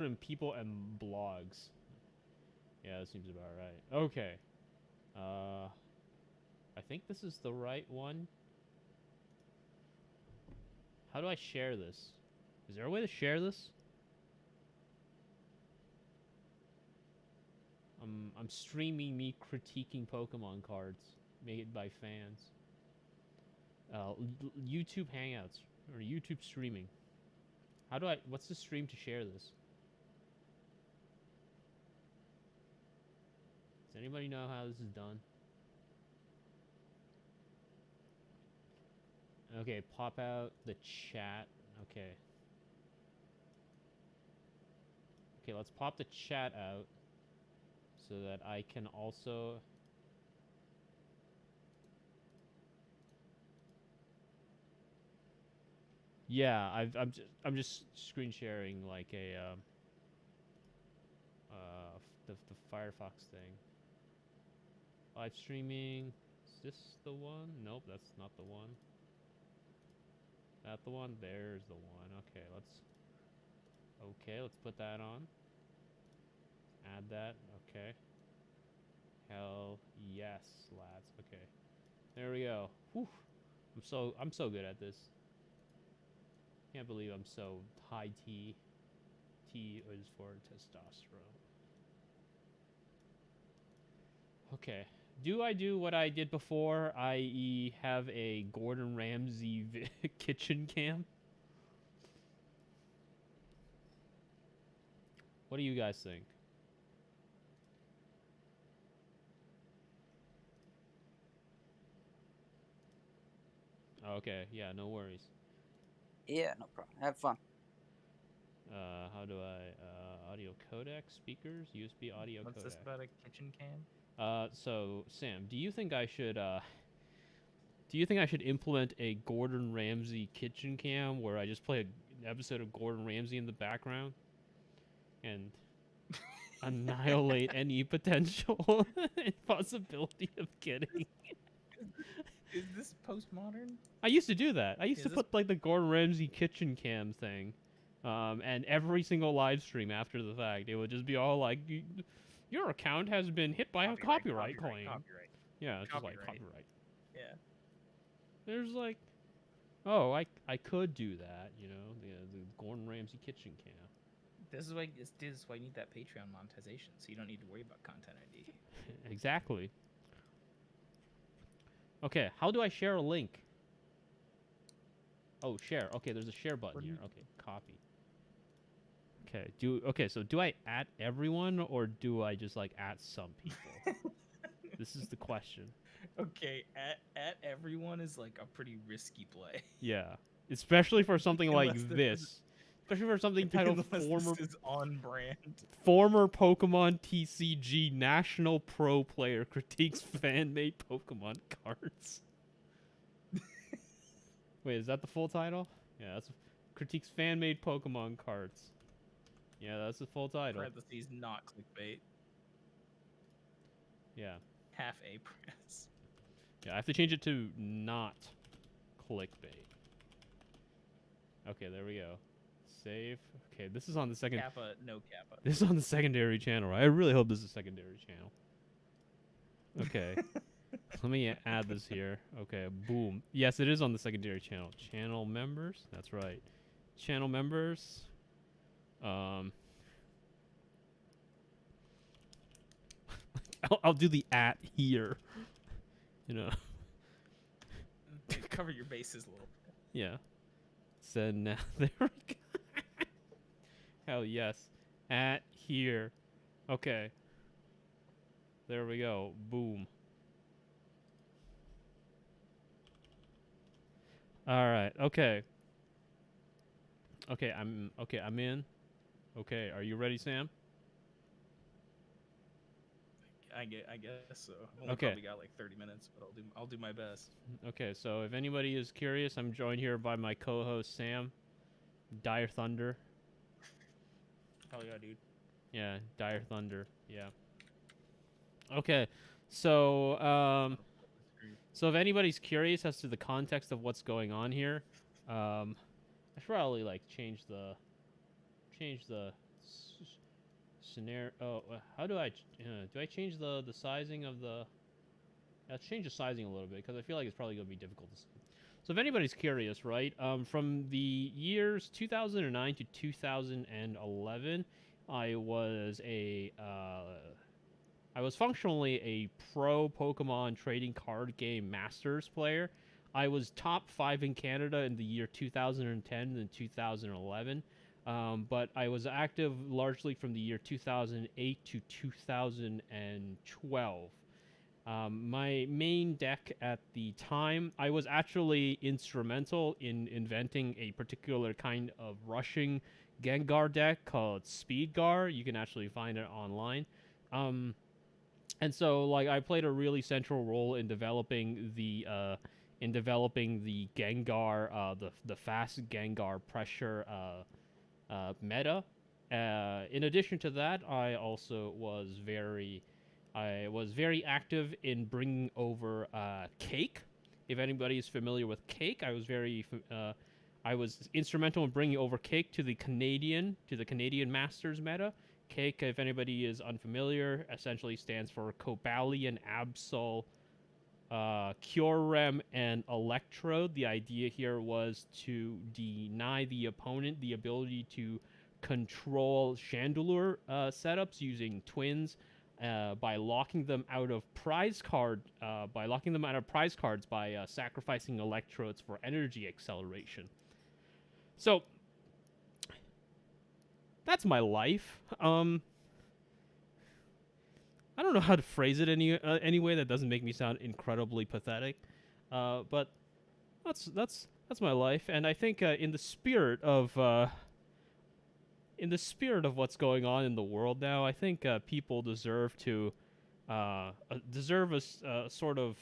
and people and blogs. Yeah, that seems about right. Okay. I think this is the right one. How do I share this? Is there a way to share this? I'm streaming me critiquing Pokemon cards made by fans. YouTube Hangouts or YouTube streaming. How do I? What's the stream to share this? Does anybody know how this is done? Okay, pop out the chat. Okay. Okay, let's pop the chat out so that I can also. Yeah, I'm just screen sharing like a the Firefox thing. Live streaming. Is this the one? Nope, that's not the one. That the one? There's the one. Okay, let's put that on. Add that. Okay. Hell yes, lads. Okay. There we go. Whew. I'm so good at this. Can't believe I'm so high T. T is for testosterone. Okay. Do I do what I did before, i.e. have a Gordon Ramsay kitchen cam? What do you guys think? Okay, yeah, no worries. Yeah, no problem. Have fun. How do I, audio codec, speakers, USB audio What's codec. this about a kitchen cam? So, Sam, do you think I should implement a Gordon Ramsay kitchen cam where I just play an episode of Gordon Ramsay in the background and annihilate any potential possibility of getting? Is this postmodern? I used to do that. I used to put like the Gordon Ramsay kitchen cam thing, and every single live stream after the fact, it would just be all like, "Your account has been hit by a copyright claim." Copyright. Yeah, it's just like copyright. Yeah. There's like, oh, I could do that, you know, the Gordon Ramsay kitchen cam. This is why you need that Patreon monetization, so you don't need to worry about content ID. Exactly. Okay, how do I share a link? Oh, share. Okay, there's a share button here. Okay, copy. Okay, so do I at everyone or do I just like at some people? This is the question. Okay, at everyone is like a pretty risky play. Yeah, especially for something like this. Especially for something titled former this is on brand. Former Pokemon TCG National Pro Player critiques fan-made Pokemon cards. Wait, is that the full title? Yeah, that's critiques fan-made Pokemon cards. Yeah, that's the full title. Parentheses, not clickbait. Yeah. Half A press. Yeah, I have to change it to not clickbait. Okay, there we go. Save. Okay, this is on the second. Kappa, no Kappa. This is on the secondary channel. Right? I really hope this is a secondary channel. Okay. Let me add this here. Okay, boom. Yes, it is on the secondary channel. Channel members. That's right. Channel members. I'll do the at here. You know. Cover your bases a little bit. Yeah. So now there we go. Hell yes. At here. Okay. There we go. Boom. All right. Okay. Okay, I'm in. Okay, are you ready, Sam? I guess so. Only probably got like 30 minutes, but I'll do my best. Okay, so if anybody is curious, I'm joined here by my co-host Sam, Dire Thunder. Hell yeah, dude. Yeah, Dire Thunder. Yeah. Okay, so so if anybody's curious as to the context of what's going on here, I should probably like change the Scenario. Oh, how do I change the sizing of the? Let's change the sizing a little bit because I feel like it's probably going to be difficult to see. So if anybody's curious, right? From the years 2009 to 2011, I was functionally a pro Pokemon trading card game masters player. I was top 5 in Canada in the year 2010 and 2011. But I was active largely from the year 2008 to 2012. My main deck at the time, I was actually instrumental in inventing a particular kind of rushing Gengar deck called Speedgar. You can actually find it online. And so, like, I played a really central role in developing the Gengar, the fast Gengar pressure meta. In addition to that, I also was very active in bringing over Cake. If anybody is familiar with Cake, I was instrumental in bringing over Cake to the Canadian Masters meta. Cake, if anybody is unfamiliar, essentially stands for Cobalion, Absol, Kyurem, and Electrode. The idea here was to deny the opponent the ability to control Chandelure setups using twins by locking them out of prize cards by sacrificing Electrodes for energy acceleration. So that's my life. I don't know how to phrase it any way that doesn't make me sound incredibly pathetic, but that's my life, and I think in the spirit of what's going on in the world now, I think people deserve a sort of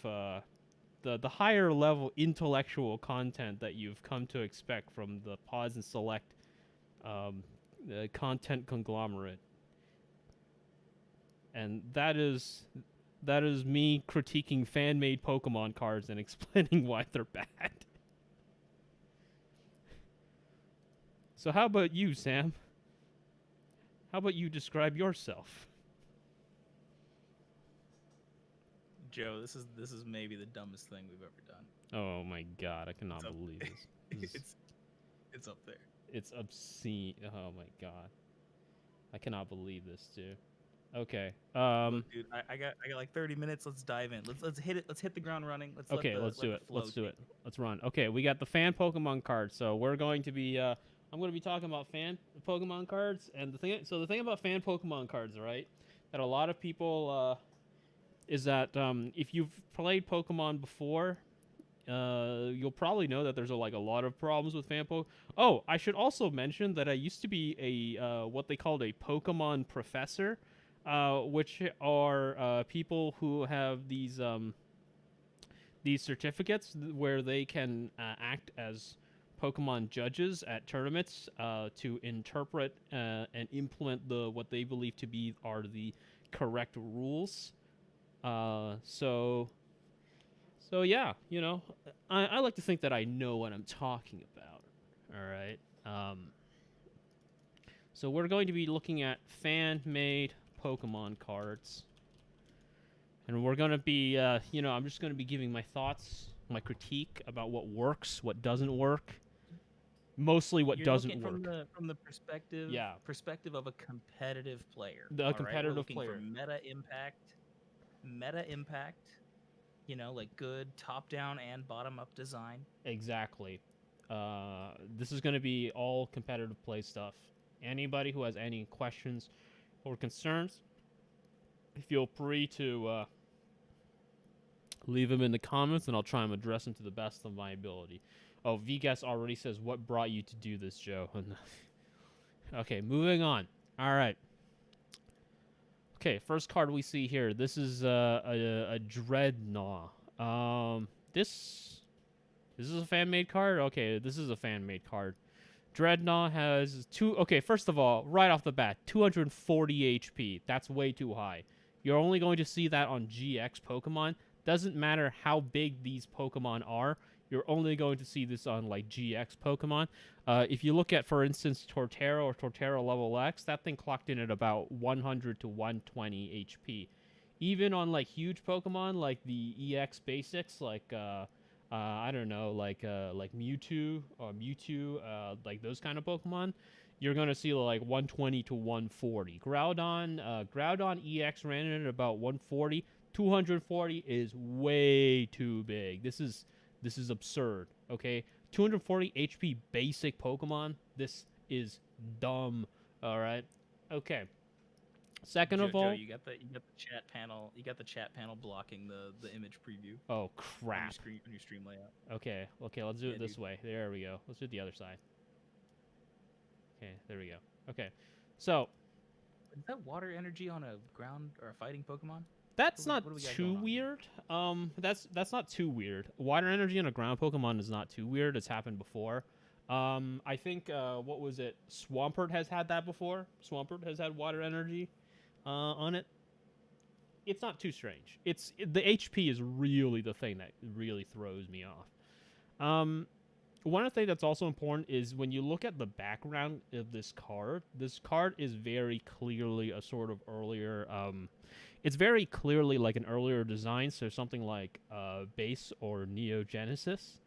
the higher level intellectual content that you've come to expect from the Pause and Select content conglomerate. And that is me critiquing fan-made Pokemon cards and explaining why they're bad. So how about you, Sam? How about you describe yourself? Joe, this is maybe the dumbest thing we've ever done. Oh my god, I cannot believe this. It's up there. It's obscene. Oh my god. I cannot believe this, dude. Okay. Look, dude, I got like 30 minutes. Let's dive in. Let's hit it. Let's hit the ground running. Let's do it. Let's do it. Let's run. Okay, we got the fan Pokemon cards. So we're going to be I'm going to be talking about fan Pokemon cards, and the thing about fan Pokemon cards, right? That a lot of people is that if you've played Pokemon before, you'll probably know that there's a lot of problems with fan Pokemon. Oh, I should also mention that I used to be a what they called a Pokemon professor. Which are people who have these certificates where they can act as Pokemon judges at tournaments to interpret and implement what they believe to be are the correct rules. So yeah, you know, I like to think that I know what I'm talking about. All right. So we're going to be looking at fan-made Pokemon cards, and we're gonna be I'm just gonna be giving my thoughts, my critique about what works, what doesn't work, mostly what doesn't work from the perspective of a competitive player. A competitive We're looking player. For meta impact, you know, like good top down and bottom up design. Exactly. This is gonna be all competitive play stuff. Anybody who has any questions or concerns, feel free to leave them in the comments, and I'll try and address them to the best of my ability. Oh, Vgas already says, "What brought you to do this, Joe?" Okay, moving on. All right. Okay, first card we see here. This is a Dreadnaw. This is a fan-made card. Okay, this is a fan-made card. Dreadnaw has first of all, right off the bat, 240 HP. That's way too high. You're only going to see that on GX Pokemon. Doesn't matter how big these Pokemon are, You're only going to see this on like GX Pokemon. If you look at, for instance, Torterra or Torterra level X, that thing clocked in at about 100 to 120 HP. Even on like huge Pokemon like the EX basics, like I don't know, like Mewtwo or like those kind of Pokemon, you're gonna see like 120 to 140. Groudon EX ran in at about 140. 240 is way too big. This is absurd. Okay, 240 HP basic Pokemon. This is dumb. All right. Okay. Second of all, you got the chat panel. You got the chat panel blocking the image preview. Oh crap! On your stream layout. Okay. Let's do it this way. There we go. Let's do it the other side. Okay. There we go. Okay. So. Is that water energy on a ground or a fighting Pokemon? That's not too weird. That's not too weird. Water energy on a ground Pokemon is not too weird. It's happened before. I think what was it? Swampert has had that before. Swampert has had water energy on it. It's not too strange. The HP is really the thing that really throws me off. One of the things that's also important is when you look at the background of this card is very clearly a sort of earlier. It's very clearly like an earlier design, so something like Base or Neo Genesis.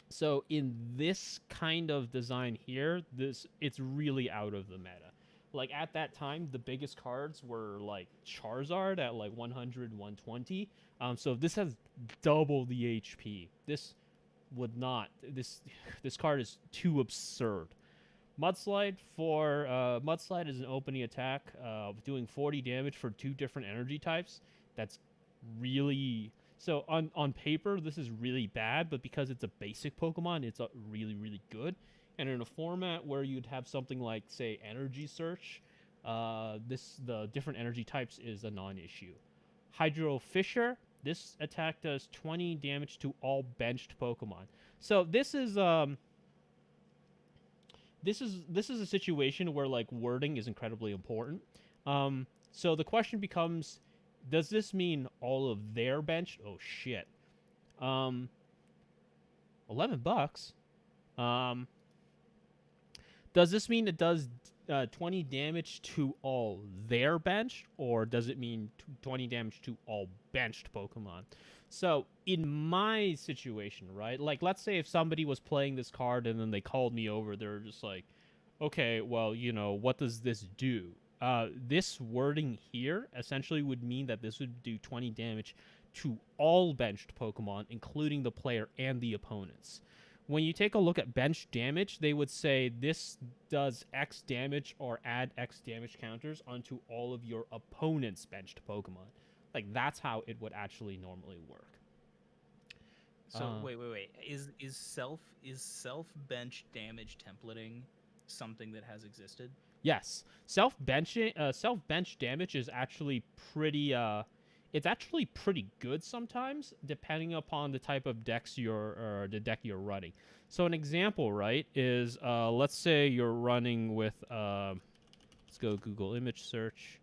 So in this kind of design here, it's really out of the meta. Like at that time, the biggest cards were like Charizard at like 100, 120. So this has double the HP. This would not. This card is too absurd. Mudslide is an opening attack, doing 40 damage for 2 different energy types. That's really so on paper this is really bad, but because it's a basic Pokemon, it's really really good. And in a format where you'd have something like say Energy Search, the different energy types is a non-issue. Hydro Fissure, this attack does 20 damage to all benched Pokemon. So this is a situation where like wording is incredibly important. So the question becomes, does this mean all of their bench? Oh shit. $11. Does this mean it does 20 damage to all their bench, or does it mean 20 damage to all benched Pokemon? So in my situation, right, like let's say if somebody was playing this card and then they called me over, they're just like, okay, well, you know, what does this do? This wording here essentially would mean that this would do 20 damage to all benched Pokemon, including the player and the opponents. When you take a look at bench damage, they would say this does X damage or add X damage counters onto all of your opponent's benched Pokemon. Like, that's how it would actually normally work. So, wait. Is self bench damage templating something that has existed? Yes. Self bench damage is actually pretty it's actually pretty good sometimes, depending upon the type of decks you're running. So an example, right, is let's say you're running with let's go Google image search.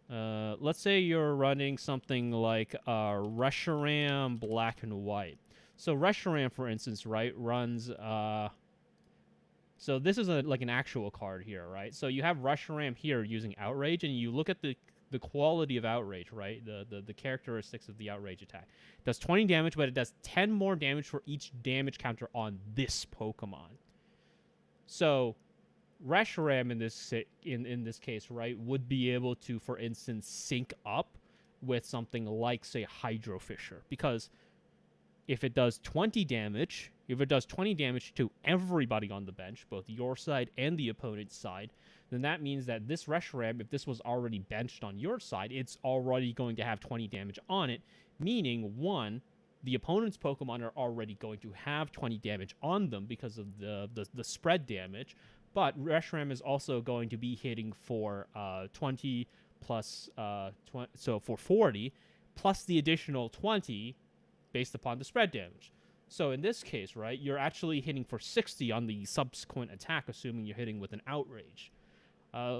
Let's say you're running something like Reshiram Black and White. So Reshiram, for instance, right, runs so this is like an actual card here, right? So you have Reshiram here using Outrage, and you look at the quality of Outrage, right? The characteristics of the Outrage attack. It does 20 damage, but it does 10 more damage for each damage counter on this Pokemon. So Reshiram in this case, right, would be able to, for instance, sync up with something like, say, Hydro Fissure, because if it does 20 damage to everybody on the bench, both your side and the opponent's side, then that means that this Reshiram, if this was already benched on your side, it's already going to have 20 damage on it, meaning, one, the opponent's Pokemon are already going to have 20 damage on them because of the spread damage, but Reshiram is also going to be hitting for 20 plus, so for 40, plus the additional 20 based upon the spread damage. So in this case, right, you're actually hitting for 60 on the subsequent attack, assuming you're hitting with an Outrage.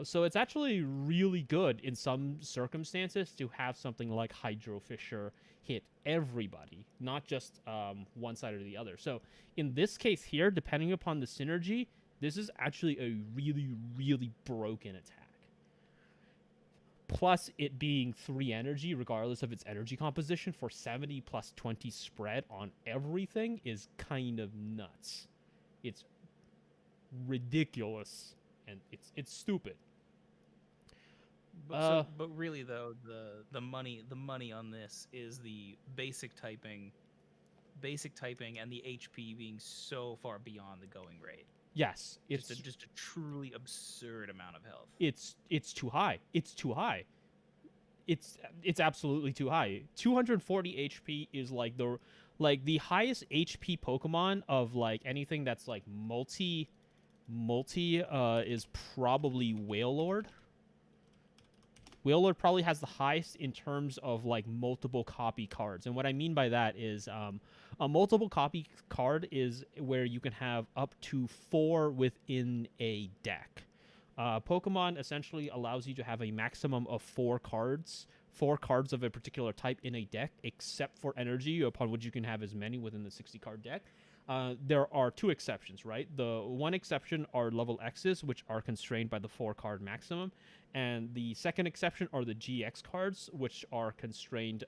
So it's actually really good in some circumstances to have something like Hydro Fissure hit everybody, not just one side or the other. So in this case here, depending upon the synergy, this is actually a really, really broken attack. Plus it being 3 energy, regardless of its energy composition, for 70 plus 20 spread on everything is kind of nuts. It's ridiculous, and it's stupid. But really though, the money on this is the basic typing, and the HP being so far beyond the going rate. Yes, it's just a truly absurd amount of health. It's too high. It's too high. It's absolutely too high. 240 HP is like the highest HP Pokemon of like anything that's like multi is probably Wailord. Wailord probably has the highest in terms of like multiple copy cards. And what I mean by that is a multiple copy card is where you can have up to 4 within a deck. Pokemon essentially allows you to have a maximum of 4 cards of a particular type in a deck, except for energy, upon which you can have as many within the 60-card deck. There are 2 exceptions, right? The one exception are level X's, which are constrained by the 4-card maximum. And the second exception are the GX cards, which are constrained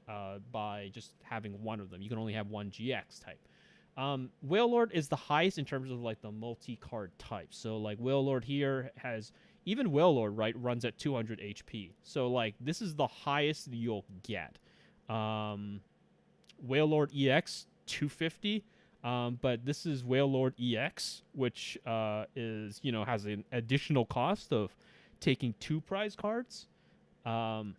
by just having one of them. You can only have one GX type. Wailord is the highest in terms of like the multi-card type. So like Wailord here has, even Wailord, right, runs at 200 HP. So like this is the highest you'll get. Wailord EX 250. But this is Wailord EX, which is, you know, has an additional cost of taking 2 prize cards. But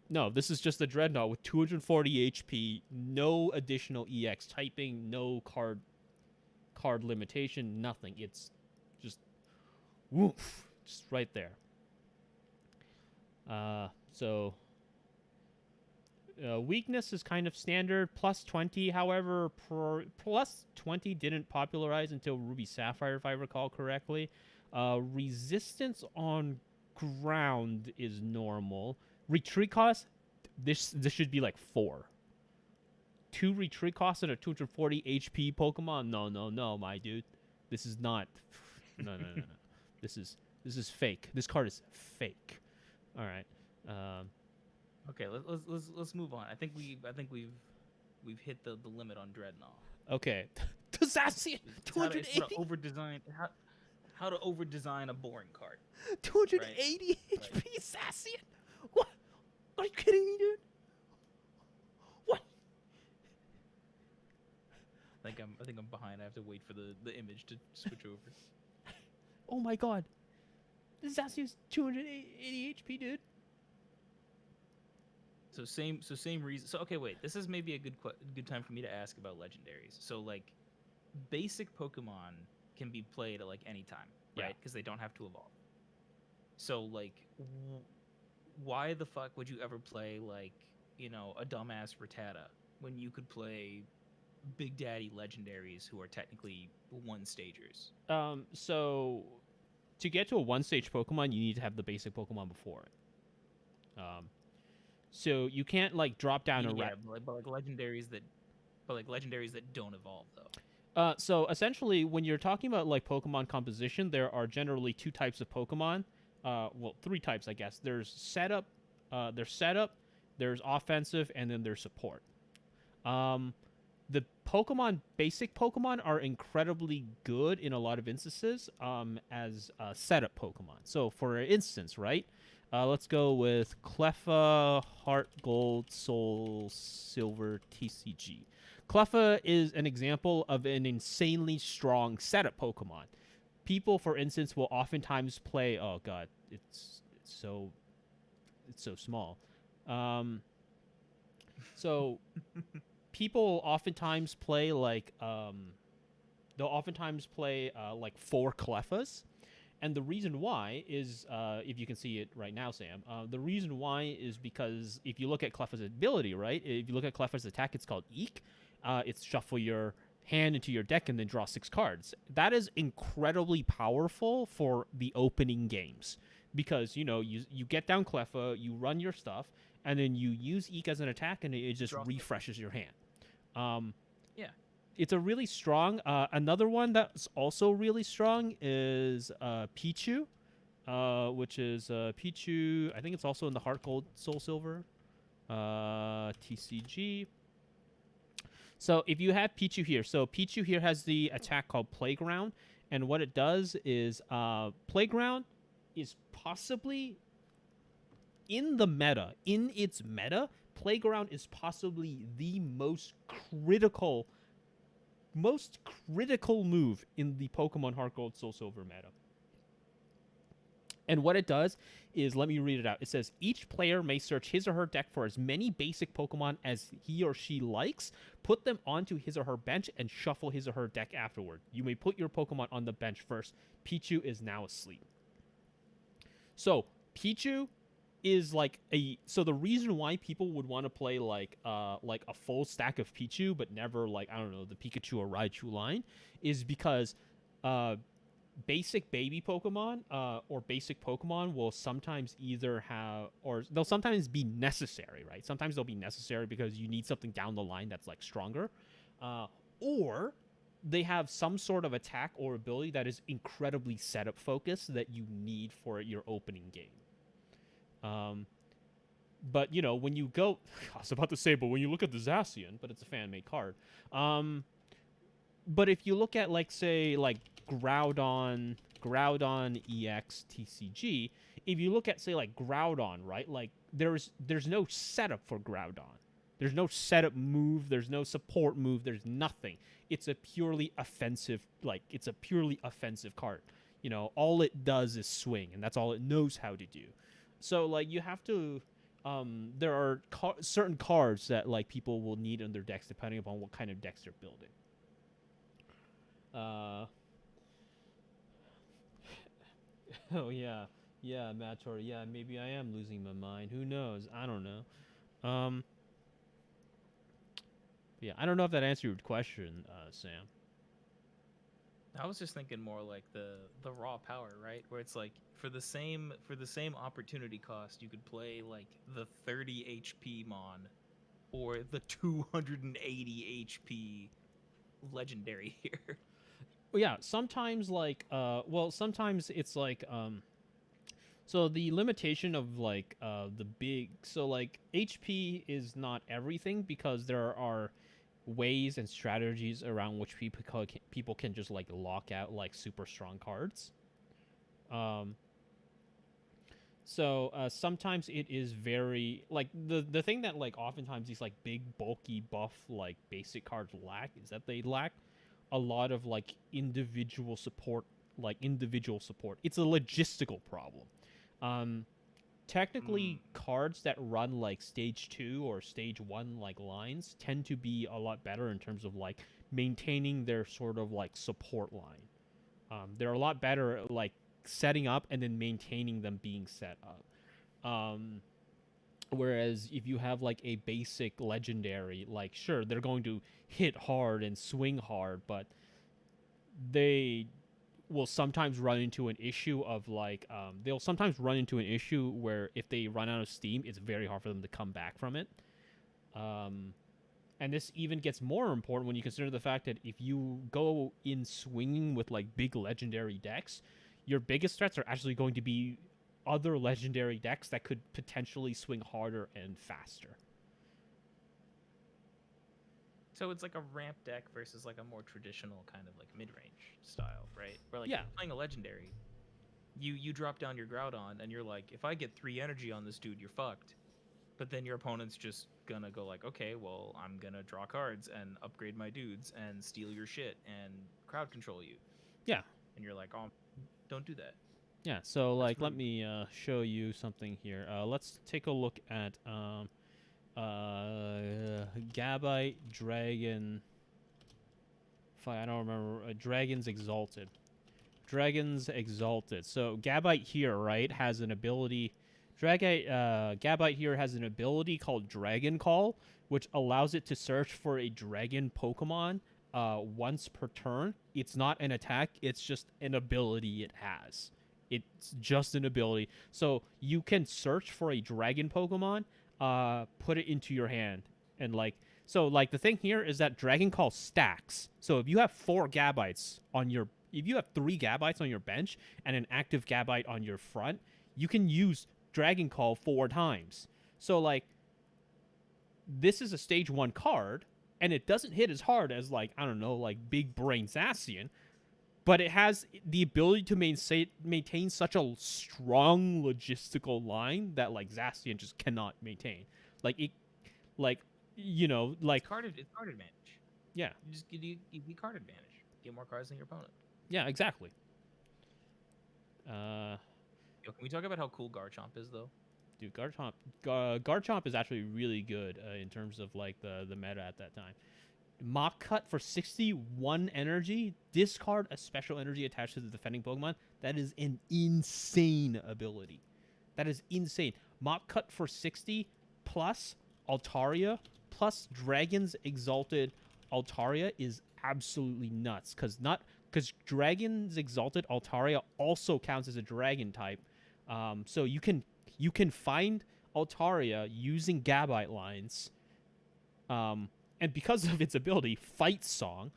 no, this is just a Dreadnaw with 240 HP, no additional EX typing, no card limitation, nothing. It's just woof, just right there. Weakness is kind of standard, plus 20. However, plus 20 didn't popularize until Ruby Sapphire, if I recall correctly. Resistance on ground is normal. Retreat cost, this should be like 4. 2 retreat costs and a 240 HP Pokemon? No, my dude. This is not. No. This is fake. This card is fake. All right. Okay, let's move on. I think we've hit the limit on Dreadnaw. Okay. The Zacian 280 how to over design a boring card. 280 HP Zacian. What? Are you kidding me, dude? What? I think I'm behind. I have to wait for the image to switch over. Oh my god. This Zacian's 280 HP, dude. So same reason. So okay, wait. This is maybe a good time for me to ask about legendaries. So like, basic Pokemon can be played at like any time, right? Because they don't have to evolve. So like, why the fuck would you ever play like, you know, a dumbass Rattata when you could play Big Daddy legendaries who are technically 1-stagers? So to get to a 1-stage Pokemon, you need to have the basic Pokemon before it. So you can't like drop down a rat. But like legendaries that don't evolve though. So essentially, when you're talking about like Pokemon composition, there are generally 2 types of Pokemon. Well, 3 types, I guess. There's setup, there's offensive, and then there's support. The basic Pokemon are incredibly good in a lot of instances as setup Pokemon. So for instance, right? Let's go with Cleffa, Heart Gold, Soul Silver, TCG. Cleffa is an example of an insanely strong setup Pokemon. People, for instance, will oftentimes play. Oh god, it's so small. So people oftentimes play like they'll oftentimes play like 4 Cleffas. And the reason why is, if you can see it right now, Sam, the reason why is because if you look at Cleffa's ability, right? If you look at Cleffa's attack, it's called Eek. It's shuffle your hand into your deck and then draw 6 cards. That is incredibly powerful for the opening games because, you know, you get down Cleffa, you run your stuff, and then you use Eek as an attack, and it just Draw. refreshes your hand. Yeah. It's a really strong. Another one that's also really strong is Pichu, which is Pichu. I think it's also in the Heart Gold Soul Silver TCG. So if you have Pichu here, so Pichu here has the attack called Playground, and what it does is Playground is possibly in the meta, in its meta, Playground is possibly the most critical move in the Pokemon Heart Gold Soul Silver meta. And what it does is, let me read it out. It says, each player may search his or her deck for as many basic Pokemon as he or she likes, put them onto his or her bench, and shuffle his or her deck afterward. You may put your Pokemon on the bench first. Pichu is now asleep. So, Pichu is like so the reason why people would want to play like a full stack of Pichu but never, like, I don't know, the Pikachu or Raichu line is because basic baby Pokemon or basic Pokemon will sometimes either have, or they'll sometimes be necessary, right? Sometimes they'll be necessary because you need something down the line that's like stronger, or they have some sort of attack or ability that is incredibly setup focused that you need for your opening game. But, you know, when you go... I was about to say, but when you look at the Zacian, but it's a fan-made card. But if you look at, like, say, like, Groudon EX TCG, if you look at, say, like, Groudon, right? Like, there's no setup for Groudon. There's no setup move. There's no support move. There's nothing. It's a purely offensive, like, it's a purely offensive card. You know, all it does is swing, and that's all it knows how to do. So, like, you have to, there are certain cards that, like, people will need in their decks depending upon what kind of decks they're building. Oh, yeah. Yeah, Mator. Yeah, maybe I am losing my mind. Who knows? I don't know. Yeah, I don't know if that answered your question, Sam. I was just thinking more like the raw power, right? Where it's like for the same opportunity cost, you could play like the 30 HP Mon or the 280 HP legendary here. Well, yeah, sometimes like sometimes it's like so the limitation of like the big, so like HP is not everything because there are ways and strategies around which people can just like lock out like super strong cards. So sometimes it is very like the thing that like oftentimes these like big bulky buff like basic cards lack is that they lack a lot of like individual support. It's a logistical problem. Technically, cards that run like stage 2 or stage 1 like lines tend to be a lot better in terms of like maintaining their sort of like support line. They're a lot better at like setting up and then maintaining them being set up. Whereas if you have like a basic legendary, like sure, they're going to hit hard and swing hard, but they will sometimes run into an issue of like they'll sometimes run into an issue where if they run out of steam, it's very hard for them to come back from it. And this even gets more important when you consider the fact that if you go in swinging with like big legendary decks, your biggest threats are actually going to be other legendary decks that could potentially swing harder and faster. So it's like a ramp deck versus like a more traditional kind of like mid-range style, right? Where like Yeah. you're playing a legendary, you drop down your Groudon and you're like, if I get 3 energy on this dude, you're fucked. But then your opponent's just gonna go like, okay, well, I'm gonna draw cards and upgrade my dudes and steal your shit and crowd control you. Yeah. And you're like, oh, don't do that. Yeah, so like let rude. me show you something here. Let's take a look at Gabite Dragon. I don't remember. Dragon's Exalted. Dragon's Exalted. So Gabite here, right, has an ability. Gabite here has an ability called Dragon Call, which allows it to search for a dragon Pokemon once per turn. It's not an attack. It's just an ability it has. It's just an ability. So you can search for a dragon Pokemon put it into your hand. And like, so like the thing here is that Dragon Call stacks. So if you have 4 Gabites on your, if you have 3 Gabites on your bench and an active Gabite on your front, you can use Dragon Call 4 times. So like, this is a stage 1 card, and it doesn't hit as hard as like, I don't know, like Big Brain Zacian, but it has the ability to maintain such a strong logistical line that like Zacian just cannot maintain. Like it, like, you know, like It's card advantage. Yeah, You just get card advantage. Get more cards than your opponent. yeah, exactly. Yo, can we talk about how cool Garchomp is though? Dude, Garchomp is actually really good in terms of like the meta at that time. Mock Cut for 61 energy. Discard a special energy attached to the defending Pokemon. That is an insane ability. That is insane. Mock Cut for 60 plus Altaria plus Dragon's Exalted Altaria is absolutely nuts. Because Dragon's Exalted Altaria also counts as a dragon type. So you can find Altaria using Gabite lines. And because of its ability, Fight Song,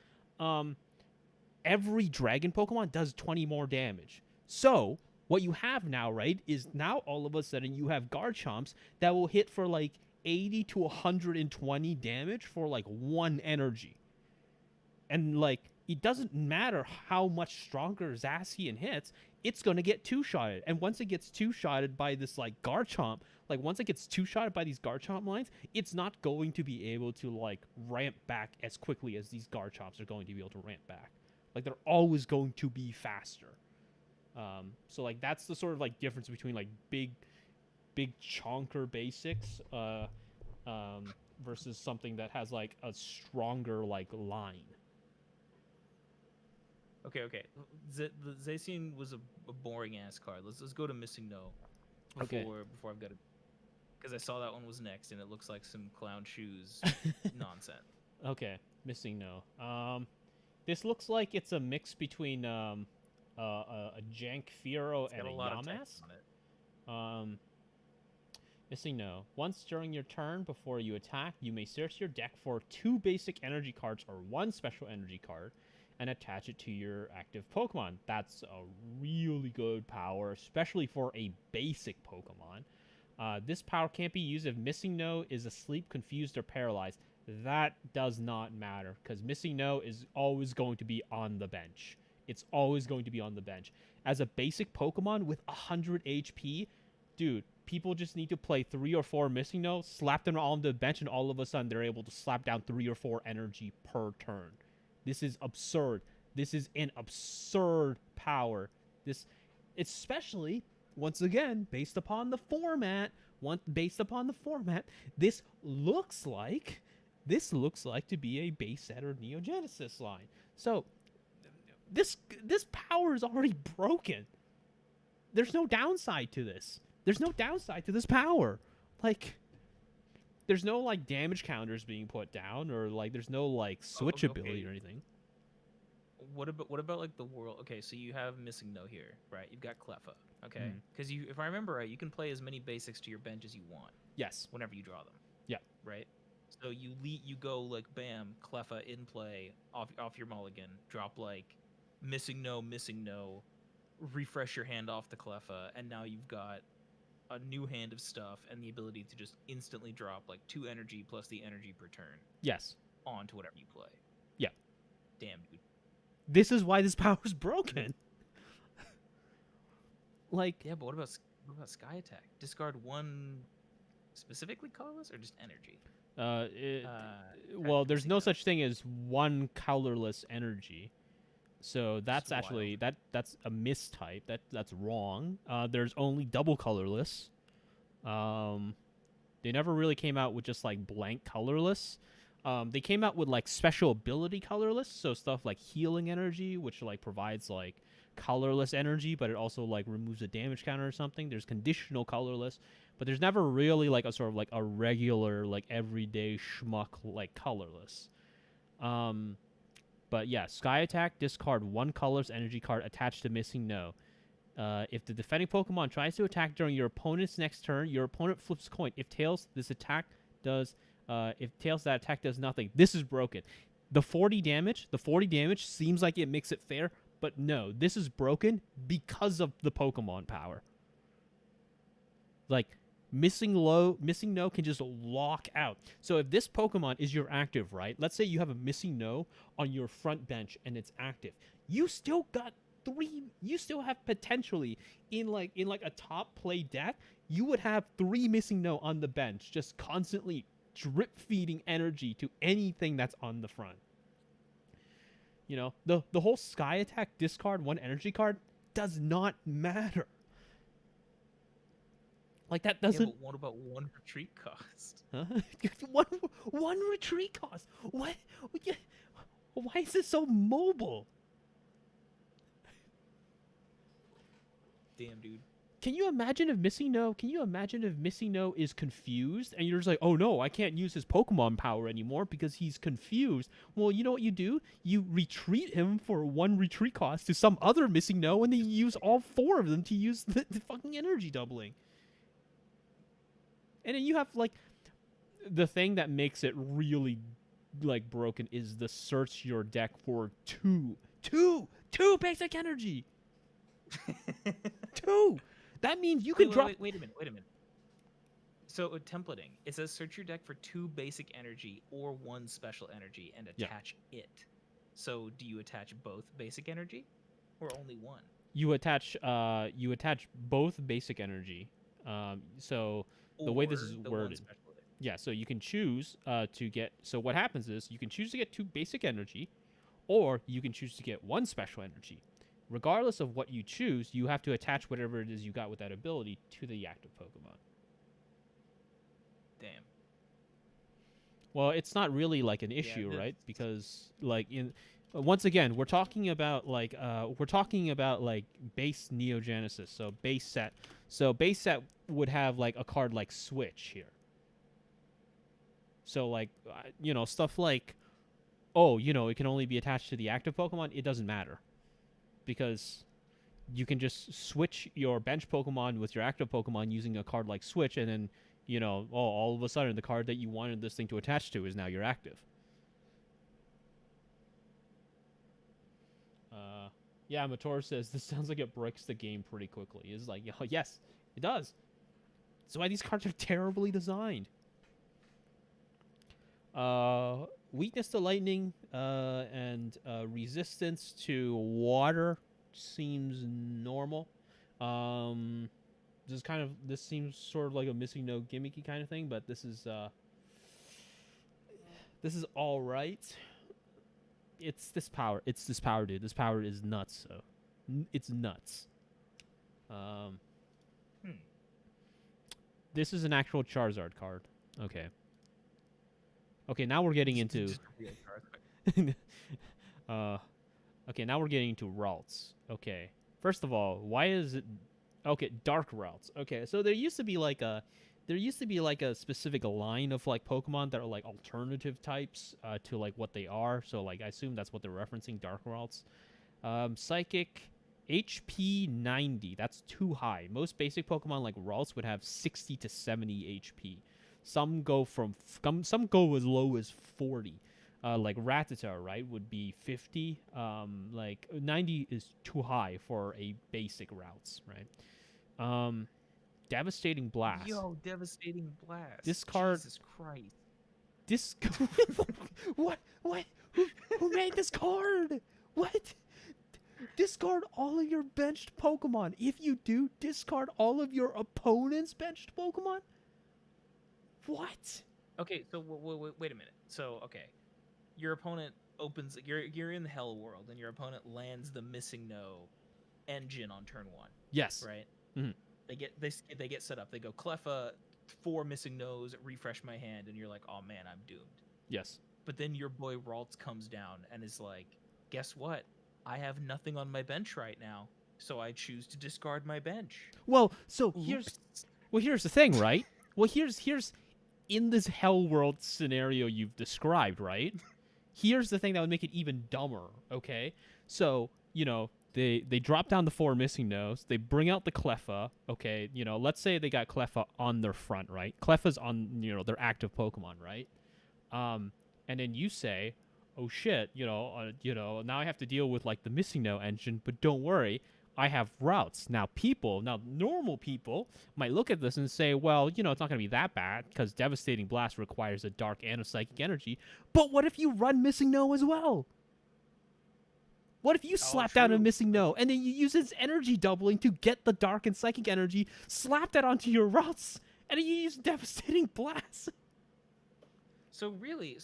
every dragon Pokemon does 20 more damage. So, what you have now, right, is now all of a sudden you have Garchomps that will hit for like 80 to 120 damage for like 1 energy. And like, it doesn't matter how much stronger Zacian hits, it's going to get 2-shotted. And once it gets 2-shotted by this like Garchomp, like once it gets 2-shotted by these Garchomp lines, it's not going to be able to like ramp back as quickly as these Garchomps are going to be able to ramp back. Like they're always going to be faster. So like that's the sort of like difference between like big chonker basics versus something that has like a stronger like line. Okay. The Zacian was a boring ass card. Let's go to MissingNo before I've got to, because I saw that one was next and it looks like some clown shoes nonsense. Okay, MissingNo. This looks like it's a mix between a Jank Firo and a Yamask. MissingNo. Once during your turn before you attack, you may search your deck for 2 basic energy cards or 1 special energy card and attach it to your active Pokemon. That's a really good power, especially for a basic Pokemon. This power can't be used if MissingNo is asleep, confused, or paralyzed. That does not matter, because MissingNo is always going to be on the bench. It's always going to be on the bench. As a basic Pokemon with 100 HP, dude, people just need to play 3 or 4 MissingNo, slap them on the bench, and all of a sudden they're able to slap down 3 or 4 energy per turn. This is absurd. This is an absurd power. This, especially, once again, based upon the format. This looks like to be a base set or Neogenesis line. So, this power is already broken. There's no downside to this. There's no downside to this power. Like, there's no like damage counters being put down, or like there's no like switchability or anything. What about like the world? Okay, so you have MissingNo here, right? You've got Cleffa, okay? Because if I remember right, you can play as many basics to your bench as you want. Yes. Whenever you draw them. Yeah. Right. So you go like bam, Cleffa in play off your mulligan, drop like MissingNo, refresh your hand off the Cleffa, and now you've got a new hand of stuff and the ability to just instantly drop like 2 energy plus the energy per turn. Yes. Onto whatever you play. Yeah. Damn, dude. This is why this power is broken. Like, yeah, but what about Sky Attack? Discard 1 specifically colorless or just energy? Well, there's no such thing as 1 colorless energy. So that's actually that's a mistype. That's wrong. There's only double colorless. They never really came out with just like blank colorless. They came out with like special ability colorless, so stuff like healing energy, which like provides like colorless energy, but it also like removes a damage counter or something. There's conditional colorless, but there's never really like a sort of like a regular like everyday schmuck like colorless. But yeah, Sky Attack, discard 1 colorless energy card attached to MissingNo. If the defending Pokemon tries to attack during your opponent's next turn, your opponent flips a coin. If tails, this attack does. If tails, that attack does nothing. This is broken. The 40 damage seems like it makes it fair, but no, this is broken because of the Pokemon power. Like, MissingNo can just lock out. So if this Pokemon is your active, right? Let's say you have a MissingNo on your front bench and it's active. You still got 3. You still have potentially in like a top play deck, you would have 3 MissingNo on the bench, just constantly drip feeding energy to anything that's on the front. You know, the whole Sky Attack discard 1 energy card does not matter. Like, that doesn't. Yeah, but what about 1 retreat cost? Huh? one retreat cost. What? Why is it so mobile? Damn, dude. Can you imagine if MissingNo is confused and you're just like, oh no, I can't use his Pokemon power anymore because he's confused? Well, you know what you do? You retreat him for 1 retreat cost to some other MissingNo, and then you use all 4 of them to use the fucking energy doubling. And then you have, like, the thing that makes it really, like, broken is the search your deck for two basic energy. 2. That means you can drop. Wait a minute. So templating, it says search your deck for 2 basic energy or 1 special energy and attach it. So do you attach both basic energy or only 1? You attach both basic energy. So the way this is worded. Yeah, so you can choose to get. So what happens is you can choose to get 2 basic energy, or you can choose to get 1 special energy. Regardless of what you choose, you have to attach whatever it is you got with that ability to the active Pokemon. Damn. Well, it's not really like an issue, right? Because like once again, we're talking about like base Neogenesis, so base set. So base set would have like a card like Switch here. So like stuff like, oh, it can only be attached to the active Pokemon. It doesn't matter. Because you can just switch your bench Pokemon with your active Pokemon using a card like Switch, and then, all of a sudden the card that you wanted this thing to attach to is now your active. Yeah, Mator says, this sounds like it breaks the game pretty quickly. It's like, yes, it does. That's why these cards are terribly designed. Weakness to lightning and resistance to water seems normal. This seems sort of like a MissingNo gimmicky kind of thing, but this is all right. It's this power, dude. This power is nuts. So it's nuts. This is an actual Charizard card. Okay. Okay, now we're getting into. Okay, now we're getting into Ralts. Okay, first of all, why is it? Okay, Dark Ralts. Okay, so there used to be like a specific line of like Pokemon that are like alternative types to like what they are. So like I assume that's what they're referencing. Dark Ralts. Psychic, HP 90. That's too high. Most basic Pokemon like Ralts would have 60 to 70 HP. Some go as low as 40. Like Rattata, right, would be 50. Like 90 is too high for a basic Ralts, right? Devastating Blast. Yo, Devastating Blast. This card. Jesus Christ. This. What? Who made this card? What? Discard all of your benched Pokemon. If you do, discard all of your opponent's benched Pokemon. What? Okay, so wait a minute. So, okay, your opponent opens. You're in the Hell World, and your opponent lands the MissingNo engine on turn 1. Yes. Right. Mm-hmm. They get set up. They go Cleffa, 4 MissingNos, refresh my hand, and you're like, oh man, I'm doomed. Yes. But then your boy Ralts comes down and is like, guess what? I have nothing on my bench right now, so I choose to discard my bench. Well, so here's the thing, right? Well, here's in this Hell World scenario you've described, right? Here's the thing that would make it even dumber, okay? So, they drop down the 4 MissingNos. They bring out the Cleffa. Okay, let's say they got Cleffa on their front, right? Cleffa's on their active Pokemon, right? And then you say, oh shit, now I have to deal with like the MissingNo engine, but don't worry, I have Ralts. Now normal people might look at this and say, well, it's not going to be that bad because Devastating Blast requires a Dark and a Psychic Energy. But what if you run MissingNo as well? What if you slap down a MissingNo and then you use its energy doubling to get the Dark and Psychic Energy, slap that onto your Ralts, and then you use Devastating Blast? So really,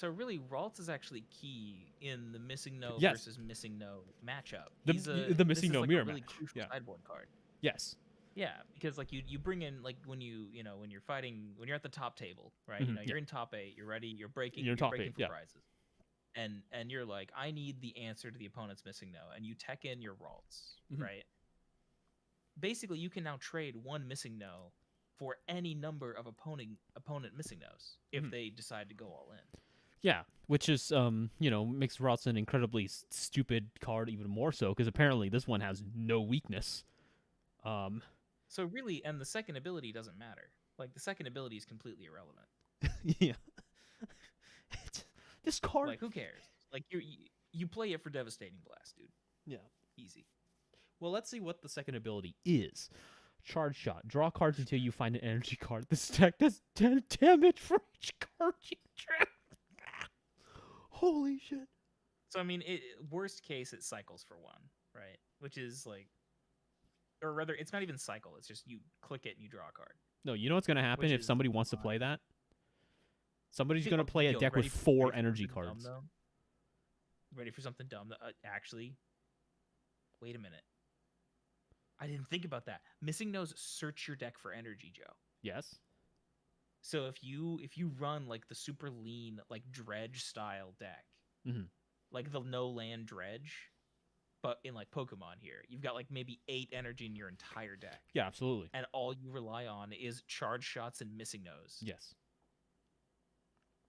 Ralts is actually key in the MissingNo versus MissingNo matchup. The MissingNo mirror really match. Crucial sideboard card. Yes. Yeah, because like you bring in like when you're at the top table, right? Mm-hmm. You're in top 8, you're ready, you're breaking You're in top breaking 8, for prizes. And you're like, I need the answer to the opponent's MissingNo, and you tech in your Ralts, right? Basically, you can now trade one MissingNo for any number of opponent MissingNos if they decide to go all in. Yeah, which is makes Ralts an incredibly stupid card even more so because apparently this one has no weakness. So really, and the second ability doesn't matter. Like the second ability is completely irrelevant. Yeah. This card, like, who cares? Like you play it for Devastating Blast, dude. Yeah, easy. Well, let's see what the second ability is. Charge Shot. Draw cards until you find an energy card. This deck does 10 damage for each card you draw. Holy shit. So I mean, worst case it cycles for 1, right? Which is like, or rather, it's not even cycle. It's just you click it and you draw a card. No, you know what's gonna happen if somebody wants to play that? Somebody's gonna play a deck with 4 energy cards. Dumb, ready for something dumb? Actually, wait a minute. I didn't think about that. MissingNos search your deck for energy, Joe. Yes. So if you run like the super lean like dredge style deck, like the no land dredge, but in like Pokemon here, you've got like maybe 8 energy in your entire deck. Yeah, absolutely. And all you rely on is charge shots and MissingNos. Yes.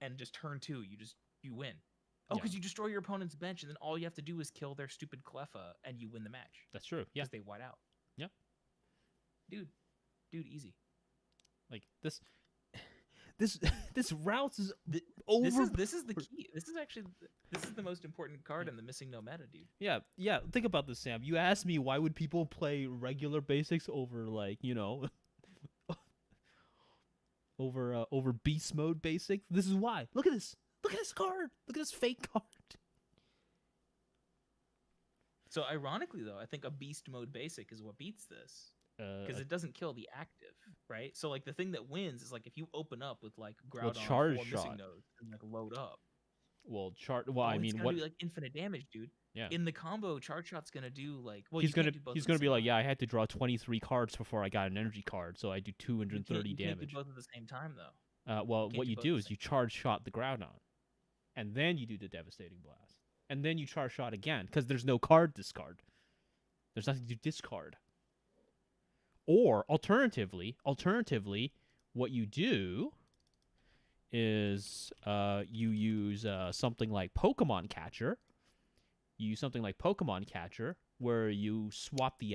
And just turn 2, you win. Oh, because you destroy your opponent's bench, and then all you have to do is kill their stupid Cleffa, and you win the match. That's true. Yeah. Because they white out. Yeah. Dude, easy. Like this Ralts is over. This is the key. This is the most important card in the MissingNo meta, dude. Yeah. Think about this, Sam. You asked me why would people play regular basics over like over beast mode basics. This is why. Look at this. Look at this card. Look at this fake card. So ironically, though, I think a beast mode basic is what beats this because it doesn't kill the active, right? So like the thing that wins is like if you open up with like Groudon, charge shot, MissingNos, and like load up. Well, I mean, it's what? Do, like infinite damage, dude. Yeah. In the combo, charge shot's gonna do like. Well, he's gonna be like, yeah, I had to draw 23 cards before I got an energy card, so I do 230 damage. You can't do both at the same time, though. Well, what you do is you charge shot the Groudon, and then you do the Devastating Blast, and then you charge shot again because there's no card discard. There's nothing to discard. Or alternatively, what you do is you use something like Pokemon Catcher. You use something like Pokemon Catcher, where you swap the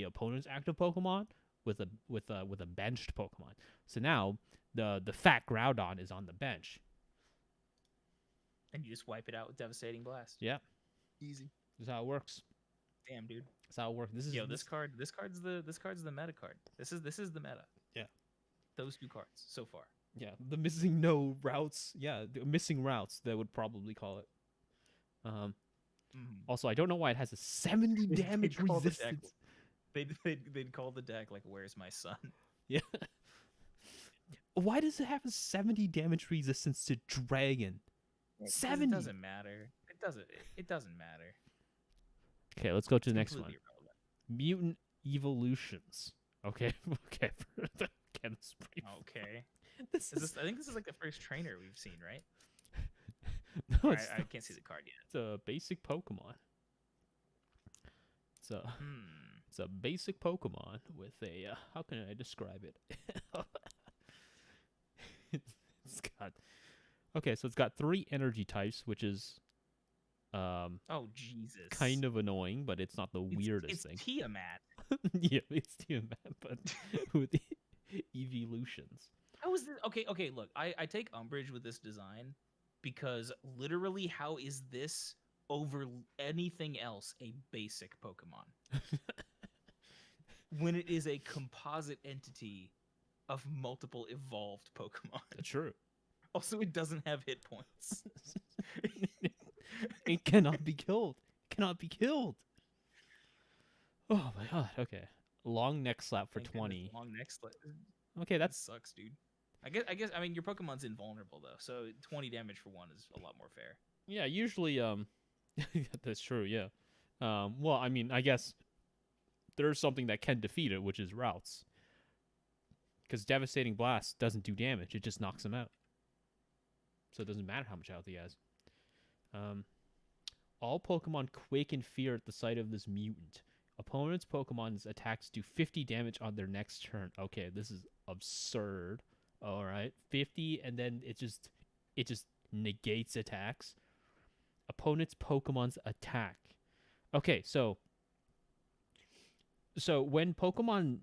opponent's active Pokemon with a benched Pokemon. So now the fat Groudon is on the bench, and you just wipe it out with Devastating Blast. Yeah, easy. This is how it works. Damn, dude. That's how it works. This card's the meta card. This is the meta. Yeah. Those 2 cards so far. Yeah, the MissingNo Ralts. Yeah, the missing Ralts, they would probably call it. Also, I don't know why it has a 70 damage resistance. They'd call the deck like, "Where's my son?" Yeah. Why does it have a 70 damage resistance to Dragon? 70 It doesn't matter. It doesn't matter. Okay, let's go to the next one. Irrelevant. Mutant Evolutions. Okay. Okay. Okay. I think this is like the first trainer we've seen, right? No, I can't see the card yet. It's a basic Pokemon. It's a basic Pokemon with a how can I describe it? it's got 3 energy types, which is Oh Jesus! Kind of annoying, but it's not the weirdest thing. It's Tiamat. Yeah, it's Tiamat, but with evolutions. How is this? Okay. Look, I take umbrage with this design because literally, how is this over anything else a basic Pokemon when it is a composite entity of multiple evolved Pokemon? That's true. Also, it doesn't have hit points. It cannot be killed. It cannot be killed. Oh my god. Okay. Long neck slap for Thank goodness, 20. long neck slap. Okay, That that's sucks, dude. I guess. I mean, your Pokemon's invulnerable though, so 20 damage for one is a lot more fair. yeah. Usually, that's true. Yeah. Well, I mean, I guess there's something that can defeat it, which is Ralts. Because Devastating Blast doesn't do damage; it just knocks him out. So it doesn't matter how much health he has. All Pokemon quake in fear at the sight of this mutant. Opponent's Pokemon's attacks do 50 damage on their next turn. Okay, this is absurd. All right, 50, and then it just negates attacks. Opponent's Pokemon's attack. Okay, so when Pokemon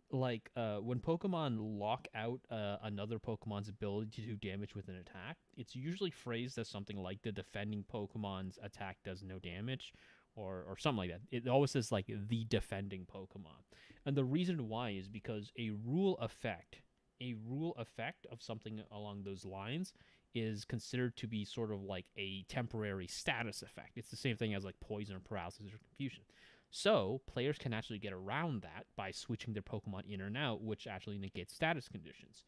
lock out another Pokemon's ability to do damage with an attack, it's usually phrased as something like the defending Pokemon's attack does no damage, or something like that. It always says like the defending Pokemon, and the reason why is because a rule effect of something along those lines is considered to be sort of like a temporary status effect. It's the same thing as like poison or paralysis or confusion. So, players can actually get around that by switching their Pokemon in or out, which actually negates status conditions.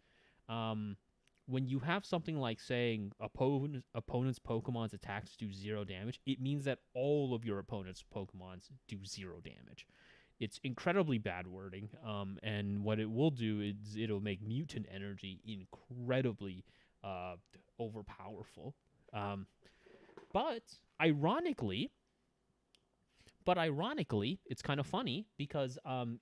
When you have something like saying opponent's Pokemon's attacks do 0 damage, it means that all of your opponent's Pokemons do 0 damage. It's incredibly bad wording, and what it will do is it'll make mutant energy incredibly overpowerful. But ironically, it's kind of funny because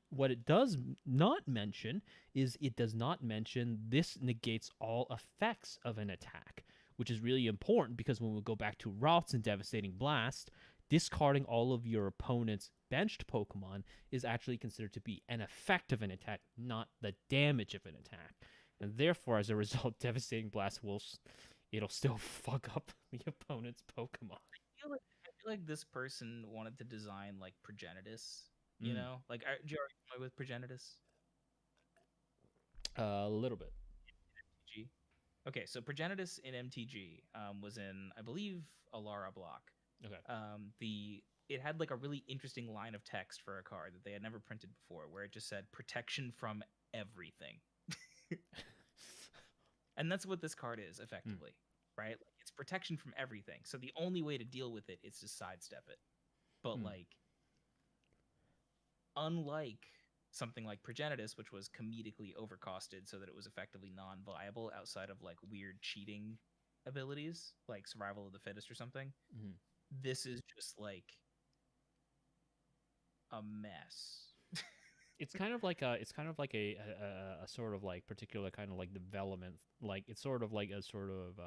what it does not mention is it does not mention this negates all effects of an attack, which is really important because when we go back to Ralts and Devastating Blast, discarding all of your opponent's benched Pokemon is actually considered to be an effect of an attack, not the damage of an attack. And therefore, as a result, Devastating Blast it'll still fuck up the opponent's Pokemon. I feel like this person wanted to design like Progenitus, you know? Like, do you already play with Progenitus? A little bit. MTG. Okay, so Progenitus in MTG was in, I believe, Alara block. Okay. It had like a really interesting line of text for a card that they had never printed before, where it just said protection from everything. And that's what this card is effectively, right? Like, it's protection from everything. So the only way to deal with it is to sidestep it. But like, unlike something like Progenitus, which was comedically overcosted so that it was effectively non-viable outside of like weird cheating abilities, like Survival of the Fittest or something, this is just like a mess. It's kind of like a sort of like particular kind of like development. Like it's sort of like a sort of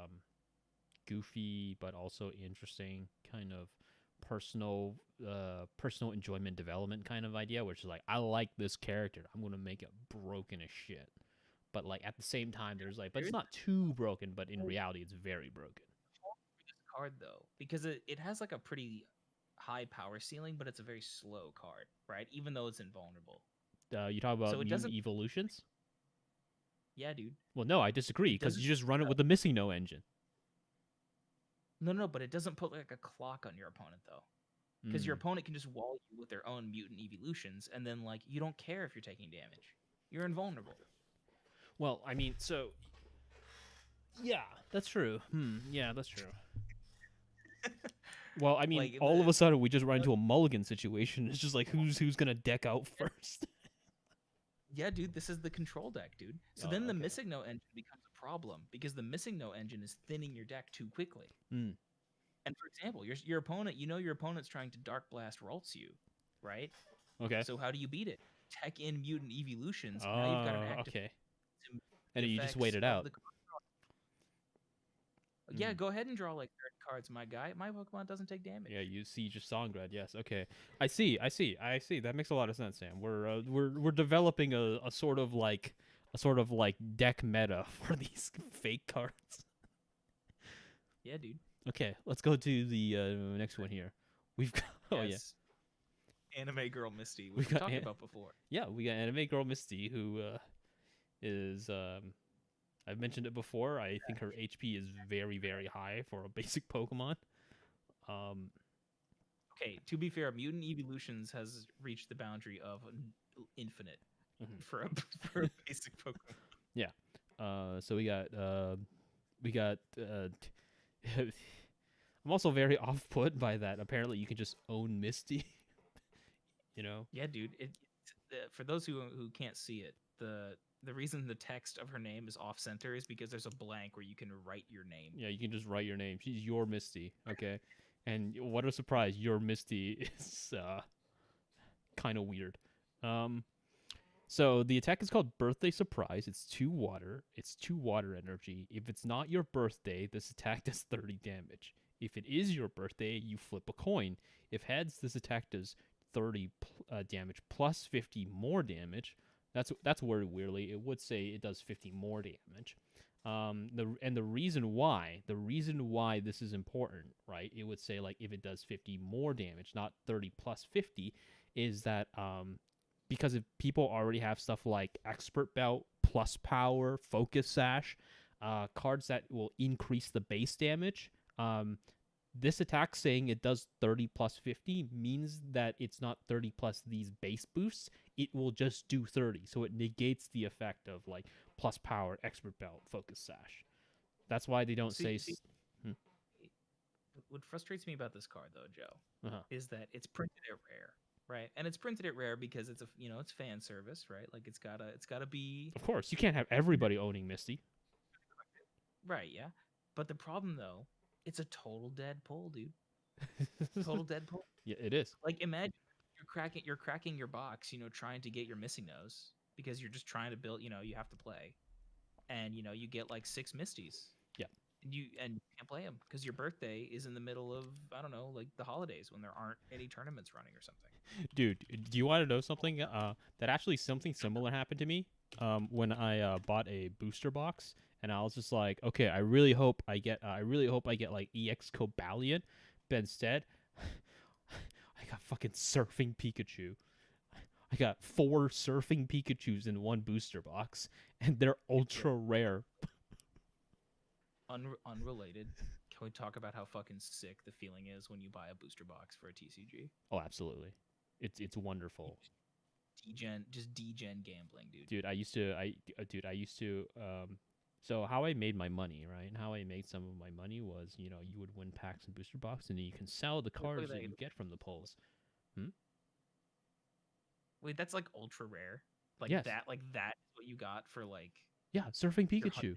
goofy but also interesting kind of personal enjoyment development kind of idea, which is like, I like this character, I'm gonna make it broken as shit. But like at the same time, there's like, but it's not too broken. But in reality, it's very broken. This card though, because it has like a pretty high power ceiling, but it's a very slow card, right? Even though it's invulnerable. You talk about So it Mutant doesn't- Evolutions? Yeah, dude. Well, no, I disagree because you just run it with the MissingNo engine. No, but it doesn't put like a clock on your opponent though, because your opponent can just wall you with their own Mutant Evolutions, and then like you don't care if you're taking damage. You're invulnerable. Well, I mean, so yeah, that's true. Yeah, that's true. Well, I mean, Like, all of a sudden we just run into a mulligan situation. It's just like who's gonna deck out first. Yeah, dude, this is the control deck, dude. So Oh, then the okay. MissingNo engine becomes a problem because the MissingNo engine is thinning your deck too quickly. And for example, your opponent, your opponent's trying to Dark Blast Ralts you, right? Okay. So how do you beat it? Tech in Mutant Evolutions. Now you've got an active. Okay. And you just wait it out. Yeah, Mm. go ahead and draw like 30 cards, my guy. My Pokemon doesn't take damage. Yeah, you Siege of Songrad. Yes. Okay. I see. That makes a lot of sense, Sam. We're developing a sort of like deck meta for these fake cards. Yeah, dude. Okay, let's go to the next one here. We've got oh yeah, Yes. Anime girl Misty, We've which we got talked an- about before. yeah, we got anime girl Misty who is I've mentioned it before. I think her HP is very very high for a basic Pokemon. Um, Okay, to be fair, Mutant Evolutions has reached the boundary of infinite Mhm. for a for a basic Pokemon. Yeah. So we got I'm also very off put by that. Apparently, you can just own Misty. You know. Yeah, dude. For those who can't see it, the reason the text of her name is off center is because there's a blank where you can write your name. Yeah, you can just write your name. She's your Misty. Okay. And what a surprise! Your Misty is kind of weird. So the attack is called Birthday Surprise. It's 2 water. It's 2 water energy. If it's not your birthday, this attack does 30 damage. If it is your birthday, you flip a coin. If heads, this attack does 30 damage plus 50 more damage. That's worded weirdly. It would say it does 50 more damage. The reason why this is important, right? It would say like if it does 50 more damage, not 30 plus 50, is that because if people already have stuff like Expert Belt, Plus Power, Focus Sash, cards that will increase the base damage, this attack saying it does 30 plus 50 means that it's not 30 plus these base boosts. It will just do 30. So it negates the effect of like Plus Power, Expert Belt, Focus Sash. That's why they don't say... What frustrates me about this card, though, Joe, Uh-huh. is that it's printed at rare, right? And it's printed at rare because it's it's fan service, right? Like it's gotta be Of course, you can't have everybody owning Misty. right, yeah. But the problem, though, it's a total dead pull, dude. Total dead pull. Yeah, it is. Like imagine you're cracking your box, trying to get your MissingNos because you're just trying to build, you have to play, and you get like 6 Misties. Yeah. And you can't play them because your birthday is in the middle of, I don't know, like the holidays when there aren't any tournaments running or something. Dude, do you want to know something? That actually something similar happened to me. When I bought a booster box, and I was just like, okay, I really hope I get like EX Cobalion, but instead, I got fucking Surfing Pikachu. I got 4 Surfing Pikachus in one booster box, and they're ultra rare. Unrelated. Can we talk about how fucking sick the feeling is when you buy a booster box for a TCG? Oh, absolutely. It's wonderful. Just degen gambling, dude. Dude, I used to so how I made my money, right? And how I made some of my money was, you would win packs and booster box, and then you can sell the cards that you get from the pulls. Wait, that's like ultra rare. Like Yes. that is what you got for like Yeah, Surfing your Pikachu.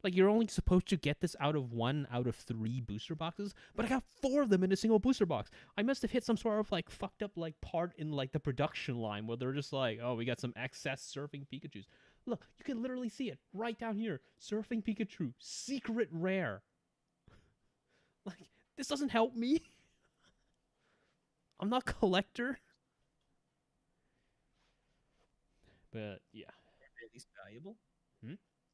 Like, you're only supposed to get this out of 1 out of 3 booster boxes, but I got 4 of them in a single booster box. I must have hit some sort of like fucked up like part in like the production line where they're just like, oh, we got some excess Surfing Pikachus. Look, you can literally see it right down here. Surfing Pikachu, secret rare. Like, this doesn't help me. I'm not a collector. But yeah. Are these valuable?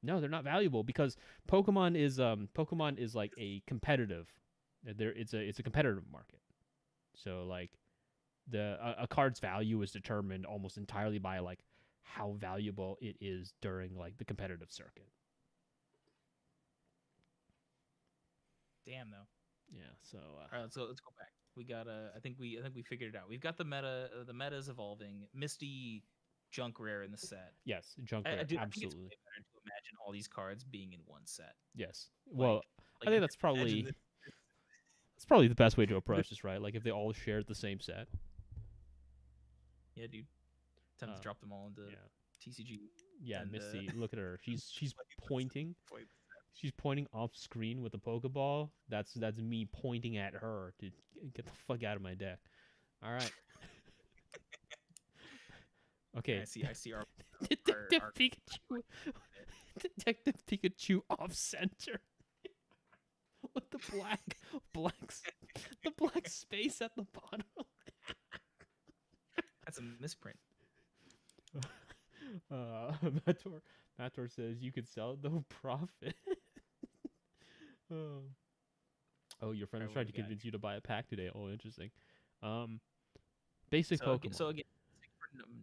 No, they're not valuable because Pokemon is like a competitive. It's a competitive market. So like a card's value is determined almost entirely by like how valuable it is during like the competitive circuit. Damn though. Yeah. So All right, let's go back. We got I think we figured it out. We've got the meta. The meta is evolving. Misty, junk rare in the set. yes, junk I rare, think it's absolutely. way better to imagine all these cards being in one set. Yes. Well, Like, I think that's probably the best way to approach this, right? Like if they all shared the same set. Yeah, dude. Time to drop them all into TCG. Yeah, and, Misty, look at her. She's pointing. She's pointing off screen with a Pokeball. That's me pointing at her to get the fuck out of my deck. All right. Okay. I see our Detective Pikachu. Detective Pikachu off center with the black space at the bottom. That's a misprint. Mator says you could sell it, no profit. Oh, your friend was Alright, what trying do to we got convince you to buy a pack today. Oh, interesting. Basic So, Pokemon. so again,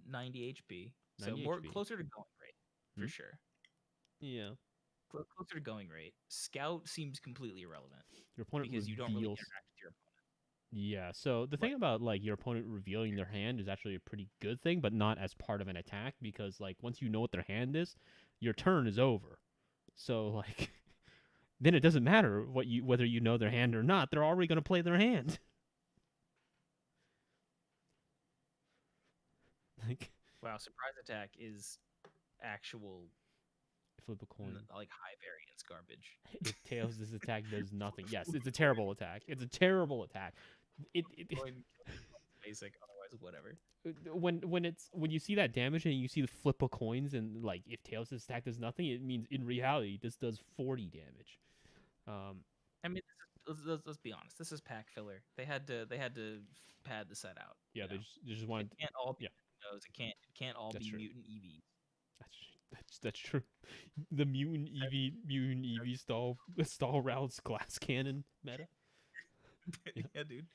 90 HP. So 90 more HP. closer to going rate for Hmm? sure. Yeah. Closer to going rate. Scout seems completely irrelevant Your opponent because you don't really reveals. interact with your opponent. Yeah, so the thing about like your opponent revealing their hand is actually a pretty good thing, but not as part of an attack because like once you know what their hand is, your turn is over. So like then it doesn't matter whether you know their hand or not, they're already going to play their hand. Like Wow, surprise attack is actual flip a coin. like high variance garbage. If tails, this attack does nothing. Yes, it's a terrible attack. It's a terrible attack. Coin basic, otherwise whatever. When you see that damage and you see the flip of coins and like if tails this attack does nothing, it means in reality this does 40 damage. I mean, let's be honest. This is pack filler. They had to pad the set out. Yeah, you know? they just wanted. It can't all be Yeah. those. It can't all That's be true. mutant EVs. That's true. The mutant EV stall Ralts glass cannon meta. Yeah, dude.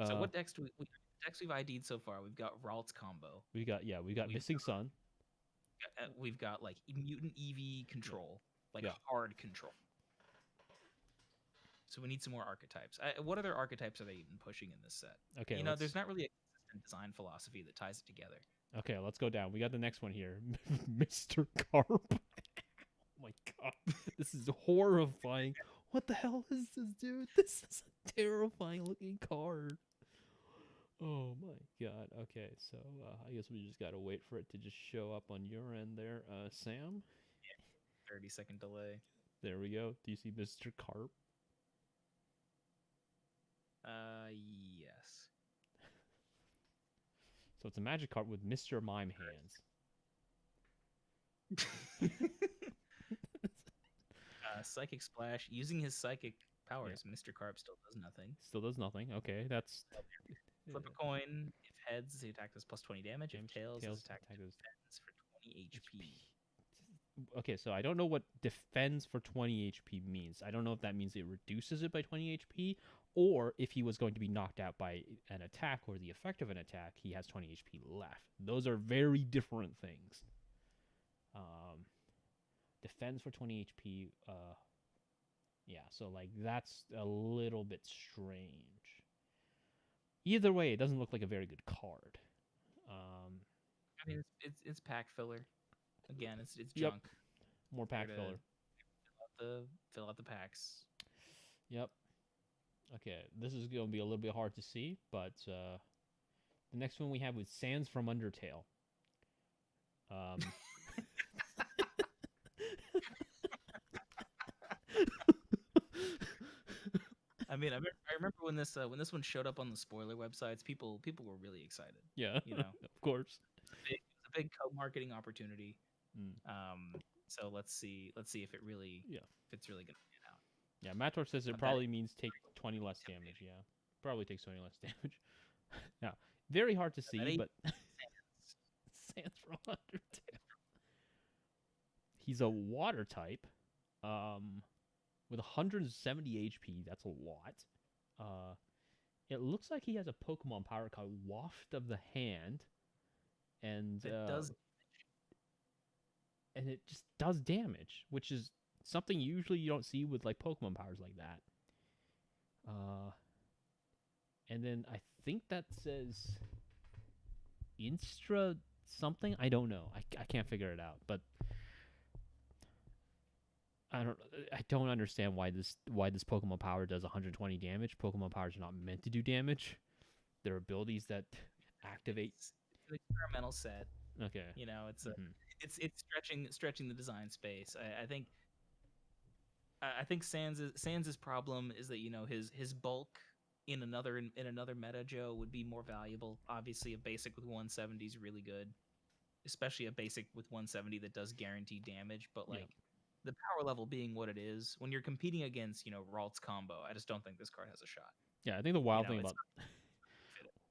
So what decks we've ID'd so far? We've got Ralts combo. We got Missing Sun. We've got like mutant EV control, like Yeah. hard control. So we need some more archetypes. What other archetypes are they even pushing in this set? Okay, you know, there's not really a consistent design philosophy that ties it together. Okay, let's go down. We got the next one here, Mr. Carp. Oh my god, this is horrifying. What the hell is this, dude? This is a terrifying looking card. Oh my god. Okay, so I guess we just gotta wait for it to just show up on your end there, Sam. 30-second delay. There we go. Do you see Mr. Carp? Yes. So it's a magic card with Mr. Mime hands. Psychic Splash. Using his psychic powers, Mr. Carp still does nothing. Still does nothing. Okay, that's... Flip a coin. If heads, the attack does plus 20 damage. If tails, his attack defends for 20 HP. Okay, so I don't know what defends for 20 HP means. I don't know if that means it reduces it by 20 HP, or if he was going to be knocked out by an attack or the effect of an attack, he has 20 HP left. Those are very different things. Defends for 20 HP, yeah, so like that's a little bit strange. Either way, it doesn't look like a very good card. I mean, it's pack filler. Again, it's Yep. junk. More pack filler. Fill out the packs. Yep. Okay, this is going to be a little bit hard to see, but the next one we have was Sands from Undertale. I mean, I remember when this one showed up on the spoiler websites, people were really excited. Yeah, you know, of course. It was a big co-marketing opportunity. Mm. So let's see if it really if it's really gonna pan out. Yeah, Mator says it probably means take 20 less damage. Yeah, probably takes 20 less damage. Now, very hard to see, but Sands from Undertale. He's a water type, with 170 HP. That's a lot. It looks like he has a Pokemon power called Waft of the Hand, and It does. And it just does damage, which is something usually you don't see with like Pokemon powers like that. And then I think that says Instra something. I don't know. I can't figure it out. But I don't understand why this Pokemon power does 120 damage. Pokemon powers are not meant to do damage. They're abilities that activate. It's an experimental set. Okay. You know, it's it's stretching the design space. I think Sans' problem is that, you know, his bulk in another meta, Joe, would be more valuable. Obviously, a basic with 170 is really good. especially a basic with 170 that does guaranteed damage. But Yeah. like the power level being what it is, when you're competing against Ralts combo, I just don't think this card has a shot. Yeah, I think the wild thing it's about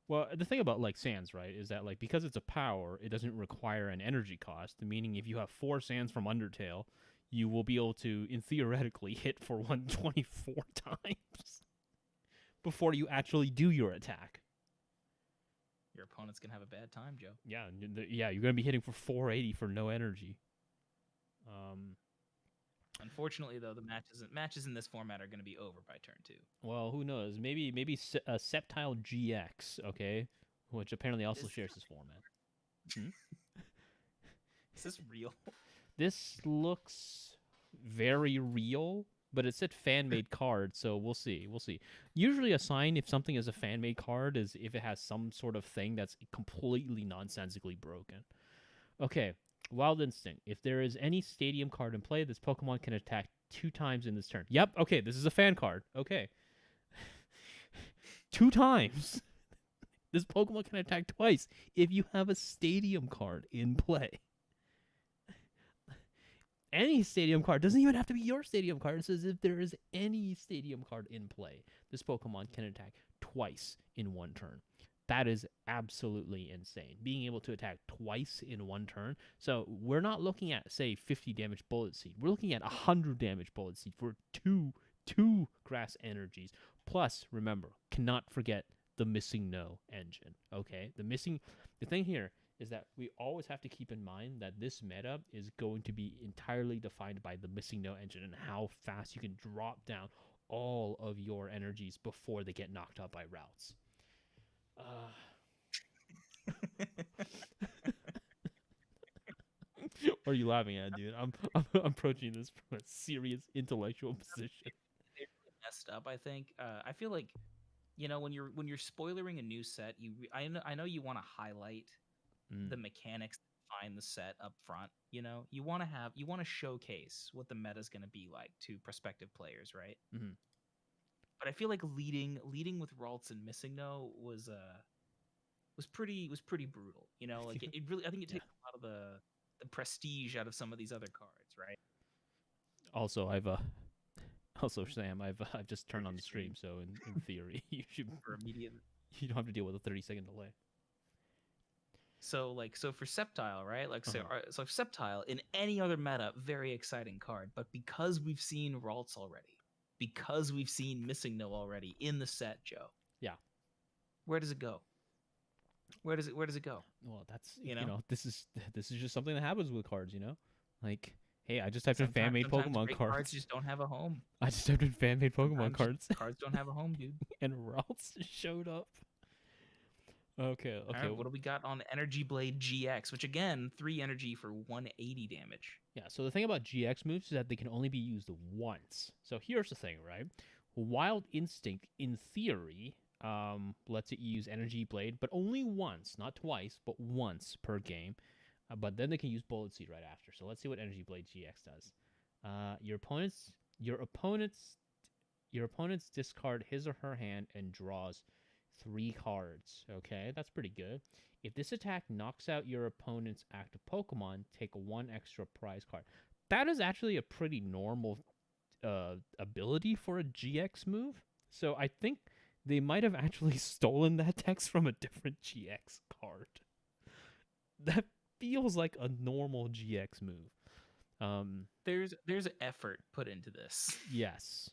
well, the thing about like sands, right, is that like because it's a power, it doesn't require an energy cost. Meaning, if you have 4 sands from Undertale, you will be able to, in theoretically, hit for 124 times before you actually do your attack. Your opponent's gonna have a bad time, Joe. Yeah, you're gonna be hitting for 480 for no energy. Unfortunately, though, the matches in this format are going to be over by turn 2. Well, who knows? Maybe a Sceptile GX, okay, which apparently also shares this format. Is this real? This looks very real, but it said fan-made card, so we'll see. Usually a sign if something is a fan-made card is if it has some sort of thing that's completely nonsensically broken. Okay, Wild Instinct. If there is any stadium card in play, this Pokemon can attack 2 times in this turn. Yep, okay, this is a fan card. Okay. 2 times. This Pokemon can attack twice if you have a stadium card in play. Any stadium card doesn't even have to be your stadium card. It says if there is any stadium card in play, this Pokemon can attack twice in 1 turn. That is absolutely insane. Being able to attack twice in 1 turn. So we're not looking at, say, 50 damage Bullet Seed. We're looking at 100 damage Bullet Seed for two grass energies. Plus, remember, cannot forget the MissingNo engine. Okay? The thing here is that we always have to keep in mind that this meta is going to be entirely defined by the MissingNo engine and how fast you can drop down all of your energies before they get knocked out by Ralts. What are you laughing at, dude? I'm approaching this from a serious intellectual position. They really messed up, I think. I feel like, when you're spoilering a new set, I know you want to highlight the mechanics that define the set up front. You want to showcase what the meta is going to be like to prospective players, right? Mm-hmm. But I feel like leading with Ralts and MissingNo was pretty brutal. Like it really, I think it takes a lot of the prestige out of some of these other cards, right? Also, Sam, I've just turned on the stream, so in theory, you don't have to deal with a 30-second delay. So for Sceptile, right? So Sceptile in any other meta, very exciting card. But because we've seen Ralts already, because we've seen MissingNo already in the set, Joe. Yeah. Where does it go? Where does it go? Well, that's this is just something that happens with cards, Like, hey, I just typed in Sometimes fan-made Pokemon great cards. Cards just don't have a home. I just typed in fan-made Pokemon cards. Cards don't have a home, dude. And Ralts showed up. Okay. All right, what do we got on Energy Blade GX? Which again, 3 energy for 180 damage. Yeah. So the thing about GX moves is that they can only be used once. So here's the thing, right? Wild Instinct, in theory, lets it use Energy Blade, but only once, not twice, but once per game. But then they can use Bullet Seed right after. So let's see what Energy Blade GX does. Your opponent's discard his or her hand and draws 3 cards. Okay, that's pretty good. If this attack knocks out your opponent's active Pokemon, take 1 extra prize card. That is actually a pretty normal ability for a GX move. So I think they might have actually stolen that text from a different GX card. That feels like a normal GX move. There's effort put into this. Yes.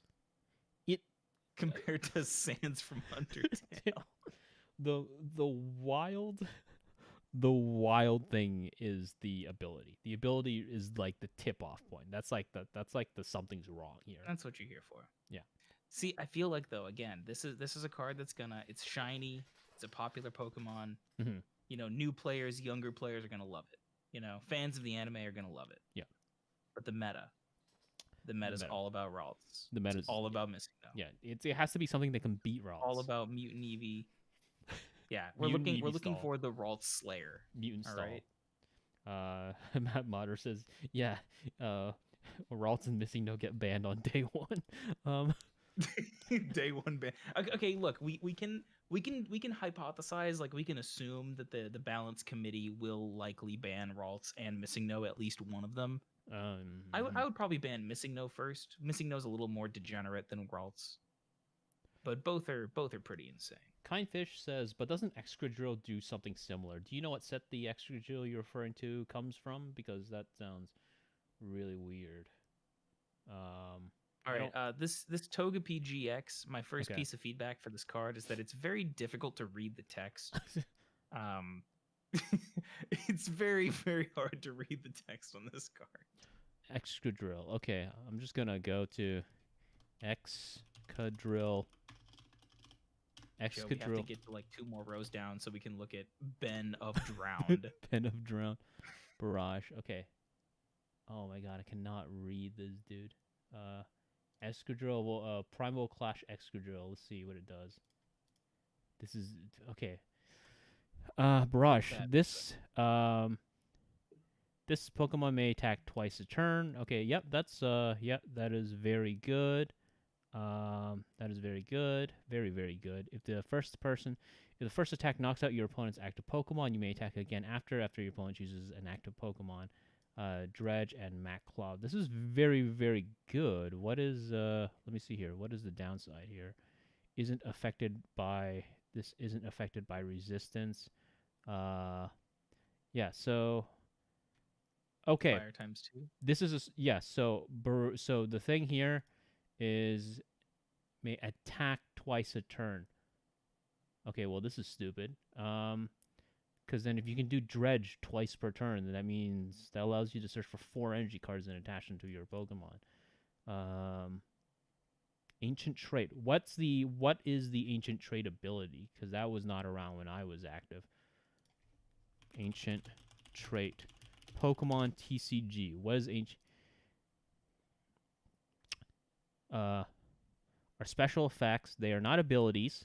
Compared to Sands from Undertale. The wild thing is the ability. The ability is like the tip off point. That's like the something's wrong here. That's what you're here for. Yeah. See, I feel like though, again, this is a card that's it's shiny, it's a popular Pokemon. Mm-hmm. New players, younger players are gonna love it. Fans of the anime are gonna love it. Yeah. But the meta's all about Ralts. The meta's all about MissingNo. Yeah, it has to be something that can beat Ralts. All about Mutant Eevee. Yeah, we're looking for the Ralts Slayer. Mutant all stall. Right. Matt Motter says, yeah, Ralts and MissingNo get banned on day 1. Day one ban. Okay, look, we can hypothesize, like we can assume that the balance committee will likely ban Ralts and MissingNo, at least one of them. I would probably ban MissingNo first. MissingNo's a little more degenerate than Ralts, but both are pretty insane. Kindfish says, but doesn't Excadrill do something similar? Do you know what set the Excadrill you're referring to comes from? Because that sounds really weird. All right, this Togepi GX, my first piece of feedback for this card is that it's very difficult to read the text. It's very, very hard to read the text on this card. Excadrill. Okay, I'm just gonna go to Excadrill. Joe, we have to get to like 2 more rows down so we can look at Ben of Drowned. Ben of Drowned. Barrage. Okay. Oh my god, I cannot read this dude. Excadrill. Well, Primal Clash Excadrill. Let's see what it does. This is okay. Barrage. This this Pokemon may attack twice a turn. Okay. Yep. That's yep. That is very good. That is very good. Very, very good. If the first attack knocks out your opponent's active Pokemon, you may attack again after your opponent chooses an active Pokemon. Dredge and Maclaw. This is very, very good. What is let me see here. What is the downside here? Isn't affected by resistance. Yeah, so okay. Fire ×2. This is so the thing here is may attack twice a turn. Okay, well this is stupid. Because then if you can do Dredge twice per turn, then that means that allows you to search for 4 energy cards and attach them to your Pokemon. Ancient Trait. What is the Ancient Trait ability? Because that was not around when I was active. Ancient Trait. Pokemon TCG. What is Ancient? Are special effects. They are not abilities.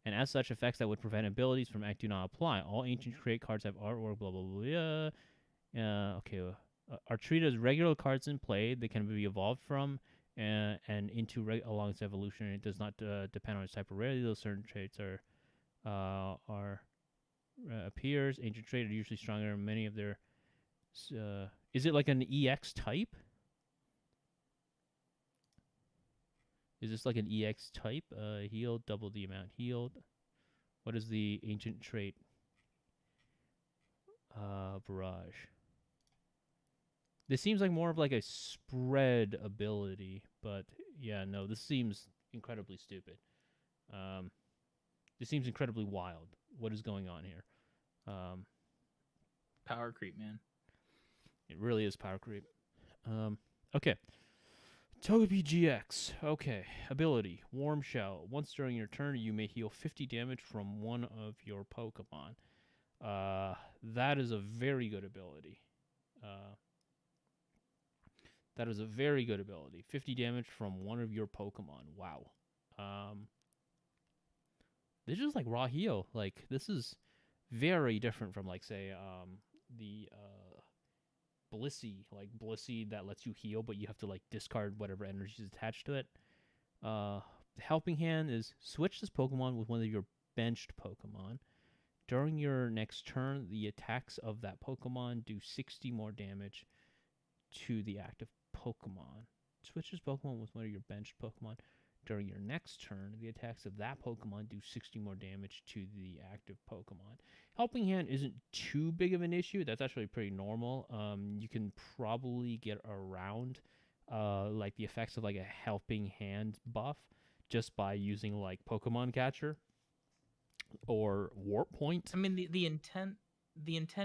And as such, effects that would prevent abilities from act do not apply. All Ancient Trait cards have artwork, blah, blah, blah, blah. Okay. Are treated as regular cards in play. They can be evolved from and into along its evolution. And it does not depend on its type of rarity. Those certain traits appears. Ancient Trait are usually stronger than many of their... is it like an EX type? Is this like an EX type? Healed, double the amount healed. What is the Ancient Trait? Barrage. This seems like more of like a spread ability, but yeah, no, this seems incredibly stupid. This seems incredibly wild. What is going on here? Power creep, man. It really is power creep. Okay. Togepi GX. Okay. Ability. Warm Shell. Once during your turn, you may heal 50 damage from one of your Pokemon. That is a very good ability. That is a very good ability. 50 damage from one of your Pokemon. Wow. This is like raw heal. Like, this is very different from, like, say, the Blissey that lets you heal, but you have to like discard whatever energy is attached to it. Helping Hand is switch this Pokemon with one of your benched Pokemon. During your next turn, the attacks of that Pokemon do 60 more damage to the active Pokemon. Switch this Pokemon with one of your benched Pokemon. During your next turn, the attacks of that Pokemon do 60 more damage to the active Pokemon. Helping Hand isn't too big of an issue. That's actually pretty normal. You can probably get around like the effects of like a Helping Hand buff just by using like Pokemon Catcher or Warp Point. I mean, the intent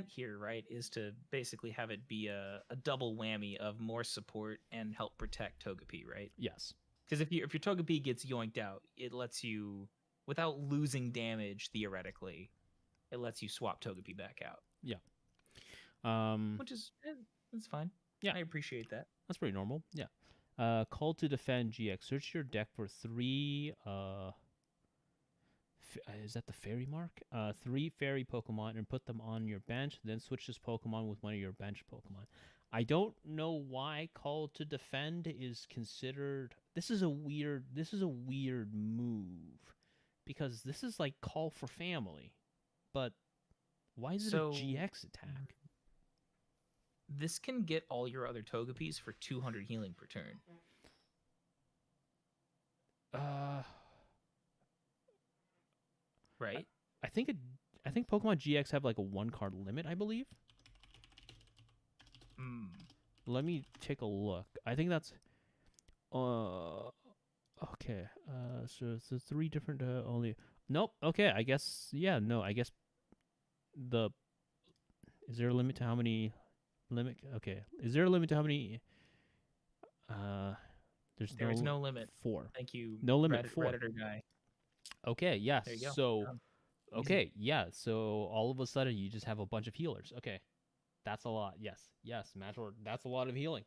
here, right, is to basically have it be a double whammy of more support and help protect Togepi, right? Yes. Because if your Togepi gets yoinked out, it lets you, without losing damage, theoretically, it lets you swap Togepi back out. Yeah. Which is, that's fine. Yeah. I appreciate that. That's pretty normal. Yeah. Call to Defend GX. Search your deck for 3, is that the fairy mark? 3 fairy Pokemon and put them on your bench. Then switch this Pokemon with one of your bench Pokemon. I don't know why Call to Defend is considered. This is a weird move because this is like Call for Family, but why is it a So- GX attack? This can get all your other Togepis for 200 healing per turn. Right? I think Pokemon GX have like a 1-card limit, I believe. Mm. Let me take a look. I think that's okay. So it's the 3 different only. Nope. Okay. I guess no. I guess the is there a limit to how many limit? Okay. Is there a limit to how many? There is no limit. 4. Thank you. No limit, 4. Redditor guy. Okay. Yes. There you go. So Done. okay. Yeah. So all of a sudden you just have a bunch of healers. Okay. That's a lot. Yes. Major. That's a lot of healing.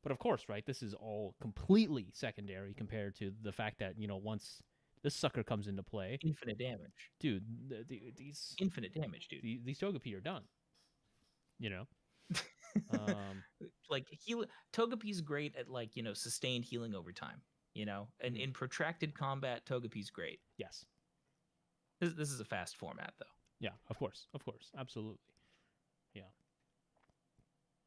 But of course, right? This is all completely secondary compared to the fact that once this sucker comes into play, Infinite damage. dude, these Infinite damage, dude. these Togepi are done. Um, Like Togepi's great at sustained healing over time. And Mhm. in protracted combat, Togepi's great. yes. This is a fast format though. Yeah. Of course. Absolutely.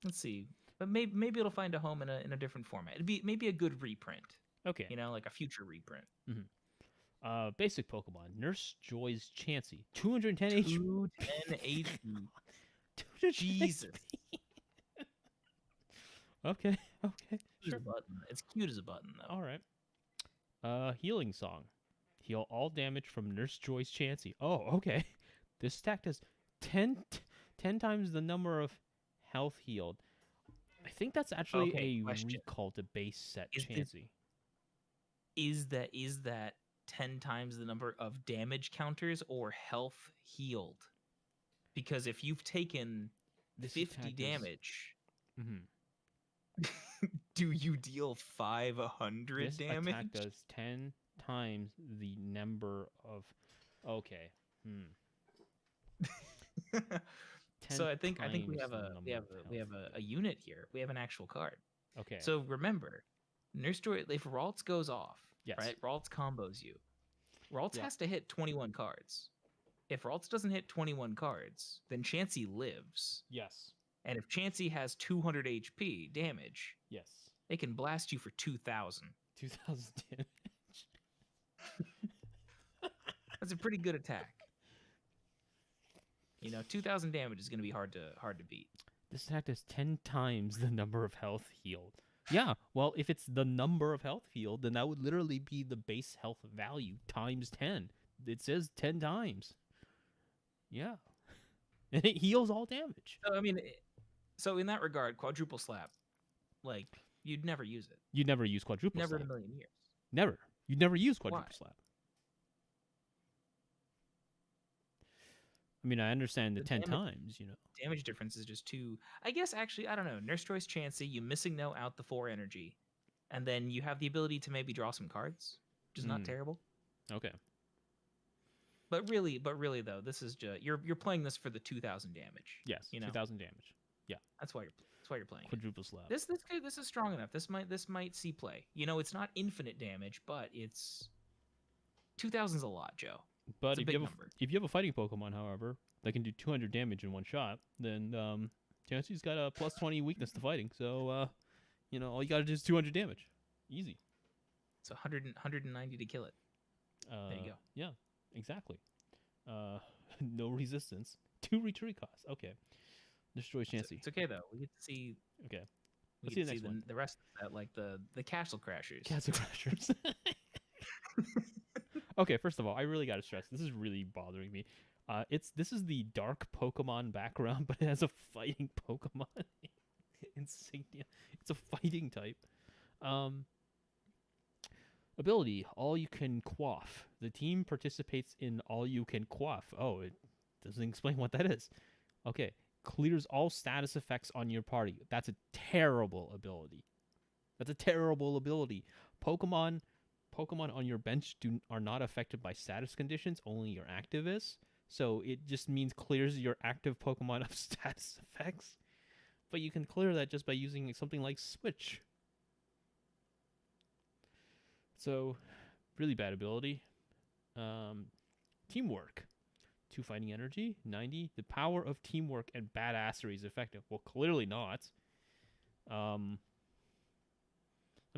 Let's see, but maybe it'll find a home in a different format. It'd be maybe a good reprint. Okay. Like a future reprint. Basic Pokemon. Nurse Joy's Chansey. 210 HP. 210 HP. 210 Jesus. HP. Okay. Cute as Sure. a button. It's cute as a button though. All right. Healing Song. Heal all damage from Nurse Joy's Chansey. Oh, okay. This stack does 10 times the number of health healed. I think that's actually Okay, a question. recall to base set Is this- Chansey. Is that 10 times the number of damage counters or health healed? Because if you've taken This 50 attack damage, Mhm. do you deal 500 This damage? attack does 10 times the number of. Okay. 10 So I think we times have the a number we have of we have health. a unit here. We have an actual card. Okay. So remember, Nurse Joy, if Ralts goes off, Yes. right? Ralts combos you. Ralts Yeah. has to hit 21 cards. If Ralts doesn't hit 21 cards, then Chansey lives. Yes. And if Chansey has 200 HP damage, Yes. they can blast you for 2,000. 2,000 damage. That's a pretty good attack. 2,000 damage is going to be hard to beat. This attack does 10 times the number of health healed. Yeah, well, if it's the number of health healed, then that would literally be the base health value times 10. It says 10 times. Yeah. And it heals all damage. So I mean, so in that regard, quadruple slap, like you'd never use it. You'd never use quadruple Never in slap. a million years. Never. You'd never use quadruple Why? slap. I mean, I understand the The 10 damage- times, Damage difference is just too. I guess actually, I don't know. Nurse Joy's Chansey, you MissingNo out the 4 energy, and then you have the ability to maybe draw some cards, which is not Mm. terrible. Okay. But really though, this is just you're playing this for the 2,000 damage. Yes. 2,000 damage. That's why you're playing. It. Quadruple slap. This is strong enough. This might see play. It's not infinite damage, but it's 2,000's a lot, Joe. But It's a if big you have number. if you have a fighting Pokemon, however, that can do 200 damage in one shot, then Chansey's got a plus 20 weakness to fighting. So all you got to do is 200 damage. Easy. So 190 to kill it. There you go. Yeah, exactly. No resistance. 2 retreat costs. Okay. Destroy Chansey. It's okay though. We get to see. Okay. We Let's get see to the next one. the rest of that, like the Castle Crashers. Castle Crashers. Okay, first of all, I really got to stress, this is really bothering me. This is the dark Pokemon background, but it has a fighting Pokemon insignia. It's a fighting type. Ability, all you can quaff. The team participates in all you can quaff. Oh, it doesn't explain what that is. Okay, clears all status effects on your party. That's a terrible ability. Pokemon on your bench are not affected by status conditions, only your active is. So it just means clears your active Pokemon of status effects. But you can clear that just by using something like Switch. So, really bad ability. Teamwork. 2 fighting energy. 90. The power of teamwork and badassery is effective. Well, clearly not. Let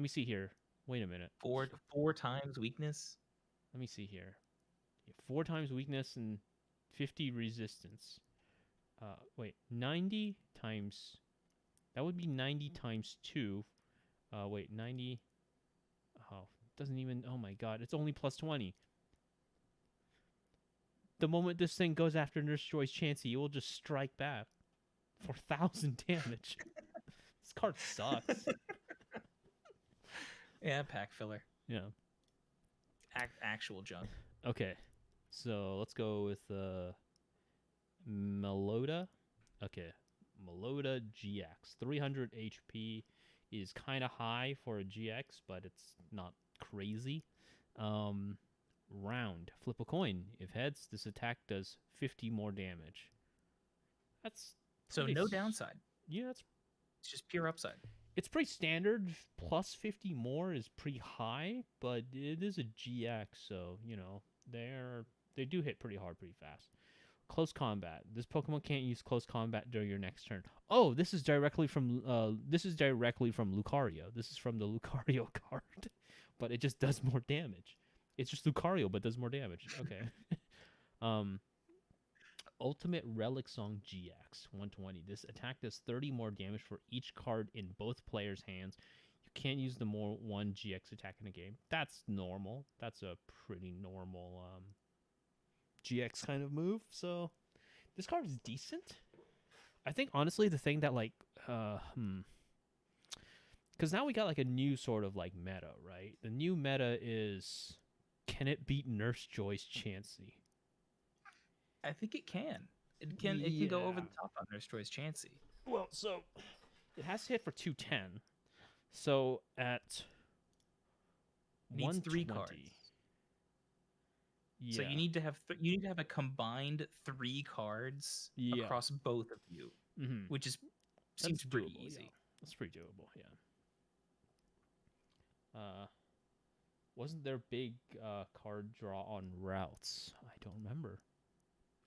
me see here. Wait a minute. 4 times weakness. Let me see here. 4 times weakness and 50 resistance. Wait, 90 times... That would be 90 times 2. Wait, 90... Oh, doesn't even... Oh my god, it's only plus 20. The moment this thing goes after Nurse Joy's Chansey, it will just strike back. 4,000 damage. This card sucks. Yeah, pack filler. Yeah. Actual junk. Okay, so let's go with Meloda. Okay, Meloda GX. 300 HP is kind of high for a GX, but it's not crazy. Round. Flip a coin. If heads, this attack does 50 more damage. That's So pretty no s- downside. Yeah, It's just pure upside. it's pretty standard. Plus 50 more is pretty high, but it is a GX, so you know they do hit pretty hard, pretty fast. Close combat. This Pokemon can't use close combat during your next turn. Oh, this is directly from Lucario. This is from the Lucario card, but it just does more damage. It's just Lucario, but does more damage. Okay. Ultimate Relic Song GX 120. This attack does 30 more damage for each card in both players' hands. You can't use the more one GX attack in a game. That's normal. That's a pretty normal GX kind of move. So this card is decent. I think honestly the thing that like because now we got like a new sort of like meta, right? The new meta is, can it beat Nurse Joy's Chansey? I think it can. It can go over Yeah. the top on Nurse Joy's Chansey. Well, so it has to hit for 210. So at Needs 3 120. cards. Yeah. So you need to have a combined 3 cards Yeah. across both of you, Mhm. which is That's seems pretty doable, easy. Yeah. That's pretty doable, yeah. Wasn't there big card draw on Ralts? I don't remember.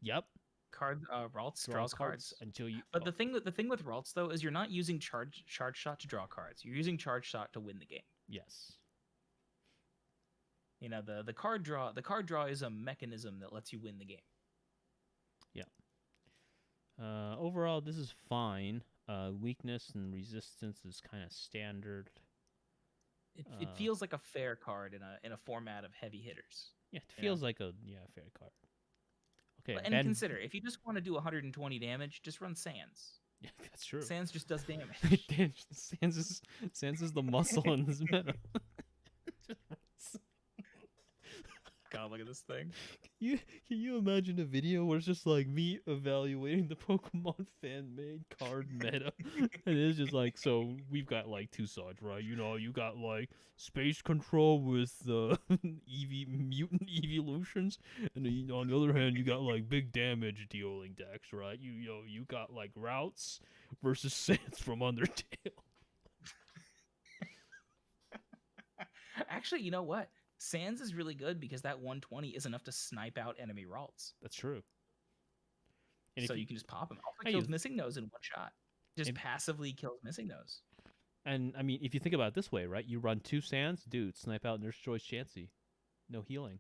Yep. Ralts draws cards. until you. But the thing with Ralts though is you're not using charge shot to draw cards. You're using charge shot to win the game. Yes. You know, the card draw is a mechanism that lets you win the game. Overall, this is fine. Weakness and resistance is kind of standard. It feels like a fair card in a format of heavy hitters. Yeah, it Yeah. feels like a fair card. Okay, And consider, if you just want to do 120 damage, just run Sands. Yeah, that's true. Sands just does damage. Sans is the muscle in this meta. God, look at this thing. Can you imagine a video where it's just like me evaluating the Pokemon fan-made card meta? And it's just like, so we've got like 2 sides, right? You know, you got like space control with the Mutant Evolutions, and then, on the other hand, you got like big damage dealing decks, right? You got like Ralts versus Sans from Undertale. Actually, you know what? Sands is really good because that 120 is enough to snipe out enemy Ralts. That's true. And So if you can just pop him. Also Hey, kills you- MissingNos in one shot. Just And- passively kills MissingNos. And I mean, if you think about it this way, right? You run 2 Sands, dude, snipe out Nurse Joy's Chansey. No healing.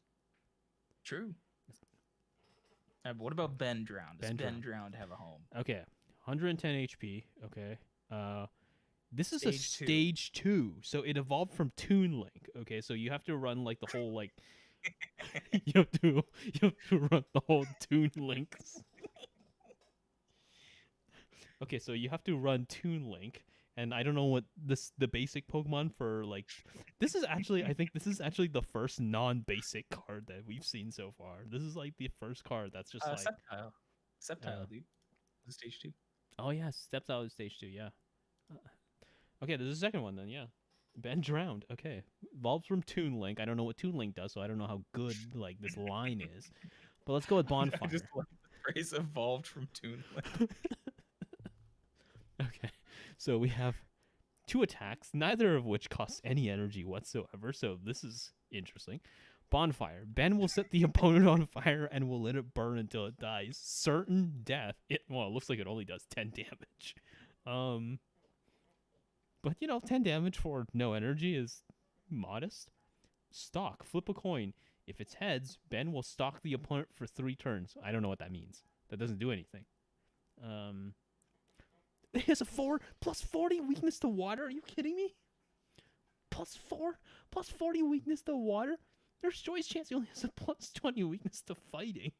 True. But what about Ben Drowned? Does Ben Ben Drowned have a home? Okay, 110 HP. Okay. This is Stage a two. stage 2, so it evolved from Toon Link. Okay, so you have to run like the whole like you have to run the whole Toon Links. Okay, so you have to run Toon Link, and I don't know what the basic Pokemon for like. This is actually, I think this is actually the first non-basic card that we've seen so far. This is like the first card that's just like. Sceptile, dude. This is stage 2. Oh yeah, Sceptile is stage 2. Yeah. Okay, there's a second one then. Yeah, Ben Drowned. Okay, evolves from Toon Link. I don't know what Toon Link does, so I don't know how good like this line is. But let's go with Bonfire. I just like the phrase evolved from Toon Link. Okay. So we have 2 attacks, neither of which cost any energy whatsoever. So this is interesting. Bonfire. Ben will set the opponent on fire and will let it burn until it dies. Certain death. It looks like it only does 10 damage. But 10 damage for no energy is modest. Stalk. Flip a coin. If it's heads, Ben will stalk the opponent for 3 turns. I don't know what that means. That doesn't do anything. It has a 4 plus 40 weakness to water. Are you kidding me? Plus 4 plus 40 weakness to water. There's Joy's chance he only has a plus 20 weakness to fighting.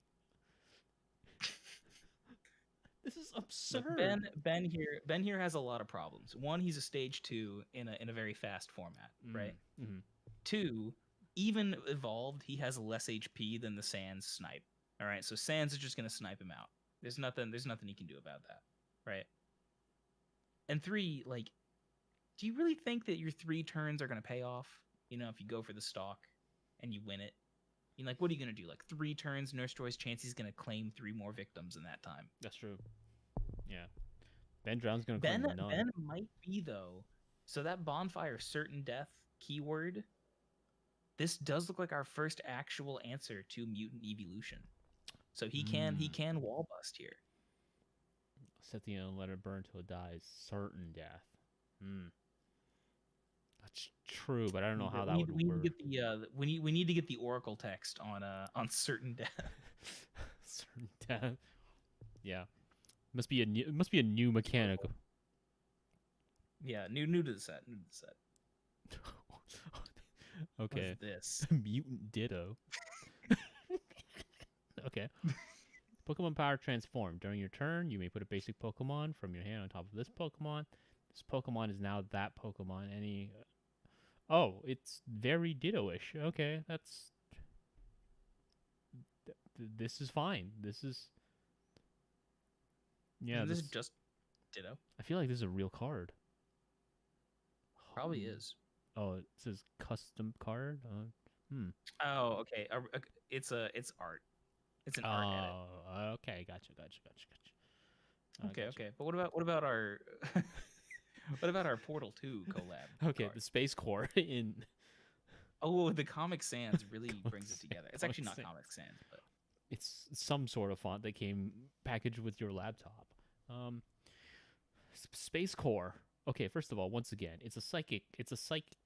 This is absurd. Ben here has a lot of problems. One, he's a stage 2 in a very fast format, right? Mm-hmm. 2, even evolved, he has less HP than the Sans snipe. All right, so Sans is just gonna snipe him out. There's nothing he can do about that, right? And 3, like, do you really think that your 3 turns are gonna pay off? If you go for the stalk and you win it, what are you gonna do? Like 3 turns, Nurse Joy's Chansey's gonna claim 3 more victims in that time. That's true. Yeah, Ben Drown's gonna claim none. Ben might be though. So that bonfire certain death keyword. This does look like our first actual answer to Mutant Evolution. So he can wall bust here. Set the end and let it burn till it dies. Certain death. That's true, but I don't know how that would work. We need to get the Oracle text on certain death. Certain death. Yeah. Must be a new mechanic. Yeah, new to the set. Okay. What's this? Mutant Ditto. Okay. Pokemon Power Transform. During your turn, you may put a basic Pokemon from your hand on top of this Pokemon. This Pokemon is now that Pokemon. Oh, it's very Ditto-ish. Okay, that's... This is fine. This is... Yeah, this is just Ditto. I feel like this is a real card. Probably is. Oh, it says custom card? Oh, okay. It's art. It's an art edit. Oh, okay. Gotcha. Okay. But what about our what about our Portal 2 collab? Okay, card? the Space Core in... Oh, the Comic Sans really brings it together. It's actually not Comic Sans, but... It's some sort of font that came packaged with your laptop. Space Core. Okay, first of all, once again, it's a psychic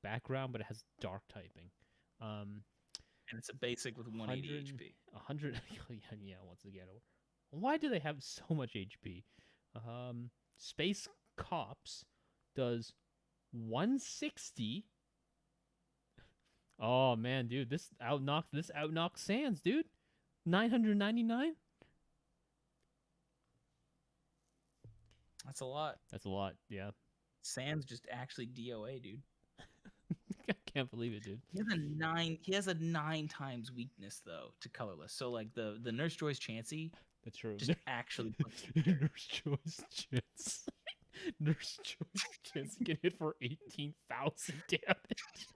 background, but it has dark typing. And it's a basic with 180 HP. 100. Yeah, once again. Why do they have so much HP? Space Cops does 160. Oh man, dude, this outknocks Sans, dude. 999. That's a lot. Yeah. Sans just actually DOA, dude. I can't believe it, dude. He has a 9 times weakness though to colorless. So like the Nurse Joy's Chansey. That's true. Just actually Nurse Joy's Chansey. Nurse Joy's Chansey can hit for 18,000 damage.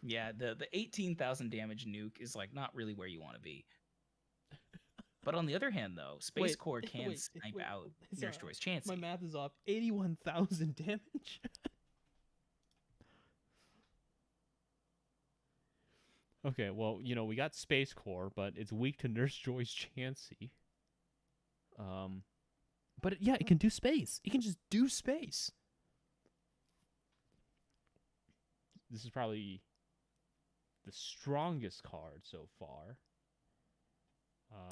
Yeah, the 18,000 damage nuke is like not really where you want to be. But on the other hand, though, Space Core can snipe out Nurse Joy's Chansey. My math is off. 81,000 damage. Okay, well, we got Space Core, but it's weak to Nurse Joy's Chansey. But yeah, it can do space. It can just do space. This is probably the strongest card so far.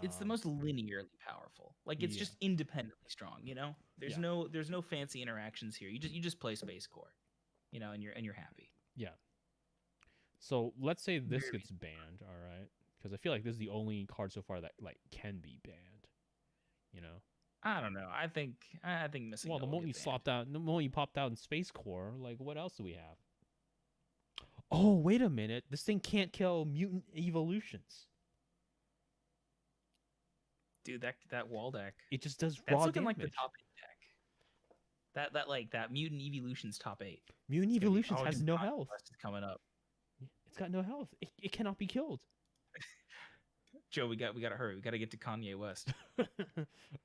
It's the most linearly powerful. Like it's just independently strong. There's no fancy interactions here. You just play Space Core, and you're happy. Yeah. So let's say this gets banned, all right? Because I feel like this is the only card so far that can be banned. I don't know. I think MissingNo. Well, the moment you popped out in Space Core, what else do we have? Oh, wait a minute. This thing can't kill Mutant Evolutions. Dude, that wall deck. It just does raw damage. That's looking like the top 8 deck. That Mutant Evolutions top 8. Mutant Evolutions has no health. Coming up. It's got no health. It cannot be killed. Joe, we got to hurry. We got to get to Kanye West.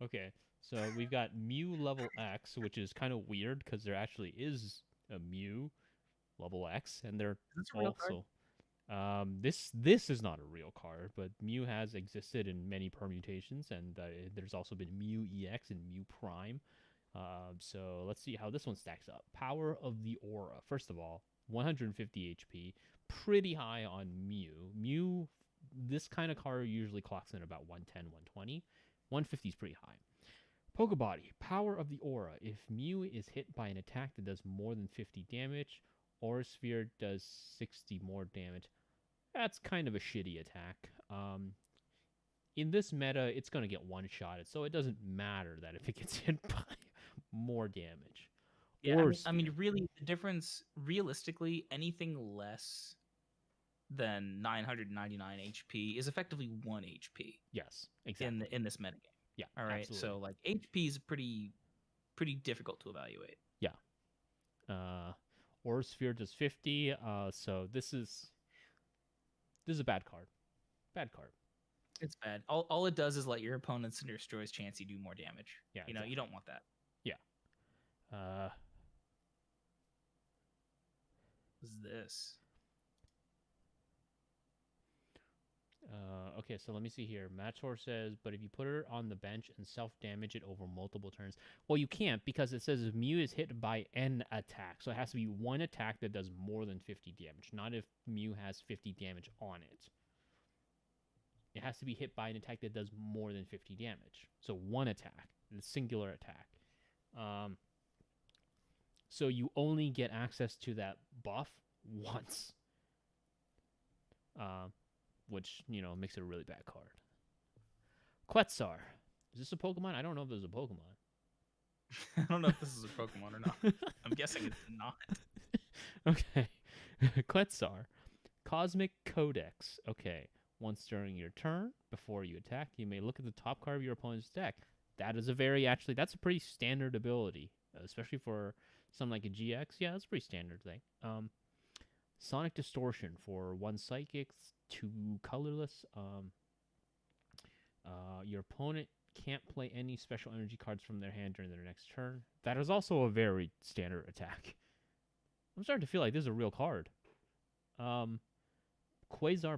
Okay, so we've got Mew level X, which is kind of weird because there actually is a Mew level X, and they're Is this a real card? also this is not a real card, but Mew has existed in many permutations, and there's also been Mew EX and Mew Prime. So let's see how this one stacks up. Power of the Aura. First of all, 150 HP, pretty high on Mew. Mew, this kind of card usually clocks in about 110, 120. 150 is pretty high. Pokebody, Power of the Aura. If Mew is hit by an attack that does more than 50 damage, Aura Sphere does 60 more damage. That's kind of a shitty attack. In this meta, it's going to get one-shotted, so it doesn't matter that if it gets hit by more damage. Yeah, I mean, really, the difference, realistically, anything less than 999 HP is effectively 1 HP. Yes, exactly. In this metagame. Yeah, all right. absolutely. So like HP is pretty difficult to evaluate. Yeah. Aura Sphere does 50. So this is a bad card. Bad card. It's bad. All it does is let your opponent's Cinder Destroy's Chansey do more damage. Yeah, you know, you don't want that. Yeah. What's this? Okay, so let me see here. Mator says, but if you put her on the bench and self-damage it over multiple turns, well, you can't because it says if Mew is hit by an attack. So it has to be one attack that does more than 50 damage, not if Mew has 50 damage on it. It has to be hit by an attack that does more than 50 damage. So one attack, a singular attack. So you only get access to that buff once. Which, you know, makes it a really bad card. Quetzar. Is this a Pokemon? I don't know if this is a Pokemon. I don't know if this is a Pokemon or not. I'm guessing it's not. Okay. Quetzar. Cosmic Codex. Okay. Once during your turn, before you attack, you may look at the top card of your opponent's deck. That is that's a pretty standard ability, especially for something like a GX. Yeah, that's a pretty standard thing. Sonic Distortion for 1 Psychic, 2 colorless. Your opponent can't play any special energy cards from their hand during their next turn. That is also a very standard attack. I'm starting to feel like this is a real card. Quasar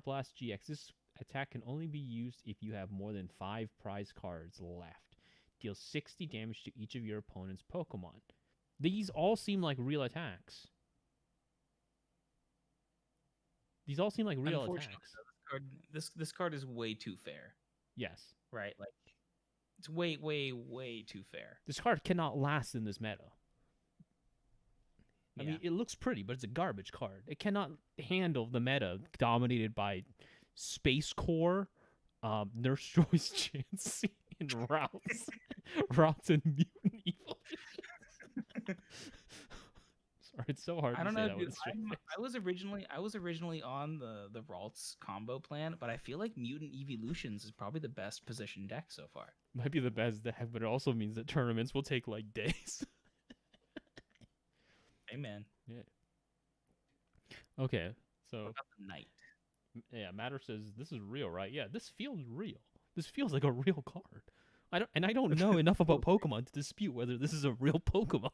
Blast GX. This attack can only be used if you have more than 5 prize cards left. Deals 60 damage to each of your opponent's Pokemon. These all seem like real attacks. These all seem like real attacks. This card is way too fair. Yes. Right? Like, it's way, way, way too fair. This card cannot last in this meta. I Yeah. mean, it looks pretty, but it's a garbage card. It cannot handle the meta dominated by Space Core, Nurse Joy's Chansey, and Ralts. Ralts and Mutant Evolutions. Sorry, it's so hard I don't to say know, that dude. with a straight face. I was originally on the Ralts combo plan, but I feel like Mutant Evolutions is probably the best positioned deck so far. Might be the best deck, but it also means that tournaments will take like days. Amen. Yeah. Okay, so What about the Knight? yeah, Matter says this is real, right? Yeah, this feels real. This feels like a real card. I don't know enough about Pokemon to dispute whether this is a real Pokemon.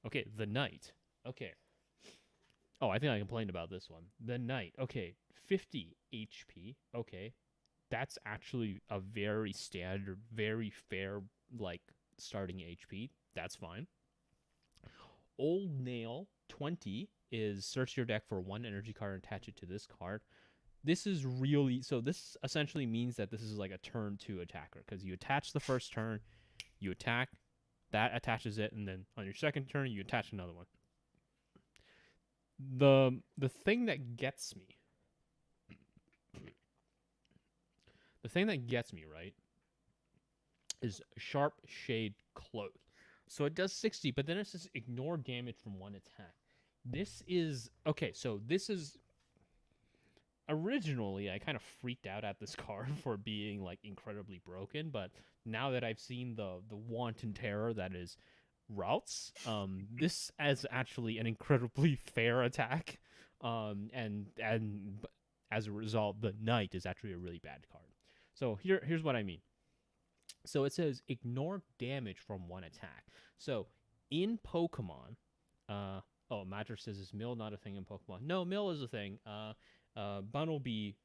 Okay, the Knight. Okay. Oh, I think I complained about this one. The Knight. Okay, 50 HP. Okay. That's actually a very standard, very fair, like, starting HP. That's fine. Old Nail, 20, is search your deck for 1 energy card and attach it to this card. This is really... So this essentially means that this is like a turn 2 attacker, because you attach the first turn, you attack, that attaches it, and then on your second turn, you attach another one. The thing that gets me... The thing that gets me, right, is Sharp Shade Cloak. So it does 60, but then it says ignore damage from 1 attack. This is... Okay, so this is... Originally, I kind of freaked out at this card for being, like, incredibly broken, but now that I've seen the wanton terror that is Ralts, this is actually an incredibly fair attack. And as a result, the knight is actually a really bad card. So here's what I mean. So it says ignore damage from one attack. So in Pokemon, Madra says is mill not a thing in Pokemon? No, mill is a thing. Bunnelby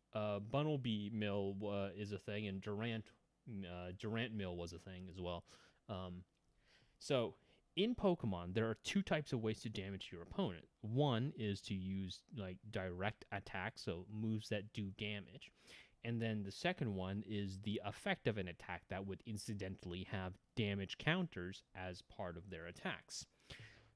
mill is a thing, and Durant mill was a thing as well. So in Pokemon, there are two types of ways to damage your opponent. One is to use like direct attacks, so moves that do damage. And then the second one is the effect of an attack that would incidentally have damage counters as part of their attacks.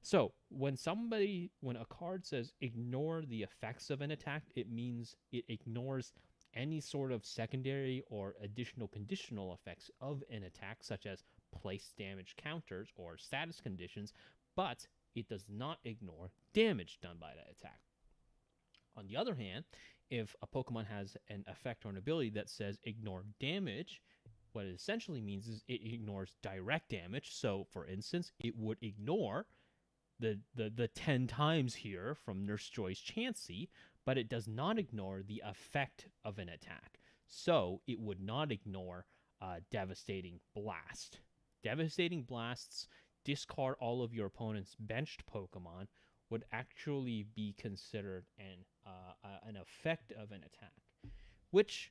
So when a card says ignore the effects of an attack, it means it ignores any sort of secondary or additional conditional effects of an attack, such as place damage counters or status conditions, but it does not ignore damage done by that attack. On the other hand, if a Pokemon has an effect or an ability that says ignore damage, what it essentially means is it ignores direct damage. So, for instance, it would ignore the 10 times here from Nurse Joy's Chansey, but it does not ignore the effect of an attack. So, it would not ignore Devastating Blast. Devastating Blasts discard all of your opponent's benched Pokemon would actually be considered an effect of an attack, which,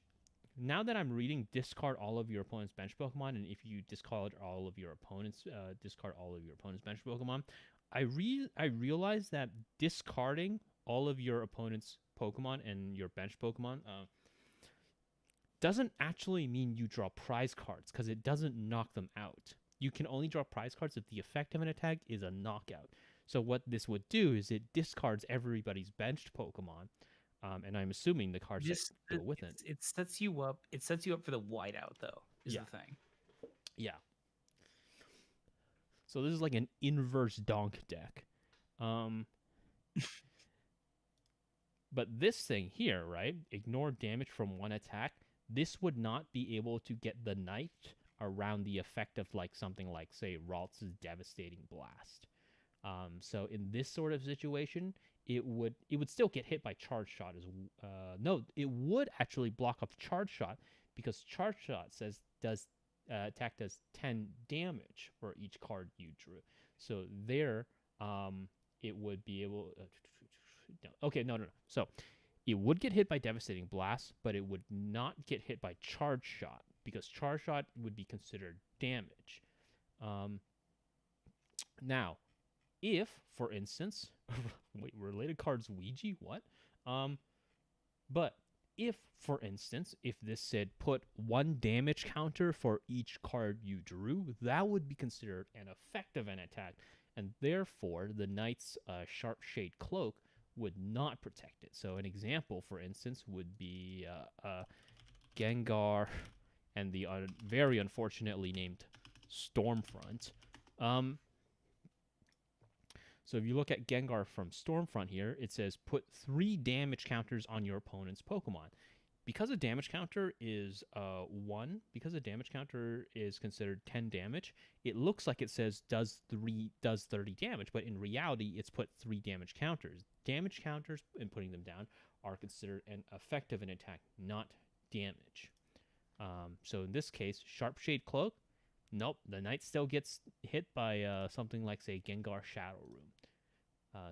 now that I'm reading discard all of your opponent's bench Pokemon, and if you discard all of your opponent's bench Pokemon, I realize that discarding all of your opponent's Pokemon and your bench Pokemon doesn't actually mean you draw prize cards, because it doesn't knock them out. You can only draw prize cards if the effect of an attack is a knockout. So what this would do is it discards everybody's benched Pokemon, and I'm assuming the cards that go with it. It sets you up. It sets you up for the whiteout, though. Is the thing. Yeah. So this is like an inverse donk deck. But this thing here, right? Ignore damage from one attack. This would not be able to get the knight around the effect of like something like, say, Ralts' Devastating Blast. So in this sort of situation, it would still get hit by Charge Shot no, it would actually block off Charge Shot, because Charge Shot says attack does 10 damage for each card you drew. So there, it would be able. No. So it would get hit by Devastating Blast, but it would not get hit by Charge Shot, because Charge Shot would be considered damage. Now, if, for instance, wait, related cards Ouija? What? But if, for instance, if this said put 1 damage counter for each card you drew, that would be considered an effect of an attack, and therefore the knight's Sharp Shade Cloak would not protect it. So an example, for instance, would be Gengar and the very unfortunately named Stormfront. So if you look at Gengar from Stormfront here, it says put 3 damage counters on your opponent's Pokemon. Because a damage counter is 1, because a damage counter is considered 10 damage, it looks like it says does 30 damage, but in reality, it's put 3 damage counters. Damage counters, and putting them down, are considered an effect of an attack, not damage. So in this case, Sharp Shade Cloak, nope, the knight still gets hit by something like, say, Gengar Shadow Room.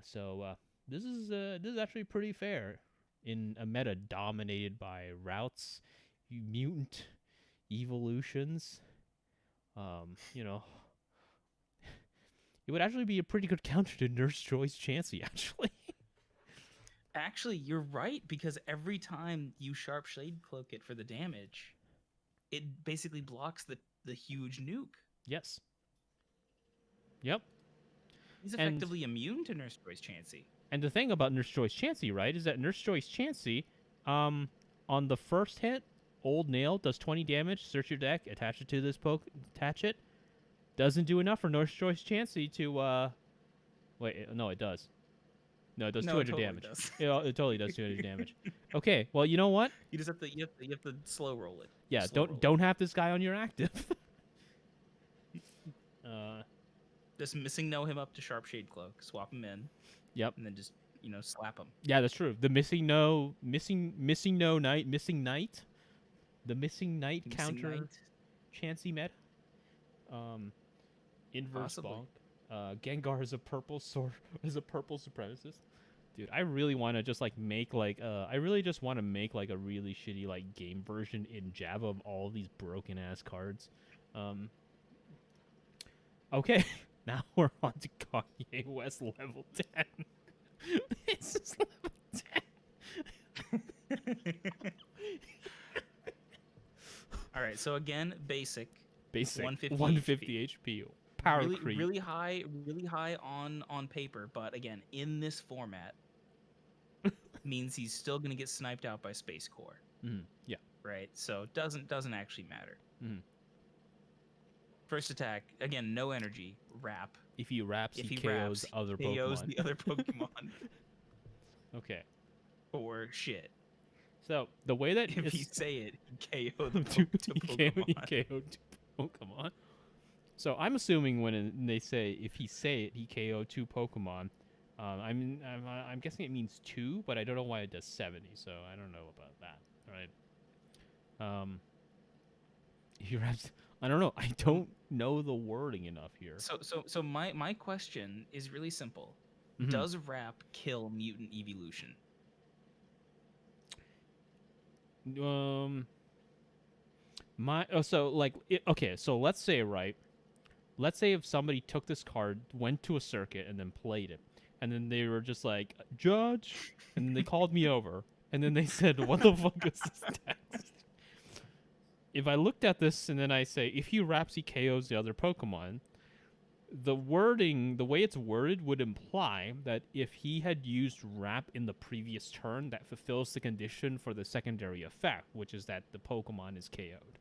So this is actually pretty fair in a meta dominated by Ralts, Mutant Evolutions. It would actually be a pretty good counter to Nurse Joy's Chansey, actually. Actually, you're right, because every time you Sharp Shade Cloak it for the damage, it basically blocks the huge nuke. Yes. Yep. He's effectively immune to Nurse Joy's Chansey. And the thing about Nurse Joy's Chansey, right, is that Nurse Joy's Chansey, on the first hit, Old Nail does 20 damage, search your deck, attach it to this attach it. Doesn't do enough for Nurse Joy's Chansey to, wait, no, it does. No, it does 200 totally damage. Does. It totally does 200 damage. Okay, well, you know what? You just have to you have to slow roll it. Yeah, don't have this guy on your active. Just MissingNo him up to Sharp Shade Cloak, swap him in. Yep. And then just slap them. Yeah, that's true. The missing no night, the missing night counter Chansey meta. Inverse Possibly. bonk. Gengar is a purple supremacist. Dude, I really want to just make I really just want to make a really shitty game version in Java of all of these broken ass cards. Okay, now we're on to Kanye West level 10. This is level 10. All right, so again, basic 150 HP. Power really, creep. really high on paper, but again, in this format, means he's still gonna get sniped out by Space Core. Yeah. Right. So doesn't actually matter. Mhm. First attack again, no energy. Wrap. If he raps, If he he KOs raps, other he KOs Pokemon. the other Pokemon. Okay. Or shit. So the way that If you say it, he KO the he Pokemon. KO'd two Pokemon. So I'm assuming when they say if he say it, he KO 2 Pokemon. I'm guessing it means 2, but I don't know why it does 70. So I don't know about that. Right. He raps. I don't know. I don't know the wording enough here. So my question is really simple. Mhm. Does Wrap kill Mutant Evolution? Okay, so let's say if somebody took this card, went to a circuit, and then played it, and then they were just like, Judge, and then they called me over, and then they said, what the fuck is this text? If I looked at this and then I say, if he raps, he KOs the other Pokemon, the wording, the way it's worded, would imply that if he had used Rap in the previous turn, that fulfills the condition for the secondary effect, which is that the Pokemon is KO'd.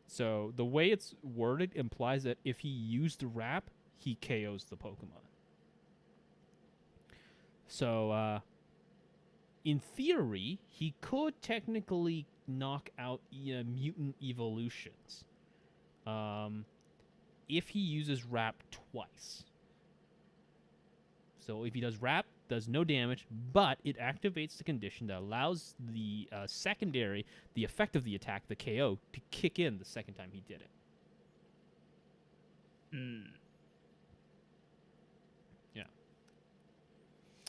So the way it's worded implies that if he used Rap, he KOs the Pokemon. So, in theory, he could technically knock out Mutant Evolutions. If he uses Rap twice. So if he does Rap, does no damage, but it activates the condition that allows the secondary, the effect of the attack, the KO, to kick in the second time he did it. Yeah.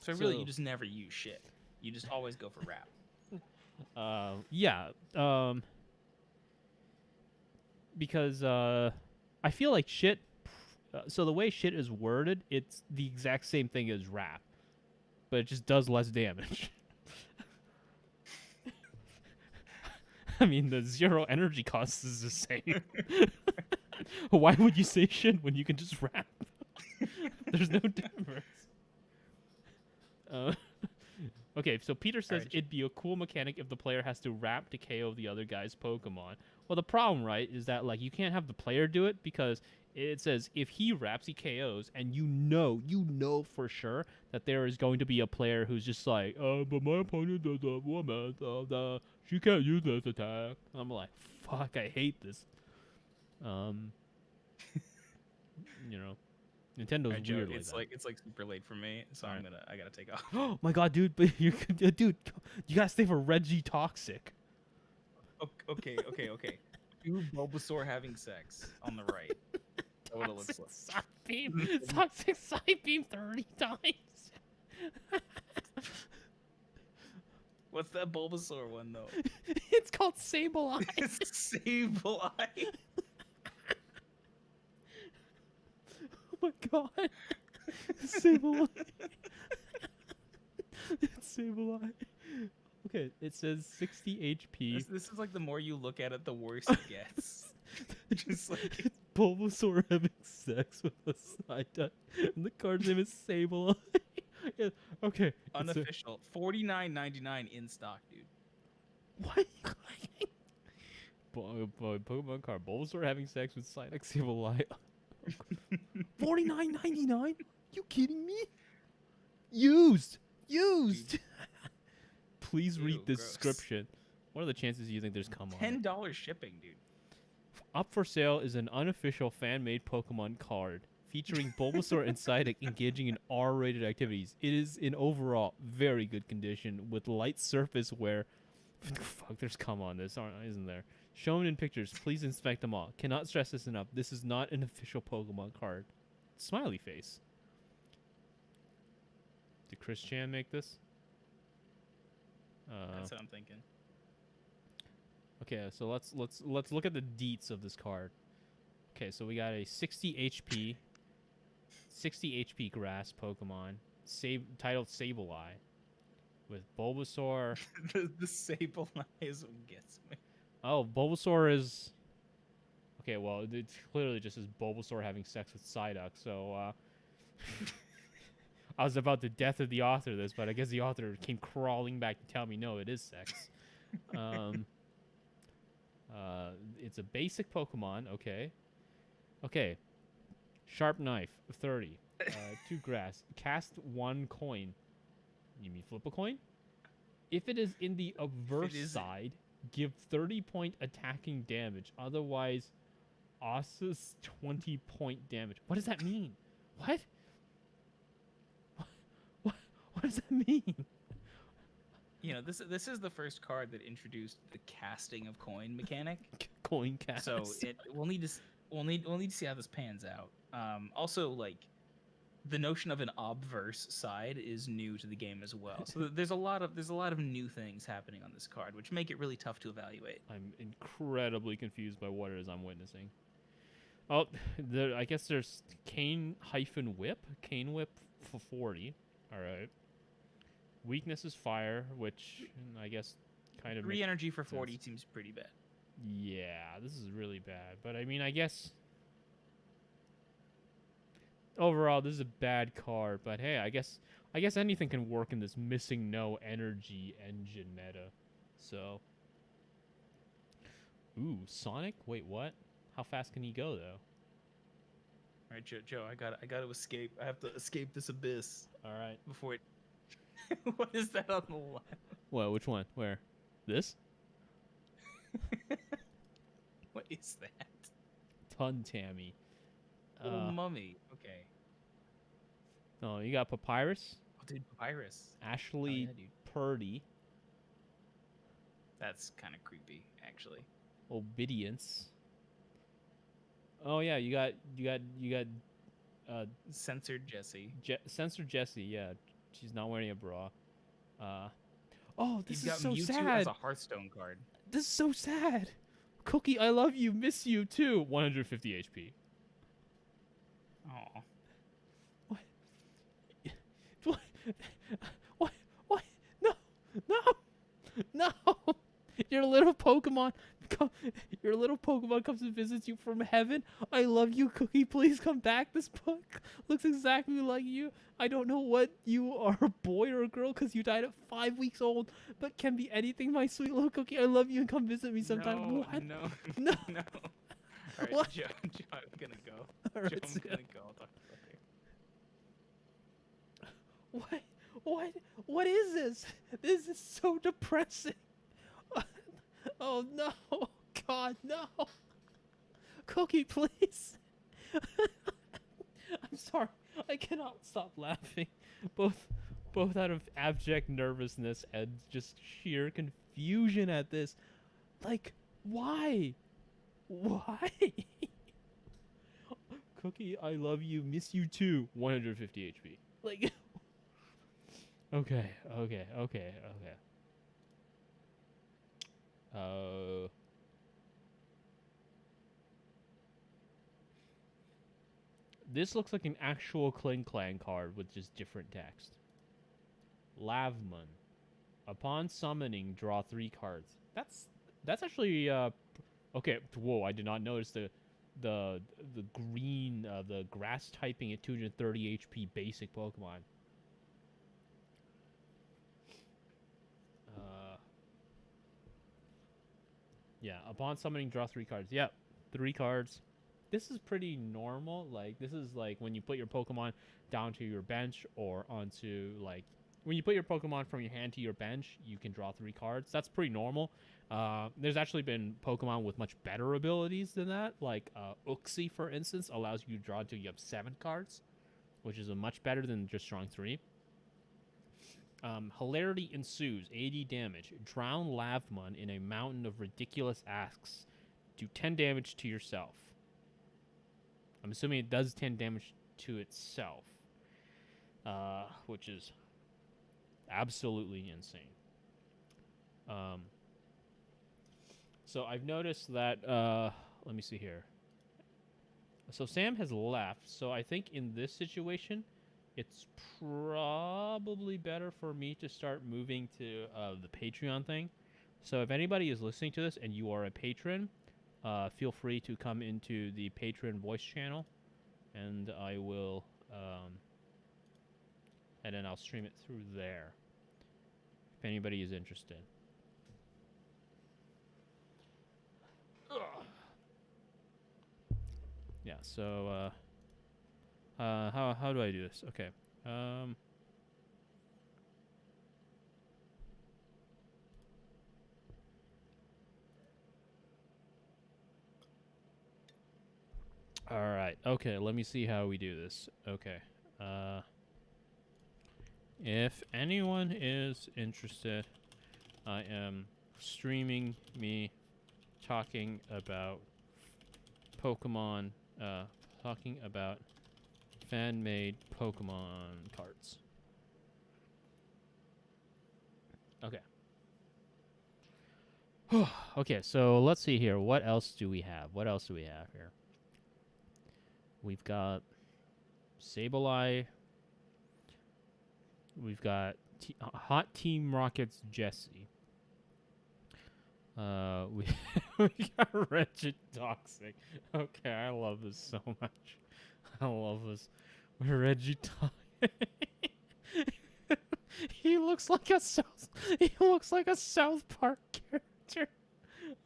So really, you just never use shit. You just always go for Rap. Yeah. Because I feel like shit. So the way shit is worded, it's the exact same thing as Rap, but it just does less damage. I mean, the 0 energy cost is the same. Why would you say shit when you can just Rap? There's no difference. Okay, so Peter says it'd be a cool mechanic if the player has to Rap to KO the other guy's Pokemon. Well, the problem, right, is that you can't have the player do it because it says if he Raps, he KOs, and you know for sure that there is going to be a player who's just like, but my opponent does a woman, so she can't use this attack. I'm like, fuck, I hate this. Nintendo's weird. It's like super late for me, so I gotta take off. Oh my god, dude! But dude, you gotta stay for Reggie Toxic. Okay. Two Bulbasaur having sex on the right. That's what it looks like. Side beam, Toxic side beam 30 times. What's that Bulbasaur one though? It's called Sableye. It's Sableye. Oh my god. Sableye. It's Sableye. Okay, it says 60 HP. This is like the more you look at it, the worse it gets. Just like it's Bulbasaur having sex with a Psyduck, and the card's name is Sableye. Yeah, okay. Unofficial. $49.99 in stock, dude. What? Pokemon card. Bulbasaur having sex with Psyduck Sableye. $49.99? You kidding me? Used. Please read the description. What are the chances you think there's come on? $10 shipping, dude. Up for sale is an unofficial fan-made Pokemon card featuring Bulbasaur and Psyduck engaging in R-rated activities. It is in overall very good condition with light surface wear. Fuck, there's cum on this, isn't there? Shown in pictures. Please inspect them all. Cannot stress this enough. This is not an official Pokemon card. Smiley face. Did Chris Chan make this? That's what I'm thinking. Okay, so let's look at the deets of this card. Okay, so we got a 60 HP grass Pokemon, titled Sableye, with Bulbasaur. the Sableye is what gets me. Oh, Bulbasaur is. Okay, well, it clearly just is Bulbasaur having sex with Psyduck. So, I was about the death of the author of this, but I guess the author came crawling back to tell me no, it is sex. It's a basic Pokemon. Okay. Okay. Sharp Knife, 30. 2 grass. Cast 1 coin. You mean flip a coin? If it is in the averse side, give 30-point attacking damage. Otherwise, Ossus 20-point damage. What does that mean? What? What does that mean? You know, this is the first card that introduced the casting of coin mechanic. Coin cast. So we'll need to see how this pans out. Also, like, the notion of an obverse side is new to the game as well. So there's a lot of new things happening on this card, which make it really tough to evaluate. I'm incredibly confused by what it is I'm witnessing. Oh, I guess there's Cane-Whip. Cane Whip for 40. All right. Weakness is fire, which I guess kind of 3 energy for sense. 40 seems pretty bad. Yeah, this is really bad. But I mean, I guess overall this is a bad card. But hey, I guess anything can work in this MissingNo energy engine meta. So, ooh, Sonic. Wait, what? How fast can he go though? All right, Joe, I got to escape. I have to escape this abyss. All right. Before it. What is that on the left? What? Which one? Where? This? What is that? Tuntammy. Little mummy. Okay. Oh, you got Papyrus. Oh, dude, Papyrus. Ashley yeah, dude. Purdy. That's kind of creepy, actually. Obedience. Oh yeah, you got Censored Jessie. Censored Jessie. Yeah, she's not wearing a bra. Oh, this You've is got so Mewtwo sad. as a Hearthstone card. This is so sad. Cookie, I love you, miss you too. 150 HP. Oh. What? No! Your little Pokemon comes and visits you from heaven. I love you, Cookie. Please come back. This book looks exactly like you. I don't know what you are, a boy or a girl, because you died at 5 weeks old, but can be anything, my sweet little Cookie. I love you and come visit me sometime. No, What? no. No. No. All right, What? Joe, I'm gonna go. All right, Joe, I'm so- gonna go. I'll talk to you later. What is this? This is so depressing. Oh no. God, no. Cookie, please. I'm sorry. I cannot stop laughing. Both out of abject nervousness and just sheer confusion at this. Like, why? Why? Cookie, I love you. Miss you too. 150 HP. Like, okay. This looks like an actual Kling Clan card with just different text. Lavman. Upon summoning, draw 3 cards. That's actually okay. Whoa! I did not notice the green the grass typing at 230 HP basic Pokemon. Yeah, upon summoning, draw 3 cards. Yep, 3 cards. This is pretty normal. Like, this is like when you put your Pokemon down to your bench or onto, like, when you put your Pokemon from your hand to your bench, you can draw 3 cards. That's pretty normal. There's actually been Pokemon with much better abilities than that. Like Uxie, for instance, allows you to draw until you have 7 cards, which is much better than just drawing 3. Hilarity ensues. 80 damage. Drown Lavmon in a mountain of ridiculous asks. Do 10 damage to yourself. I'm assuming it does 10 damage to itself, which is absolutely insane. So I've noticed that, let me see here. So Sam has left, so I think in this situation, it's probably better for me to start moving to the Patreon thing. So if anybody is listening to this and you are a patron, feel free to come into the patron voice channel, and I will, and then I'll stream it through there, if anybody is interested. Yeah, so, how do I do this? Okay, alright, okay, let me see how we do this. Okay, if anyone is interested, I am streaming me talking about Pokemon, talking about fan-made Pokemon cards. Okay. Okay, so let's see here. What else do we have? What else do we have here? We've got Sableye. We've got Hot Team Rockets Jesse. We got Regitoxic. Okay, I love this so much. I love this. Regitoxic. He looks like a South Park character.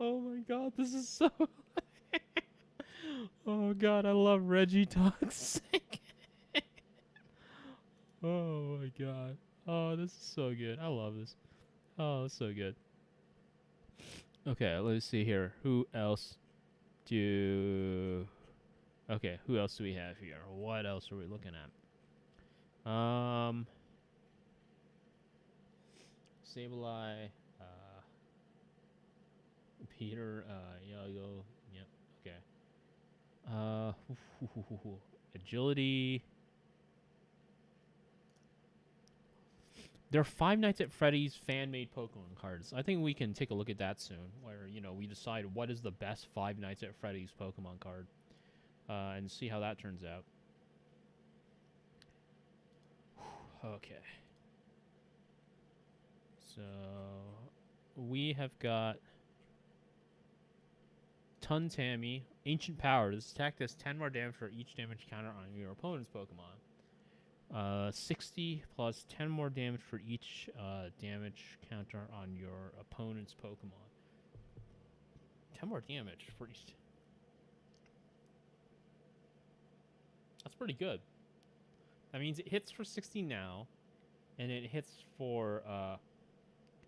Oh my god, this is so. Oh god, I love Regitoxic. Oh my god. Oh, this is so good. I love this. Oh, it's so good. Okay, let's see here. Who else do... Okay, who else do we have here? What else are we looking at? Sableye, Peter, Yago, yep, okay. Agility. There are 5 Nights at Freddy's fan-made Pokemon cards. I think we can take a look at that soon, where, you know, we decide what is the best 5 Nights at Freddy's Pokemon card, and see how that turns out. Okay. So, we have got Tuntami, Ancient Power. This attack does 10 more damage for each damage counter on your opponent's Pokemon. 60 plus 10 more damage for each damage counter on your opponent's Pokemon. 10 more damage for each. That's pretty good. That means it hits for 60 now, and it hits for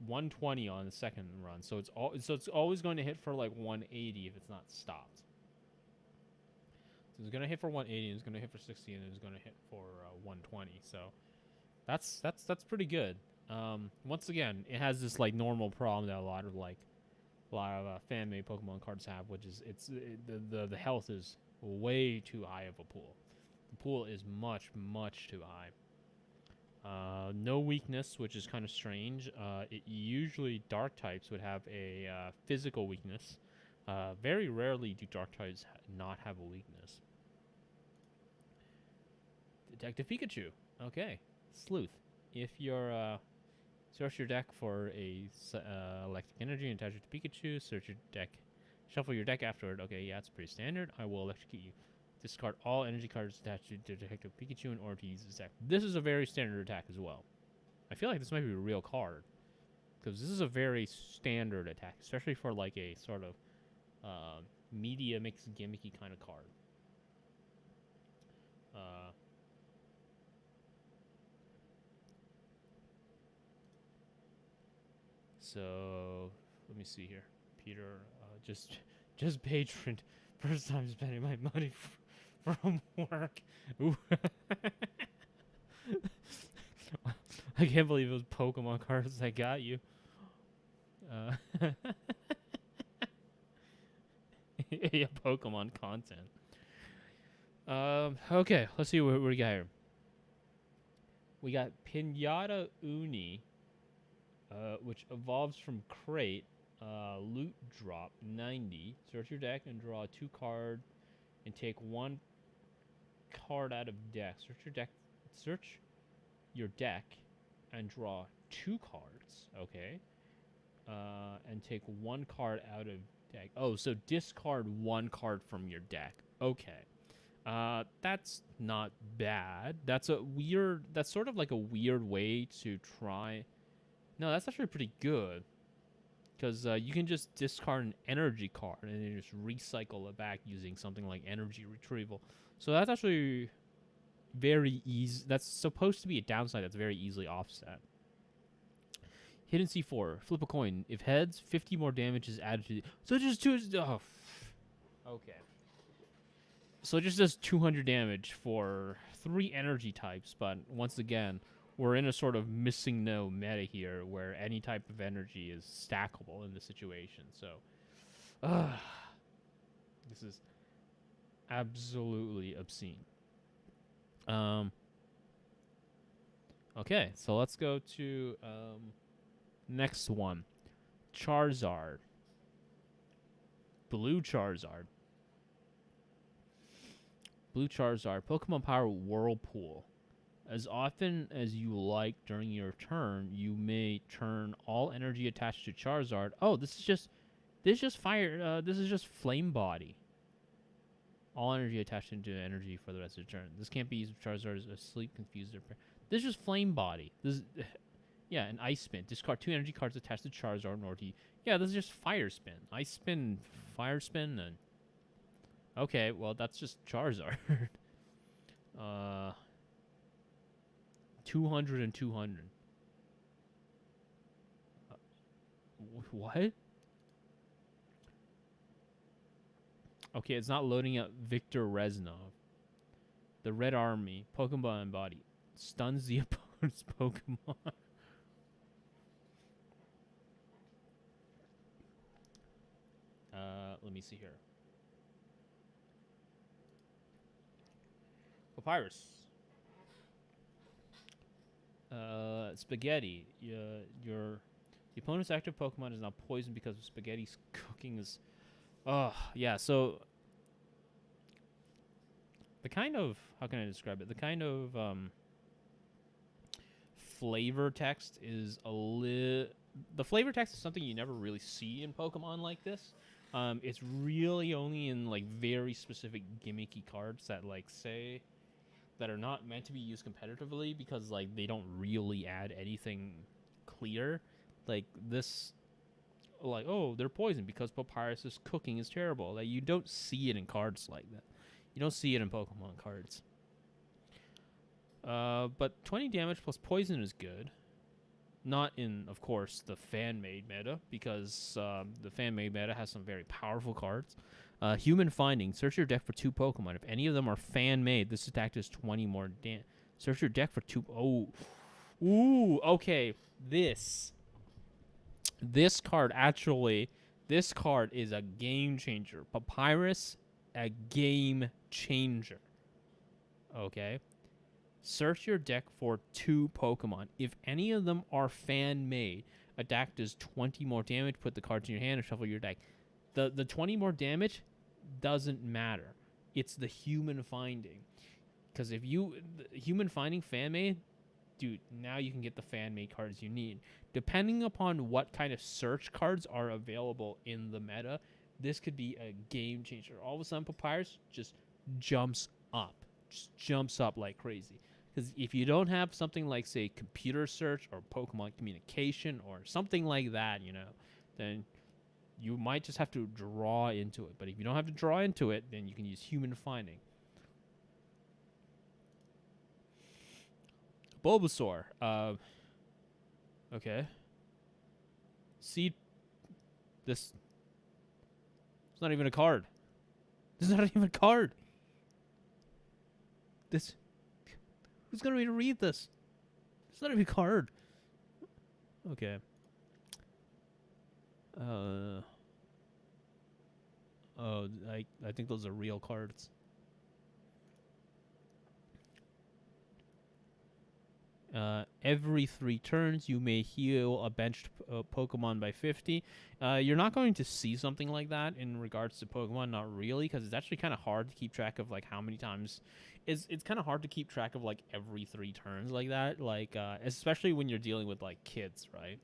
120 on the second run. So it's always going to hit for like 180 if it's not stopped. So it's going to hit for 180, and it's going to hit for 60, and it's going to hit for 120. So that's pretty good. Once again, it has this like normal problem that a lot of fan-made Pokemon cards have, which is the health is way too high of a pool. The pool is much too high. No weakness, which is kind of strange. Usually dark types would have a physical weakness. Very rarely do dark types not have a weakness. Detective Pikachu. Okay. Sleuth. If you're search your deck for a electric energy and attach it to Pikachu, search your deck, shuffle your deck afterward. Okay, yeah, it's pretty standard. I will electrocute you. Discard all energy cards attached to Detective Pikachu in order to use this attack. This is a very standard attack as well. I feel like this might be a real card, because this is a very standard attack, especially for like a sort of media mix gimmicky kind of card. So let me see here. Peter, just patron. First time spending my money from work. Ooh. I can't believe it was Pokemon cards that got you. Yeah, Pokemon content. Okay, let's see what we got here. We got Pinata Uni, which evolves from Crate, loot drop 90. Search your deck and draw 2 card, and take 1 card out of deck. Search your deck, and draw 2 cards. Okay. And take 1 card out of deck. Oh, so discard 1 card from your deck. Okay. That's not bad. That's sort of like a weird way to try. No, that's actually pretty good. Because you can just discard an energy card and then just recycle it back using something like energy retrieval. So that's actually very easy. That's supposed to be a downside that's very easily offset. Hidden C4. Flip a coin. If heads, 50 more damage is added to the... So just 2... Oh. Okay. So it just does 200 damage for 3 energy types, but once again, we're in a sort of MissingNo meta here where any type of energy is stackable in the situation. So, this is absolutely obscene. Okay, so let's go to next one. Charizard. Blue Charizard. Blue Charizard. Pokemon Power Whirlpool. As often as you like during your turn, you may turn all energy attached to Charizard. Oh, this is just fire. This is just Flame Body. All energy attached into energy for the rest of the turn. This can't be used if Charizard is asleep, confused, or... This is just Flame Body. This is... Yeah, an Ice Spin. Discard 2 energy cards attached to Charizard in order to... Yeah, this is just Fire Spin. Ice Spin, Fire Spin, and... Okay, well, that's just Charizard. 200 and 200. What? Okay, it's not loading up Victor Reznov. The Red Army. Pokemon Body. Stuns the opponent's Pokemon. Let me see here. Papyrus. Spaghetti. The opponent's active Pokemon is now poisoned because of Spaghetti's cooking is... yeah, so... The kind of... How can I describe it? The kind of flavor text is a little... The flavor text is something you never really see in Pokemon like this. It's really only in, like, very specific gimmicky cards that, like, say... that are not meant to be used competitively because, like, they don't really add anything clear. Like, this... Like, oh, they're poisoned because Papyrus's cooking is terrible. Like, you don't see it in cards like that. You don't see it in Pokemon cards. But 20 damage plus poison is good. Not in, of course, the fan-made meta, because the fan-made meta has some very powerful cards. Human Finding. Search your deck for 2 Pokemon. If any of them are fan-made, this attack does 20 more damage. Search your deck for 2... Oh. Ooh, okay. This card, actually... This card is a game changer. Papyrus, a game changer. Okay? Search your deck for 2 Pokemon. If any of them are fan-made, a deck does 20 more damage. Put the cards in your hand and shuffle your deck. The 20 more damage doesn't matter. It's the Human Finding. Because if you... Human Finding fan-made, dude, now you can get the fan-made cards you need. Depending upon what kind of search cards are available in the meta, this could be a game changer. All of a sudden, Papyrus just jumps up. Just jumps up like crazy. Because if you don't have something like, say, computer search or Pokemon communication or something like that, you know, then you might just have to draw into it. But if you don't have to draw into it, then you can use Human Finding. Bulbasaur. Okay. Seed. This. It's not even a card. This is not even a card. This. Who's gonna read this? It's not even a card. Okay. Oh, I think those are real cards. Every 3 turns, you may heal a benched Pokemon by 50. You're not going to see something like that in regards to Pokemon, not really, because it's actually kind of hard to keep track of like how many times. It's kind of hard to keep track of like every 3 turns like that, like especially when you're dealing with like kids, right?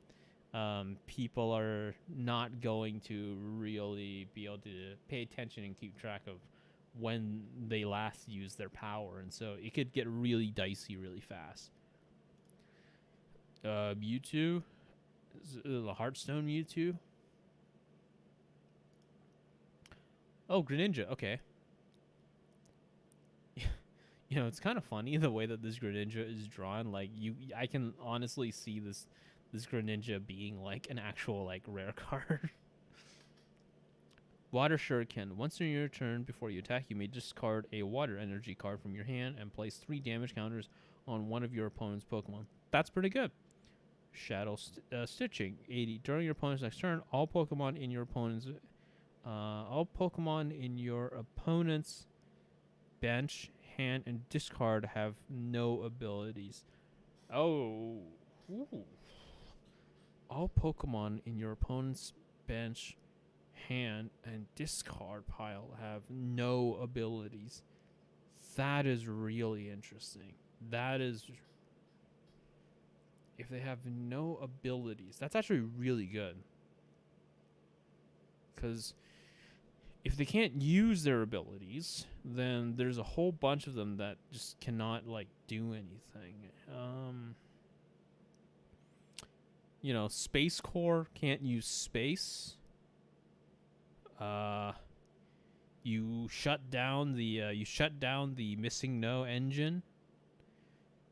People are not going to really be able to pay attention and keep track of when they last used their power, and so it could get really dicey really fast. Mewtwo, the Heartstone Mewtwo. Oh, Greninja. Okay. You know, it's kind of funny the way that this Greninja is drawn. Like I can honestly see this Greninja being like an actual like rare card. Water Shuriken. Once in your turn before you attack, you may discard a water energy card from your hand and place 3 damage counters on one of your opponent's Pokemon. That's pretty good. Shadow Stitching. 80. During your opponent's next turn, all Pokemon in your opponent's bench, hand, and discard have no abilities. Oh. Ooh. All Pokemon in your opponent's bench, hand, and discard pile have no abilities. That is really interesting. That is... If they have no abilities, that's actually really good. Because if they can't use their abilities, then there's a whole bunch of them that just cannot, like, do anything. You know, Space Core can't use space. You shut down the MissingNo engine.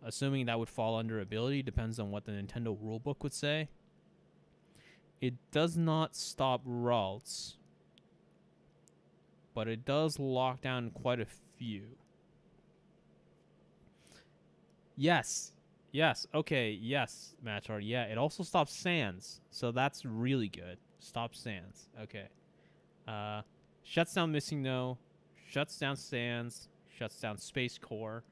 Assuming that would fall under ability, depends on what the Nintendo rulebook would say. It does not stop Ralts, but it does lock down quite a few. Yes. Yes. Okay. Yes, Matar. Yeah, it also stops Sands, so that's really good. Stops Sands. Okay. Shuts down MissingNo, shuts down Sands, shuts down Space Core.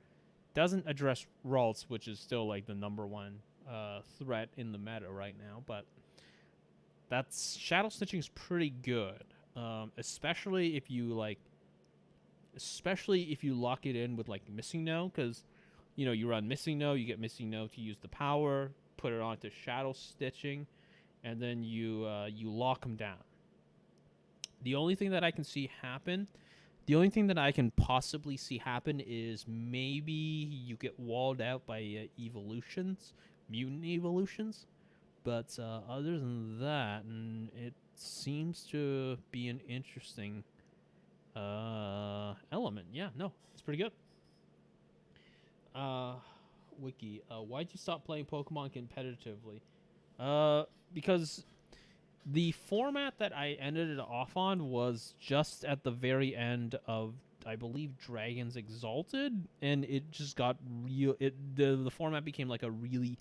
Doesn't address Ralts, which is still like the #1 threat in the meta right now, but that's Shadow Stitching is pretty good, especially if you lock it in with like MissingNo, because you know you run MissingNo, you get MissingNo to use the power, put it onto Shadow Stitching, and then you lock them down. The only thing that I can possibly see happen is maybe you get walled out by Mutant Evolutions. But other than that, it seems to be an interesting element. Yeah, no, it's pretty good. Wiki, why'd you stop playing Pokemon competitively? Because the format that I ended it off on was just at the very end of, I believe, Dragons Exalted, and it just got real. The format became like a really,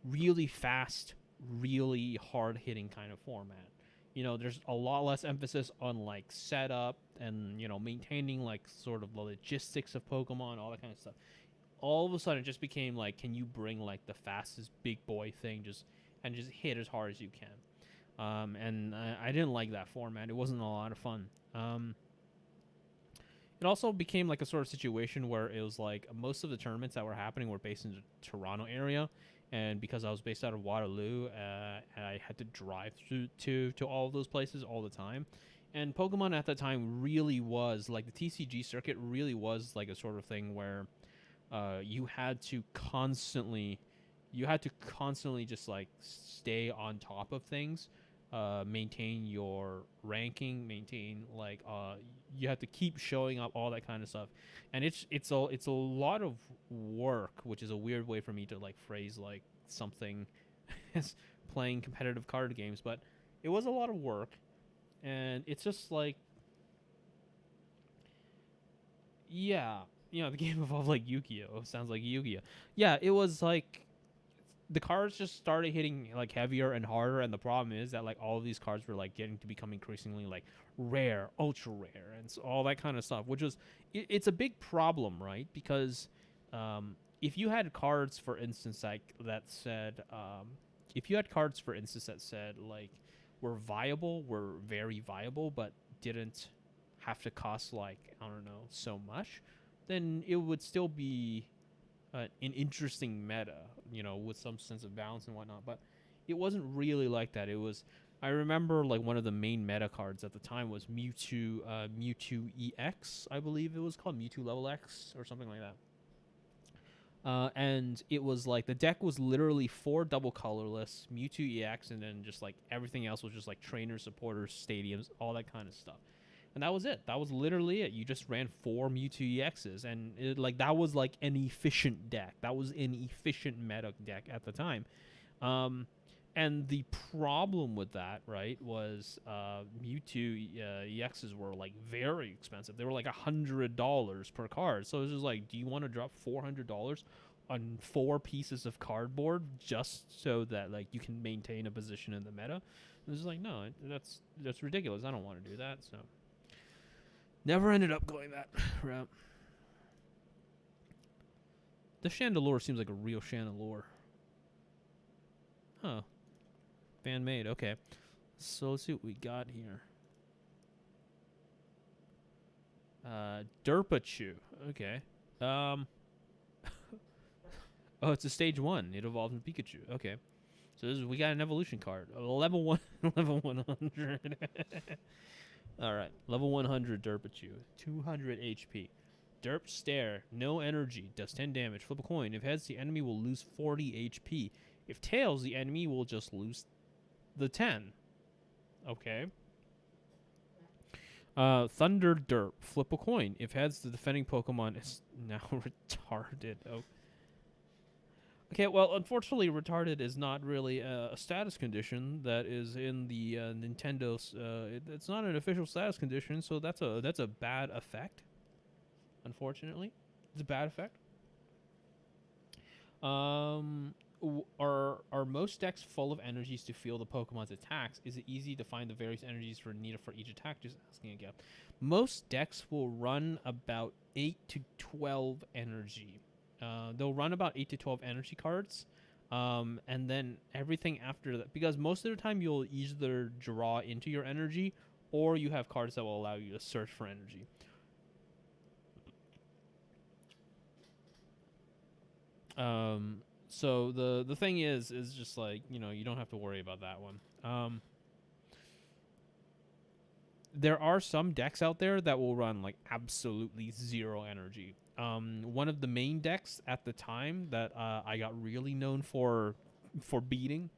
really fast, really hard-hitting kind of format. You know, there's a lot less emphasis on like setup and, you know, maintaining like sort of the logistics of Pokemon, all that kind of stuff. All of a sudden, it just became like, can you bring like the fastest big boy thing just hit as hard as you can? And I didn't like that format. It wasn't a lot of fun. It also became like a sort of situation where it was like most of the tournaments that were happening were based in the Toronto area, and because I was based out of Waterloo, I had to drive to all of those places all the time. And Pokemon at that time really was like the TCG circuit really was like a sort of thing where you had to constantly just like stay on top of things. Maintain your ranking, you have to keep showing up, all that kind of stuff, and it's a lot of work, which is a weird way for me to like phrase like something as playing competitive card games, but it was a lot of work, and it's just like, yeah, the game evolved like Yu-Gi-Oh. Sounds like Yu-Gi-Oh. Yeah, it was like the cards just started hitting like heavier and harder, and the problem is that like all of these cards were like getting to become increasingly like rare, ultra rare, and all that kind of stuff, which was it's a big problem, right? Because if you had cards, for instance, like that said, if you had cards, for instance, that said like were very viable, but didn't have to cost like, I don't know, so much, then it would still be an interesting meta, with some sense of balance and whatnot. But it wasn't really like that. It was, I remember like one of the main meta cards at the time was Mewtwo EX, I believe it was called, Mewtwo Level X or something like that. And it was like the deck was literally 4 double colorless, Mewtwo EX, and then just like everything else was just like trainers, supporters, stadiums, all that kind of stuff. And that was it. That was literally it. You just ran 4 Mewtwo EXs, and that was like an efficient deck. That was an efficient meta deck at the time. And the problem with that, right, was Mewtwo EXs were like very expensive. They were like $100 per card. So it was just like, do you want to drop $400 on 4 pieces of cardboard just so that like you can maintain a position in the meta? It was like, no, that's ridiculous. I don't want to do that. So never ended up going that route. The Chandelure seems like a real Chandelure. Huh. Fan made, okay. So let's see what we got here. Derpachu, okay. Oh, it's a stage 1. It evolves into Pikachu. Okay. So we got an evolution card. Level 1, level 100. All right. Level 100 Derpachu. 200 HP. Derp Stare. No energy. Does 10 damage. Flip a coin. If heads, the enemy will lose 40 HP. If tails, the enemy will just lose the 10. Okay. Thunder Derp. Flip a coin. If heads, the defending Pokemon is now retarded. Oh. Okay, well, unfortunately, retarded is not really a status condition that is in the Nintendo's. It's not an official status condition, so that's a bad effect. Unfortunately, it's a bad effect. Are most decks full of energies to feel the Pokemon's attacks? Is it easy to find the various energies needed for each attack? Just asking again. Most decks will run about 8 to 12 energy. They'll run about 8 to 12 energy cards, and then everything after that, because most of the time you'll either draw into your energy, or you have cards that will allow you to search for energy. So the thing is just like, you don't have to worry about that one. There are some decks out there that will run like absolutely 0 energy. One of the main decks at the time that I got really known for beating.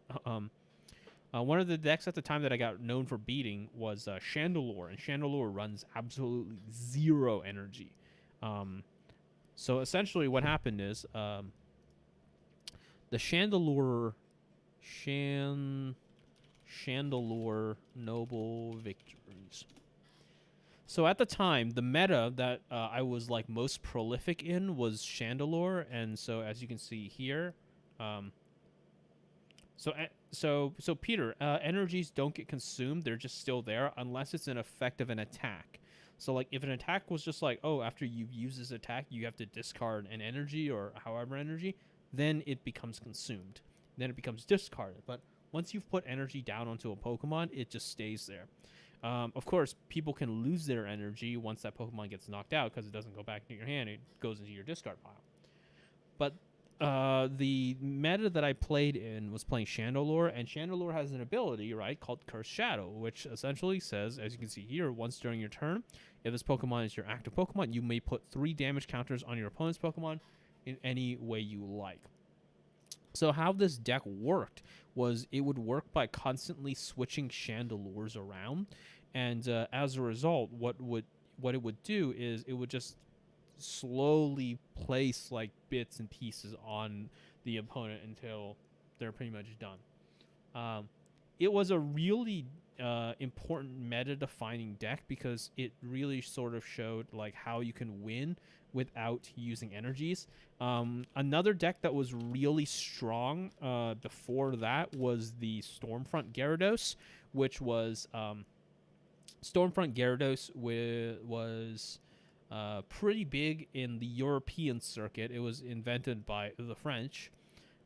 One of the decks at the time that I got known for beating was Chandelure, and Chandelure runs absolutely 0 energy. So essentially, what happened is the Chandelure Noble Victories. So at the time, the meta that I was like most prolific in was Chandelure, and so as you can see here, so Peter, energies don't get consumed; they're just still there unless it's an effect of an attack. So like if an attack was just like, oh, after you've used this attack, you have to discard an energy or however energy, then it becomes consumed. Then it becomes discarded. But once you've put energy down onto a Pokemon, it just stays there. Of course, people can lose their energy once that Pokemon gets knocked out because it doesn't go back into your hand. It goes into your discard pile. But the meta that I played in was playing Chandelure, and Chandelure has an ability, right, called Cursed Shadow, which essentially says, as you can see here, once during your turn, if this Pokemon is your active Pokemon, you may put 3 damage counters on your opponent's Pokemon in any way you like. So how this deck worked was it would work by constantly switching Chandelures around, and as a result, what it would do is it would just slowly place like bits and pieces on the opponent until they're pretty much done. it was a really important meta-defining deck because it really sort of showed like how you can win without using energies. Another deck that was really strong before that was the Stormfront Gyarados, which was Stormfront Gyarados was pretty big in the European circuit. It was invented by the French,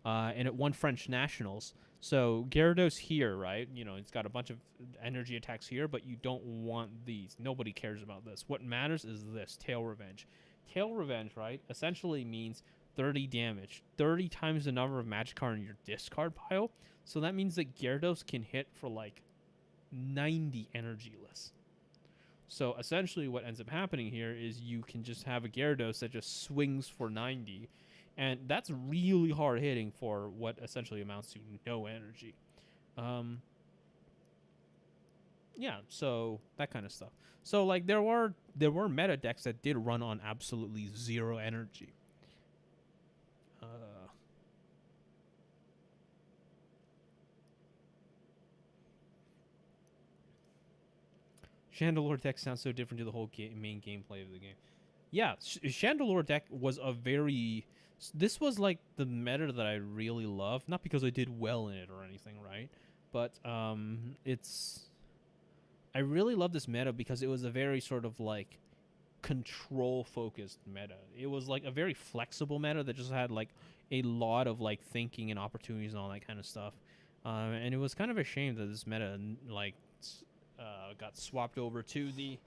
and it won French nationals. So Gyarados here, right? You know, it's got a bunch of energy attacks here, but you don't want these. Nobody cares about this. What matters is this, Tail Revenge. Tail Revenge, right, essentially means 30 damage. 30 times the number of Magikarp in your discard pile. So that means that Gyarados can hit for like 90 energyless. So essentially what ends up happening here is you can just have a Gyarados that just swings for 90. And that's really hard hitting for what essentially amounts to no energy. Yeah, so that kind of stuff. So like there were meta decks that did run on absolutely zero energy. Chandelure deck sounds so different to the whole main gameplay of the game. Yeah, Chandelure deck was a very... This was like the meta that I really love. Not because I did well in it or anything, right? But it's... I really love this meta because it was a very sort of like control-focused meta. It was like a very flexible meta that just had like a lot of like thinking and opportunities and all that kind of stuff. And it was kind of a shame that this meta like got swapped over to the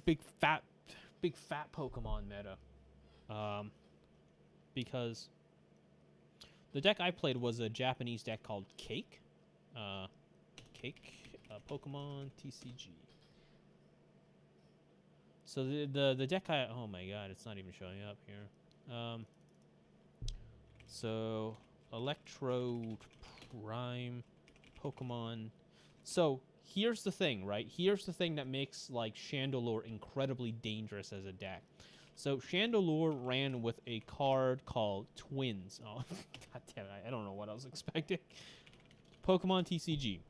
big fat Pokemon meta. Because the deck I played was a Japanese deck called Cake. Pokemon TCG. So the deck oh my god, it's not even showing up here. So Electro Prime Pokemon. So here's the thing, right? Here's the thing that makes like Chandelure incredibly dangerous as a deck. So Chandelure ran with a card called Twins. Oh, god damn it! I don't know what I was expecting. Pokemon TCG.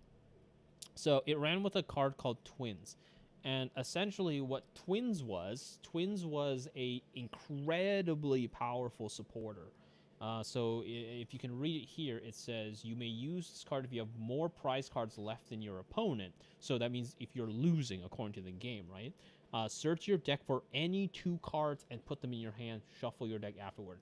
So it ran with a card called Twins. And essentially what Twins was a incredibly powerful supporter. So if you can read it here, it says you may use this card if you have more prize cards left than your opponent. So that means if you're losing, according to the game, right? Search your deck for any 2 cards and put them in your hand. Shuffle your deck afterward.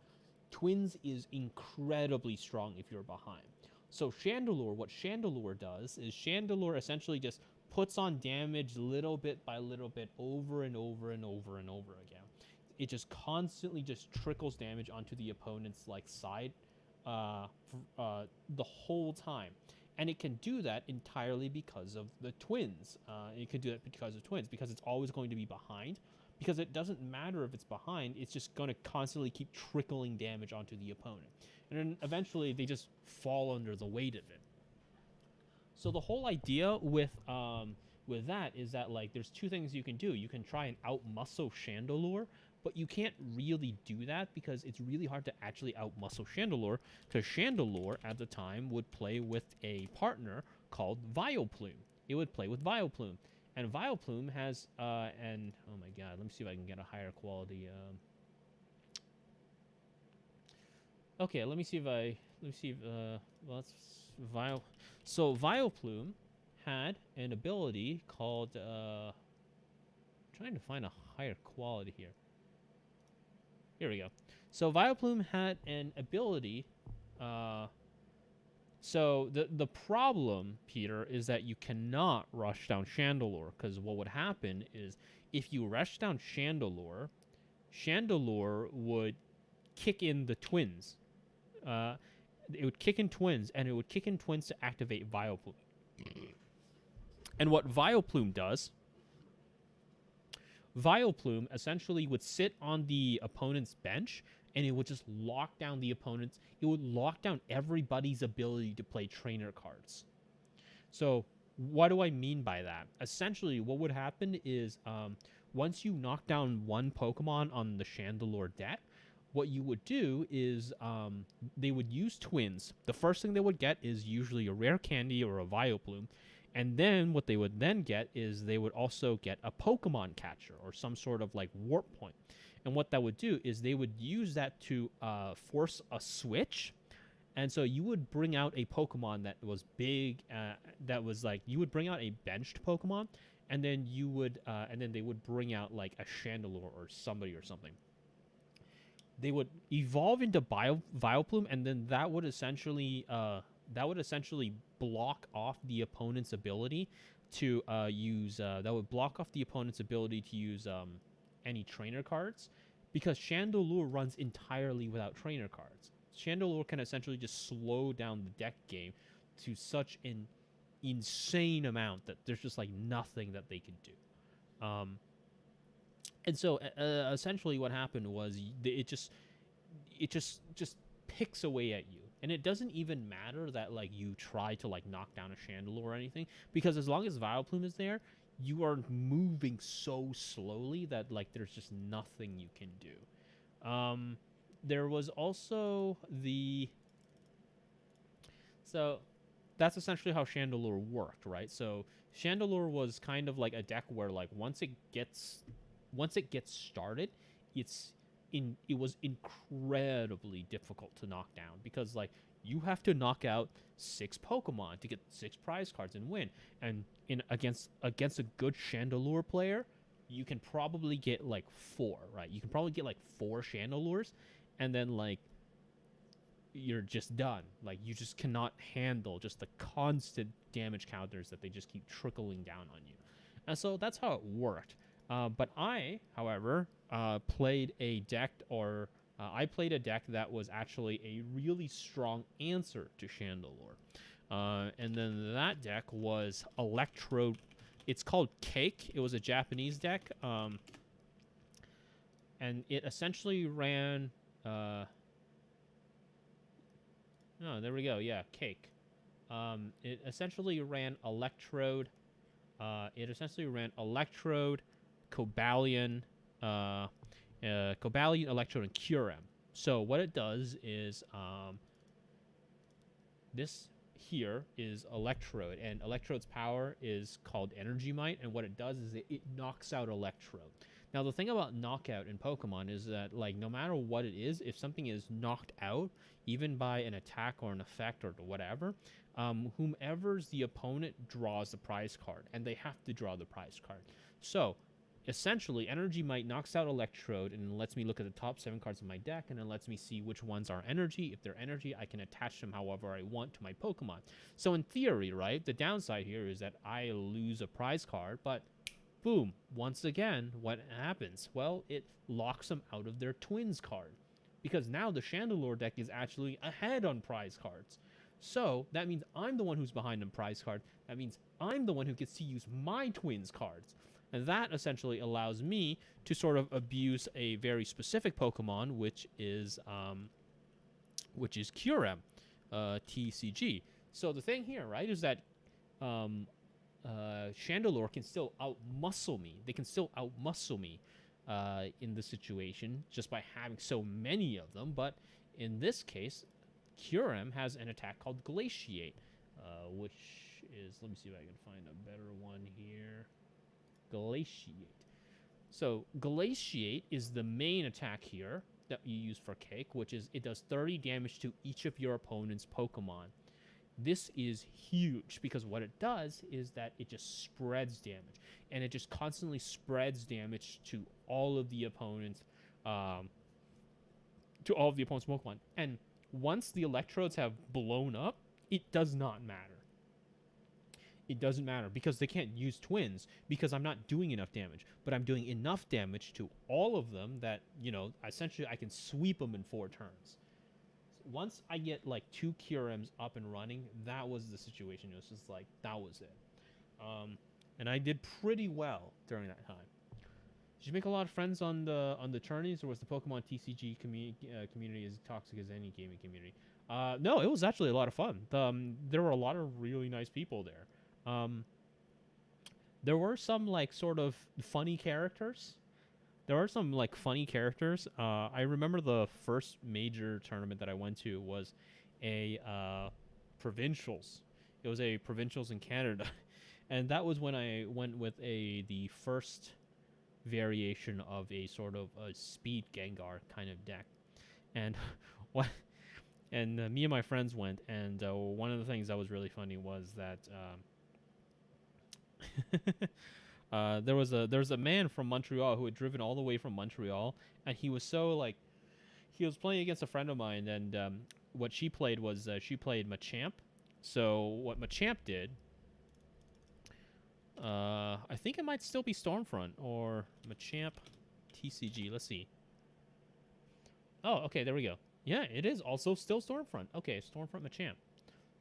Twins is incredibly strong if you're behind. So Chandelure, what Chandelure does is Chandelure essentially just puts on damage little bit by little bit over and over and over and over again. It just constantly just trickles damage onto the opponent's like side the whole time. And it can do that entirely because of the Twins. It can do that because of Twins, because it's always going to be behind. Because it doesn't matter if it's behind, it's just going to constantly keep trickling damage onto the opponent. And then eventually they just fall under the weight of it. So the whole idea with that is that like there's 2 things you can do. You can try and outmuscle Chandelure, but you can't really do that because it's really hard to actually outmuscle Chandelure, because Chandelure at the time would play with a partner called Vileplume. It would play with Vileplume. And Vileplume has and oh my god, let me see if I can get a higher quality okay, let me see if well, that's So Vileplume had an ability called I'm trying to find a higher quality here. Here we go. So Vileplume had an ability so the problem, Peter, is that you cannot rush down Chandelure, because what would happen is if you rush down Chandelure, Chandelure would kick in the Twins. It would kick in Twins, and it would kick in Twins to activate Vileplume. And what Vileplume does, Vileplume essentially would sit on the opponent's bench, and it would just lock down the opponent's... It would lock down everybody's ability to play trainer cards. So what do I mean by that? Essentially, what would happen is once you knock down one Pokemon on the Chandelure deck, what you would do is they would use twins. The first thing they would get is usually a rare candy or a Vileplume. And then what they would then get is they would also get a Pokemon catcher or some sort of like warp point. And what that would do is they would use that to force a switch. And so you would bring out a Pokemon that was big, that was like, you would bring out a benched Pokemon, and then you would, and then they would bring out like a Chandelure or somebody or something. They would evolve into Vileplume, and then that would essentially block off the opponent's ability to use. That would block off the opponent's ability to use any trainer cards, because Chandelure runs entirely without trainer cards. Chandelure can essentially just slow down the deck game to such an insane amount that there's just like nothing that they can do. And so essentially what happened was it just picks away at you. And it doesn't even matter that like you try to like knock down a Chandelure or anything, because as long as Vileplume is there, you are moving so slowly that like there's just nothing you can do. There was also so that's essentially how Chandelure worked, right? So Chandelure was kind of like a deck where like once it gets started, it was incredibly difficult to knock down, because like you have to knock out 6 Pokemon to get 6 prize cards and win. And against a good Chandelure player, you can probably get like 4, right? You can probably get like 4 Chandelures, and then like you're just done. Like you just cannot handle just the constant damage counters that they just keep trickling down on you. And so that's how it worked. But I, however, played a deck that was actually a really strong answer to Chandelure. And then that deck was Electrode. It's called Cake. It was a Japanese deck. And it essentially ran... oh, there we go. Yeah, Cake. It essentially ran Electrode. Cobalion, Electrode, and Curem. So what it does is this here is Electrode, and Electrode's power is called Energy Might, and what it does is it knocks out Electrode. Now, the thing about knockout in Pokemon is that, like, no matter what it is, if something is knocked out, even by an attack or an effect or whatever, whomever's the opponent draws the prize card, and they have to draw the prize card. So, essentially, Energy Might knocks out Electrode and lets me look at the top 7 cards of my deck, and it lets me see which ones are energy. If they're energy, I can attach them however I want to my Pokemon. So, in theory, right, the downside here is that I lose a prize card, but... boom, once again, what happens? Well, it locks them out of their Twins card, because now the Chandelure deck is actually ahead on prize cards. So that means I'm the one who's behind on prize card. That means I'm the one who gets to use my Twins cards. And that essentially allows me to sort of abuse a very specific Pokemon, which is Curem, TCG. So the thing here, right, is that Chandelure can still outmuscle me. They can still outmuscle me in this situation just by having so many of them. But in this case, Curem has an attack called Glaciate, which is, let me see if I can find a better one here. Glaciate. So Glaciate is the main attack here that you use for Cake, which is it does 30 damage to each of your opponent's Pokemon. This is huge because what it does is that it just spreads damage, and it just constantly spreads damage to all of the opponents, Pokemon. And once the Electrodes have blown up, it does not matter. It doesn't matter because they can't use Twins because I'm not doing enough damage, but I'm doing enough damage to all of them that, you know, essentially I can sweep them in 4 turns. Once I get like 2 Curems up and running, that was the situation. It was just like, that was it. And I did pretty well during that time. Did you make a lot of friends on the tourneys, or was the Pokemon TCG community as toxic as any gaming community? No, it was actually a lot of fun. There were a lot of really nice people there. There were some like sort of funny characters. there are some like funny characters. I remember the first major tournament that I went to was a provincials. It was a provincials in Canada, and that was when I went with the first variation of a sort of a speed Gengar kind of deck, and what. And me and my friends went, and one of the things that was really funny was that there was a man from Montreal who had driven all the way from Montreal, and he was so like he was playing against a friend of mine, and what she played was she played Machamp. So what Machamp did, I think it might still be Stormfront or Machamp TCG. Let's see. Oh, okay, there we go. Yeah, it is also still Stormfront. Okay, Stormfront Machamp.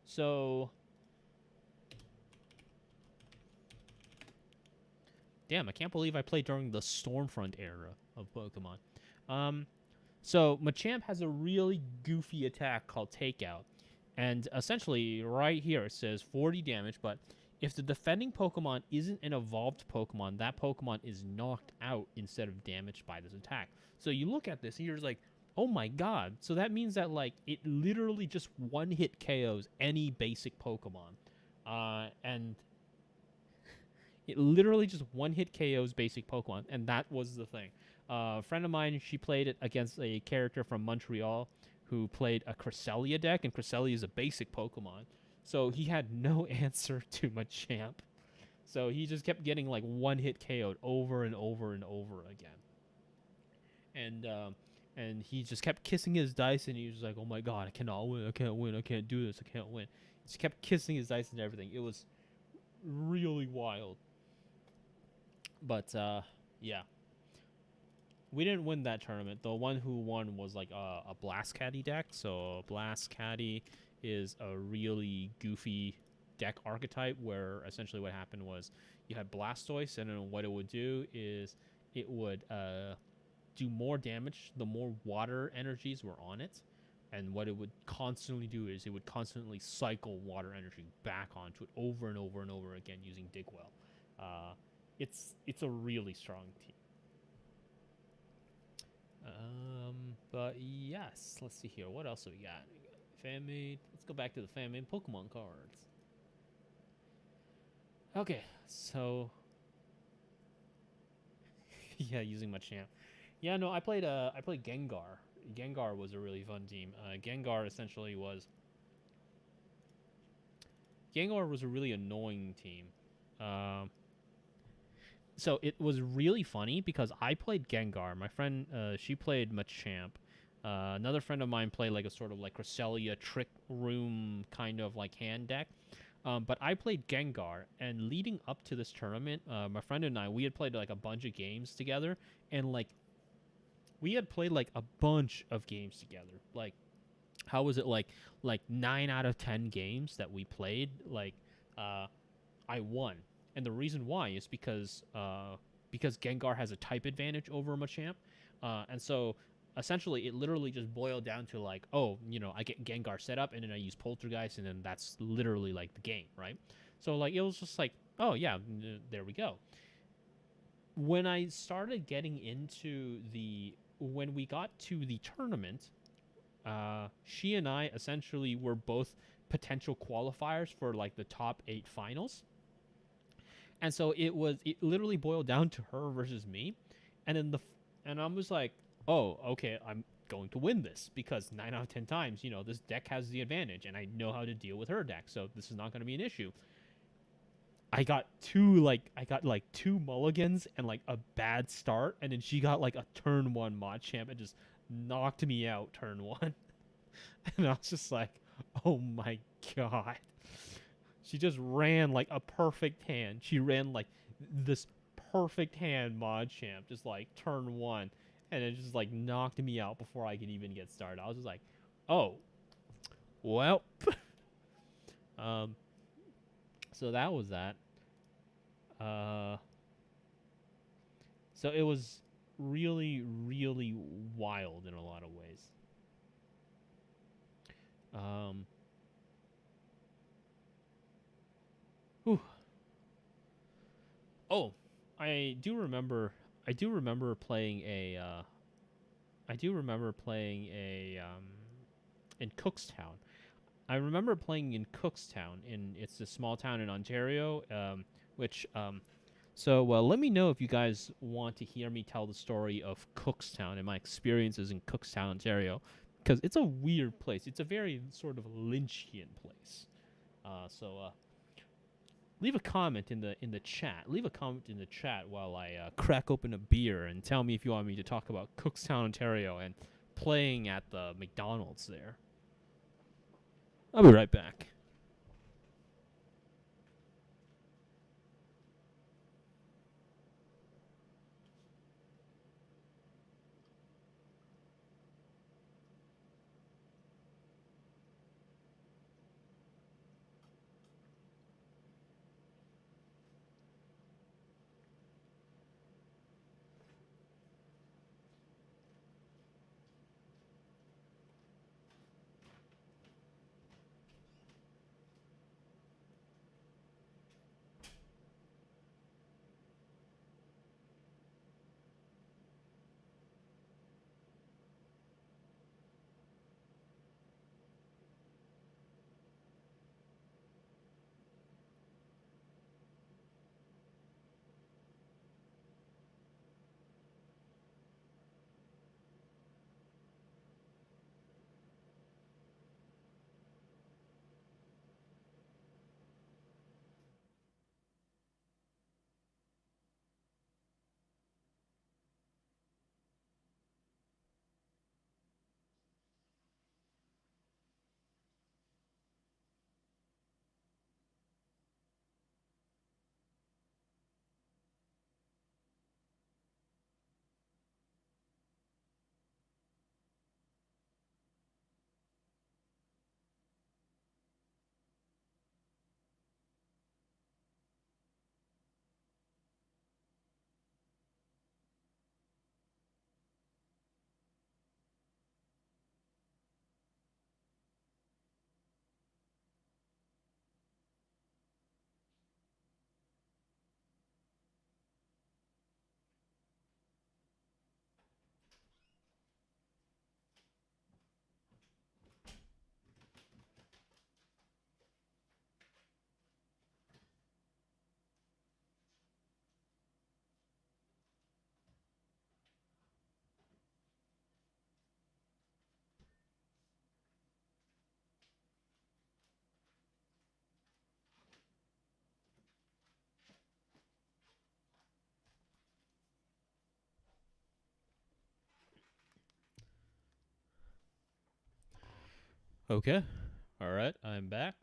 So, damn, I can't believe I played during the Stormfront era of Pokemon. So Machamp has a really goofy attack called Takeout, and essentially right here it says 40 damage, but if the defending Pokemon isn't an evolved Pokemon, that Pokemon is knocked out instead of damaged by this attack. So you look at this and you're just like, oh my god. So that means that like it literally just one-hit KOs any basic Pokemon. And it literally just one-hit KOs basic Pokemon, and that was the thing. A friend of mine, she played it against a character from Montreal who played a Cresselia deck, and Cresselia is a basic Pokemon. So he had no answer to Machamp. So he just kept getting like one-hit KO'd over and over and over again. And he just kept kissing his dice, and he was like, oh my god, I cannot win, I can't win, I can't do this, I can't win. He just kept kissing his dice and everything. It was really wild. But, yeah. We didn't win that tournament. The one who won was like a Blast Caddy deck. So Blast Caddy is a really goofy deck archetype where essentially what happened was you had Blastoise, and then what it would do is it would do more damage the more water energies were on it. And what it would constantly do is it would constantly cycle water energy back onto it over and over and over again using Digwell. It's a really strong team. But yes, let's see here. What else have we got? We got fan-made. Let's go back to the fan-made Pokemon cards. Okay, so yeah, using Machamp. Yeah, no, I played Gengar. Gengar was a really fun team. Gengar essentially was a really annoying team. So it was really funny because I played Gengar. My friend, she played Machamp. Another friend of mine played like a sort of like Cresselia Trick Room kind of like hand deck. But I played Gengar, and leading up to this tournament, my friend and I, we had played like a bunch of games together, and like we had played like a bunch of games together. Like, how was it like 9 out of 10 games that we played, like I won. And the reason why is because Gengar has a type advantage over Machamp. And so essentially it literally just boiled down to like, oh, you know, I get Gengar set up and then I use Poltergeist, and then that's literally like the game, right? So like it was just like, oh yeah, there we go. When I started getting into when we got to the tournament, she and I essentially were both potential qualifiers for like the top 8 finals. And so it literally boiled down to her versus me. And then and I was like, oh, okay, I'm going to win this because 9 out of 10 times, you know, this deck has the advantage and I know how to deal with her deck. So this is not going to be an issue. I got two mulligans and like a bad start, and then she got like a turn 1 Machamp and just knocked me out turn 1. And I was just like, oh my god. She just ran like a perfect hand. She ran like this perfect hand Machamp, just like turn 1, and it just like knocked me out before I could even get started. I was just like, oh, well. So that was that. So it was really, really wild in a lot of ways. Whew. Oh, I do remember I do remember playing a in Cookstown. I remember playing in Cookstown. It's a small town in Ontario. So let me know if you guys want to hear me tell the story of Cookstown and my experiences in Cookstown, Ontario, because it's a weird place. It's a very sort of Lynchian place. Leave a comment in the chat. Leave a comment in the chat while I crack open a beer and tell me if you want me to talk about Cookstown, Ontario, and playing at the McDonald's there. I'll be right back. Okay. All right. I'm back.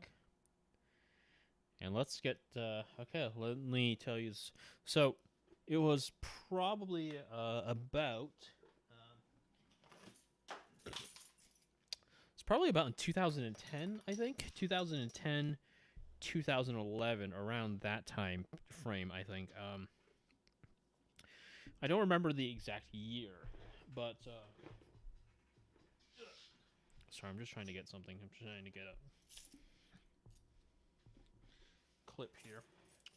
And let's get okay, let me tell you this. So, it was probably about it's probably about in 2010, I think. 2010, 2011, around that time frame, I think. I don't remember the exact year, but sorry, I'm just trying to get something. I'm trying to get a clip here.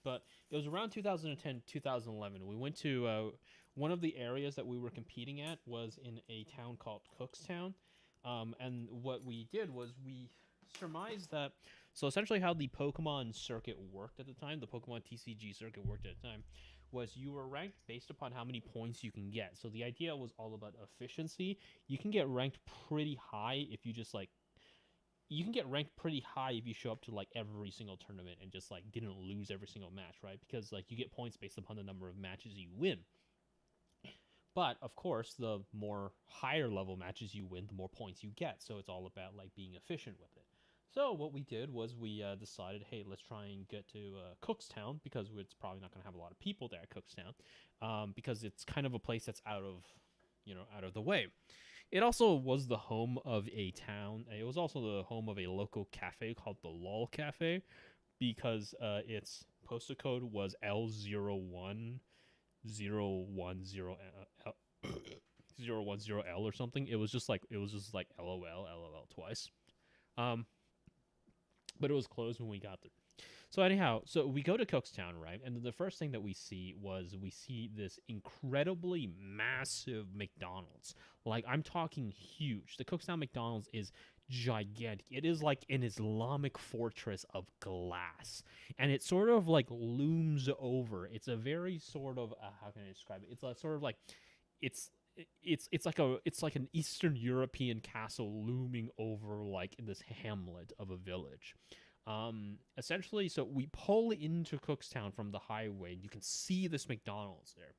But it was around 2010, 2011. We went to one of the areas that we were competing at was in a town called Cookstown. And what we did was we surmised that. So essentially, how the Pokemon circuit worked at the time, the Pokemon TCG circuit worked at the time, was you were ranked based upon how many points you can get. So the idea was all about efficiency. You can get ranked pretty high if you just like you can get ranked pretty high if you show up to like every single tournament and just like didn't lose every single match, right? Because like you get points based upon the number of matches you win. But of course, the more higher level matches you win, the more points you get. So it's all about like being efficient with it. So what we did was we decided, hey, let's try and get to Cookstown because it's probably not going to have a lot of people there at Cookstown, because it's kind of a place that's out of the way. It also was the home of a town. It was also the home of a local cafe called the LOL Cafe because its postal code was L01010 010L or something. It was just like LOL twice. But it was closed when we got there. So anyhow, so we go to Cookstown, right? And the first thing that we see this incredibly massive McDonald's. Like, I'm talking huge. The Cookstown McDonald's is gigantic. It is like an Islamic fortress of glass, and it sort of like looms over. It's a very sort of how can I describe it? It's a sort of like it's it's like an Eastern European castle looming over like this hamlet of a village. Essentially, so we pull into Cookstown from the highway, and you can see this McDonald's there.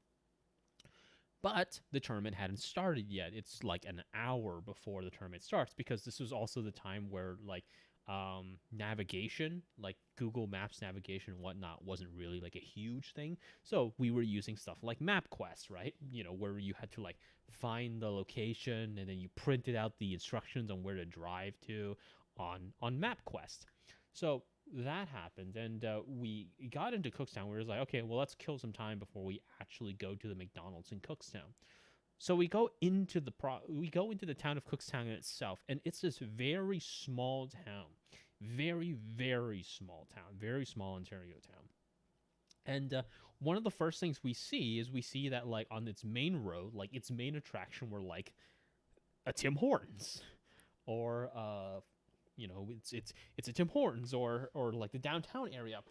But the tournament hadn't started yet. It's like an hour before the tournament starts, because this was also the time where like navigation, like Google Maps navigation and whatnot, wasn't really like a huge thing. So we were using stuff like MapQuest, right? You know, where you had to like find the location and then you printed out the instructions on where to drive to on MapQuest. So that happened, and we got into Cookstown. We were like, okay, well, let's kill some time before we actually go to the McDonald's in Cookstown. So we go into the town of Cookstown itself, and it's this very small town, very small town, very small Ontario town. And one of the first things we see that like on its main road, like its main attraction were like a Tim Hortons, or you know, it's a Tim Hortons, or like the downtown area.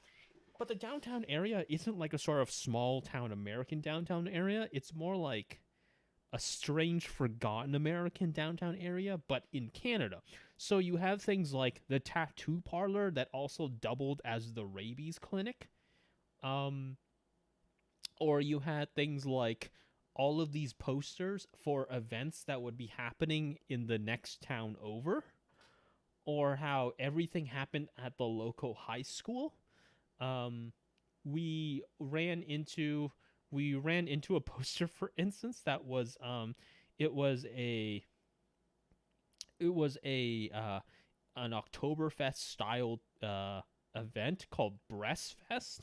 But the downtown area isn't like a sort of small town American downtown area. It's more like a strange, forgotten American downtown area, but in Canada. So you have things like the tattoo parlor that also doubled as the rabies clinic. Or you had things like all of these posters for events that would be happening in the next town over, or how everything happened at the local high school. We ran into a poster, for instance, that was it was an Oktoberfest style event called Breastfest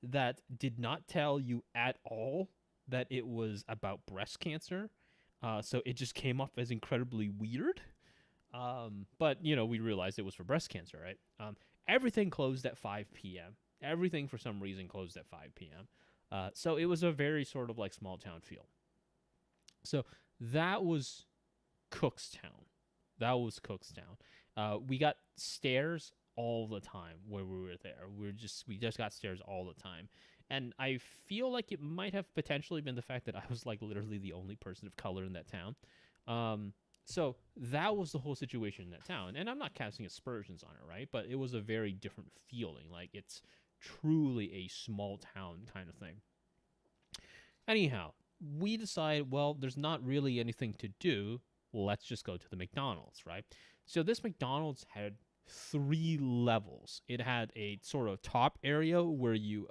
that did not tell you at all that it was about breast cancer. So it just came off as incredibly weird. But you know, we realized it was for breast cancer, right? Everything closed at 5 p.m. Everything for some reason closed at 5 p.m. So it was a very sort of like small town feel. So that was Cookstown. We got stares all the time where we were there. We just got stares all the time. And I feel like it might have potentially been the fact that I was like literally the only person of color in that town. So that was the whole situation in that town. And I'm not casting aspersions on it, right? But it was a very different feeling. Like, it's truly a small town kind of thing. Anyhow, we decide, well, there's not really anything to do. Let's just go to the McDonald's, right? So this McDonald's had 3 levels. It had a sort of top area where you,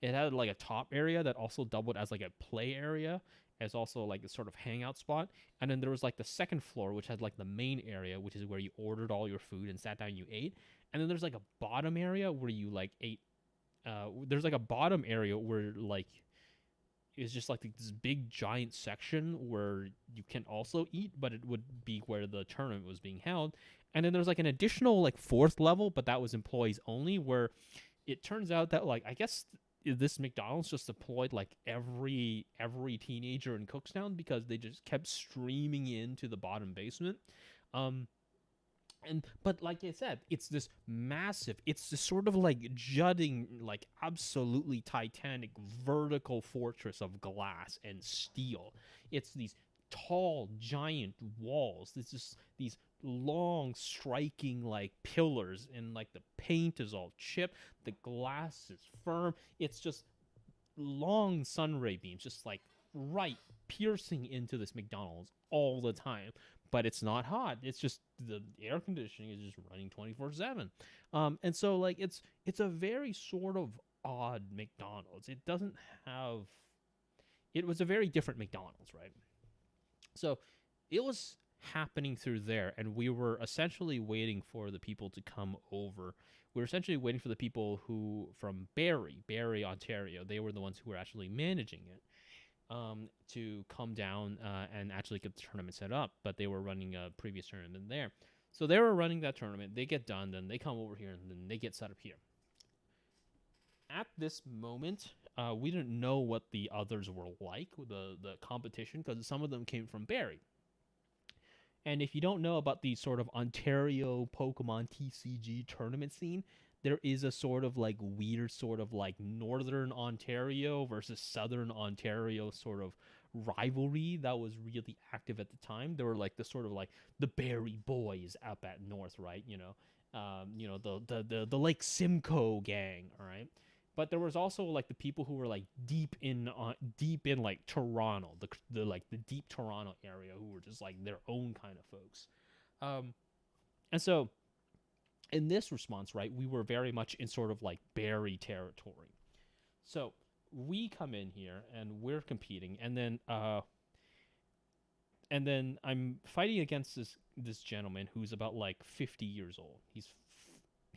it had like a top area that also doubled as like a play area, as also like a sort of hangout spot. And then there was like the second floor, which had like the main area, which is where you ordered all your food and sat down and you ate. And then there's like a bottom area where you like ate. There's like a bottom area where like it's just like this big giant section where you can also eat, but it would be where the tournament was being held. And then there's like an additional like 4th level, but that was employees only, where it turns out that like I guess this McDonald's just deployed like every teenager in Cookstown, because they just kept streaming into the bottom basement. But like I said, it's this massive, it's this sort of like jutting, like absolutely titanic vertical fortress of glass and steel. It's these tall, giant walls. It's just these long, striking like pillars, and like the paint is all chipped. The glass is firm. It's just long sun ray beams, just like right piercing into this McDonald's all the time. But it's not hot. It's just the air conditioning is just running 24/7. And so like it's a very sort of odd McDonald's. It was a very different McDonald's, right? So it was happening through there, and we were essentially waiting for the people to come over. We were essentially waiting for the people who from Barrie, Ontario. They were the ones who were actually managing it. To come down and actually get the tournament set up, but they were running a previous tournament there. So they were running that tournament. They get done, then they come over here, and then they get set up here. at this moment, we didn't know what the others were like, the competition, because some of them came from Barrie. And if you don't know about the sort of Ontario Pokemon TCG tournament scene, there is a sort of like weird sort of like Northern Ontario versus Southern Ontario sort of rivalry that was really active at the time. There were like the sort of like the Barrie boys up at North, right? The Lake Simcoe gang, all right. But there was also like the people who were like deep in like Toronto, the like the deep Toronto area, who were just like their own kind of folks. And so in this response, right, we were very much in sort of like Barrie territory. So we come in here and we're competing, and then I'm fighting against this gentleman who's about like 50 years old.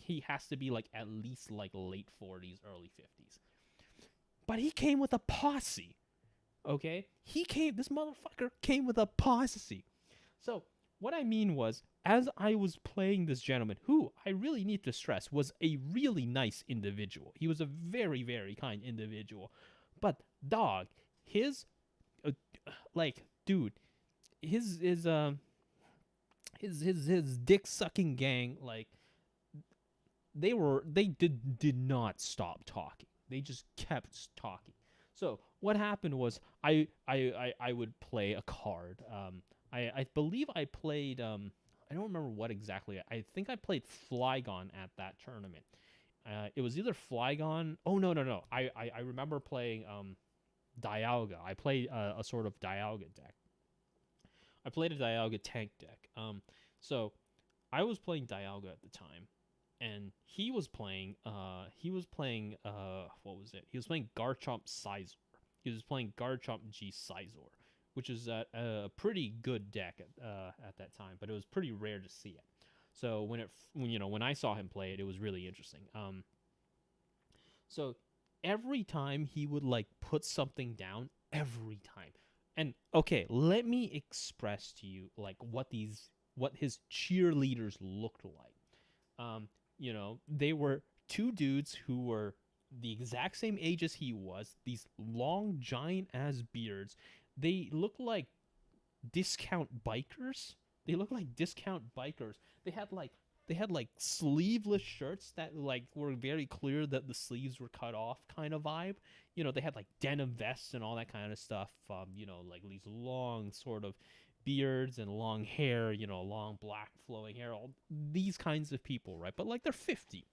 He has to be like at least like late 40s, early 50s. But he came with a posse. Okay? This motherfucker came with a posse. So what I mean was, as I was playing this gentleman, who I really need to stress was a really nice individual. He was a very, very kind individual. But dog, his dick sucking gang, like, they did not stop talking. They just kept talking. So what happened was I would play a card. I believe I played I don't remember what exactly. I think I played Flygon at that tournament. It was either Flygon. Oh no. I remember playing Dialga. I played a sort of Dialga deck. I played a Dialga tank deck. So I was playing Dialga at the time, and he was playing what was it? He was playing Garchomp Sizor. He was playing Garchomp G Sizor, which is a pretty good deck at that time, but it was pretty rare to see it. So when I saw him play it, it was really interesting. So every time he would like put something down, every time. And okay, let me express to you like what his cheerleaders looked like. They were two dudes who were the exact same age as he was, these long giant ass beards. They looked like discount bikers. They had like sleeveless shirts that like were very clear that the sleeves were cut off kind of vibe. They had like denim vests and all that kind of stuff. Like these long sort of beards and long hair, long black flowing hair, all these kinds of people, right? But like they're 50.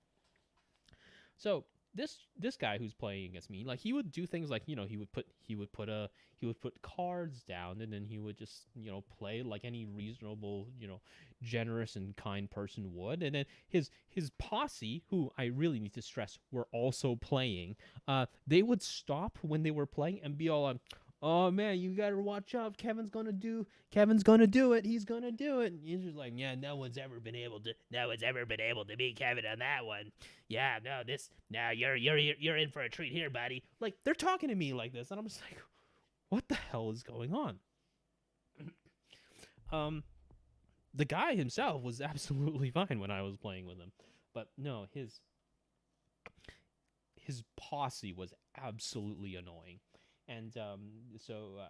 So this guy who's playing against me, like he would do things like, he would put cards down, and then he would just, play like any reasonable, generous and kind person would. And then his posse, who I really need to stress were also playing, they would stop when they were playing and be all on, oh man, you gotta watch out, Kevin's gonna do it, he's gonna do it. And he's just like, yeah, no one's ever been able to beat Kevin on that one. Yeah, you're in for a treat here, buddy. Like, they're talking to me like this, and I'm just like, what the hell is going on? The guy himself was absolutely fine when I was playing with him, but no, his posse was absolutely annoying. And so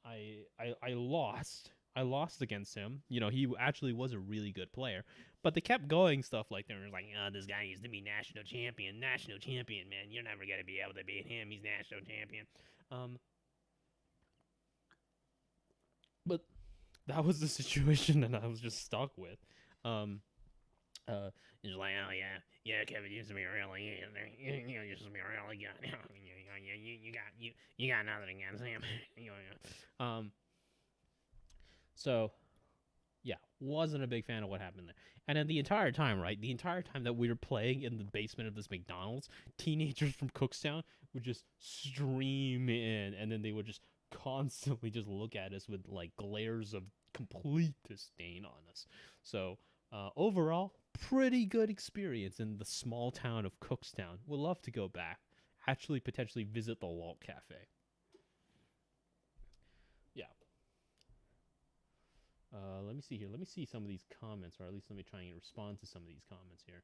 I lost. I lost against him. He actually was a really good player, but they kept going stuff like they were like, oh, this guy used to be national champion, man. You're never gonna be able to beat him. He's national champion. But that was the situation that I was just stuck with. He's like, oh yeah, Kevin used to be really, used to be really good. You got nothing against him. So, yeah, wasn't a big fan of what happened there. And then the entire time that we were playing in the basement of this McDonald's, teenagers from Cookstown would just stream in, and then they would just constantly just look at us with like glares of complete disdain on us. So, overall, pretty good experience in the small town of Cookstown. Would love to go back. Actually, potentially visit the Walt Cafe. Yeah. Let me see here. Let me see some of these comments, or at least let me try and respond to some of these comments here.